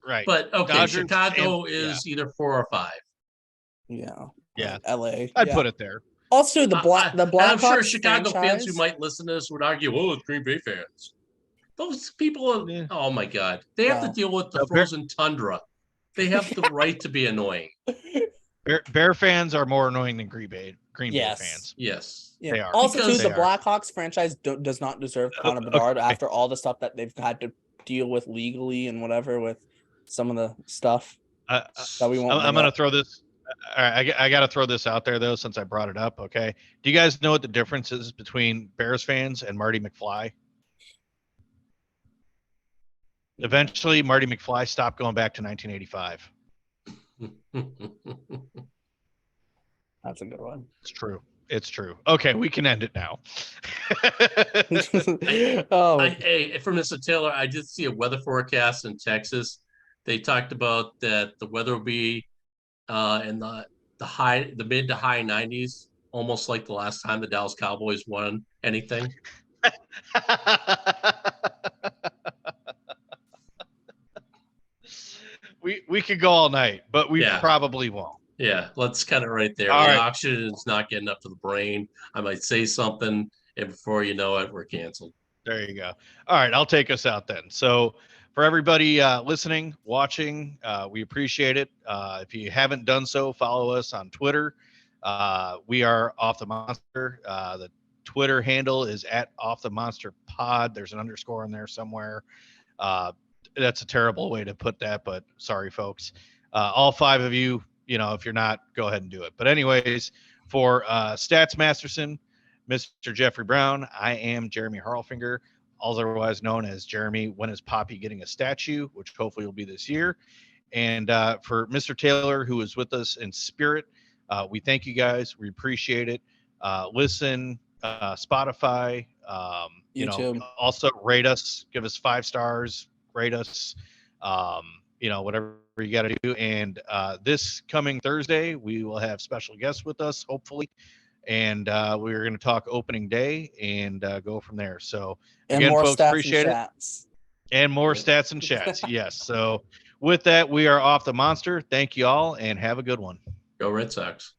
Right. But okay, Chicago is either 4 or 5. Yeah. LA. I'd put it there. Also, the Blackhawks. I'm sure Chicago fans who might listen to this would argue, it's Green Bay fans. Those people, oh my God. They have to deal with the frozen tundra. They have the right to be annoying. Bear fans are more annoying than Green Bay fans. Yes. They are. Also, the Blackhawks franchise does not deserve Connor Bedard after all the stuff that they've had to deal with legally and whatever with some of the stuff that we won't. I'm going to throw this. All right, I got to throw this out there, though, since I brought it up, okay? Do you guys know what the difference is between Bears fans and Marty McFly? Eventually, Marty McFly stopped going back to 1985. That's a good one. It's true. Okay, we can end it now. Hey, from Mr. Taylor, I did see a weather forecast in Texas. They talked about that the weather will be in the mid to high 90s, almost like the last time the Dallas Cowboys won anything. We could go all night, but we probably won't. Yeah, let's cut it right there. All the right. oxygen's not getting up to the brain. I might say something, and before you know it, we're canceled. There you go. All right, I'll take us out then. So for everybody listening, watching, we appreciate it. If you haven't done so, follow us on Twitter. We are Off the Monster. The Twitter handle is @OffTheMonsterPod. There's an underscore in there somewhere. That's a terrible way to put that, but sorry, folks. All 5 of you, if you're not, go ahead and do it. But anyways, for Stats Masterson, Mr. Jeffrey Brown, I am Jeremy Harlfinger. otherwise known as Jeremy. When is Poppy getting a statue? Which hopefully will be this year. And for Mr. Taylor, who is with us in spirit, we thank you guys. We appreciate it. Listen, Spotify, YouTube. also rate us, give us 5 stars, rate us, whatever you got to do. And this coming Thursday, we will have special guests with us, hopefully. And we're going to talk opening day and go from there. So And again, more folks, stats and appreciate it. chats. And more stats and chats. Yes. So with that, we are off the monster. Thank you all and have a good one. Go Red Sox.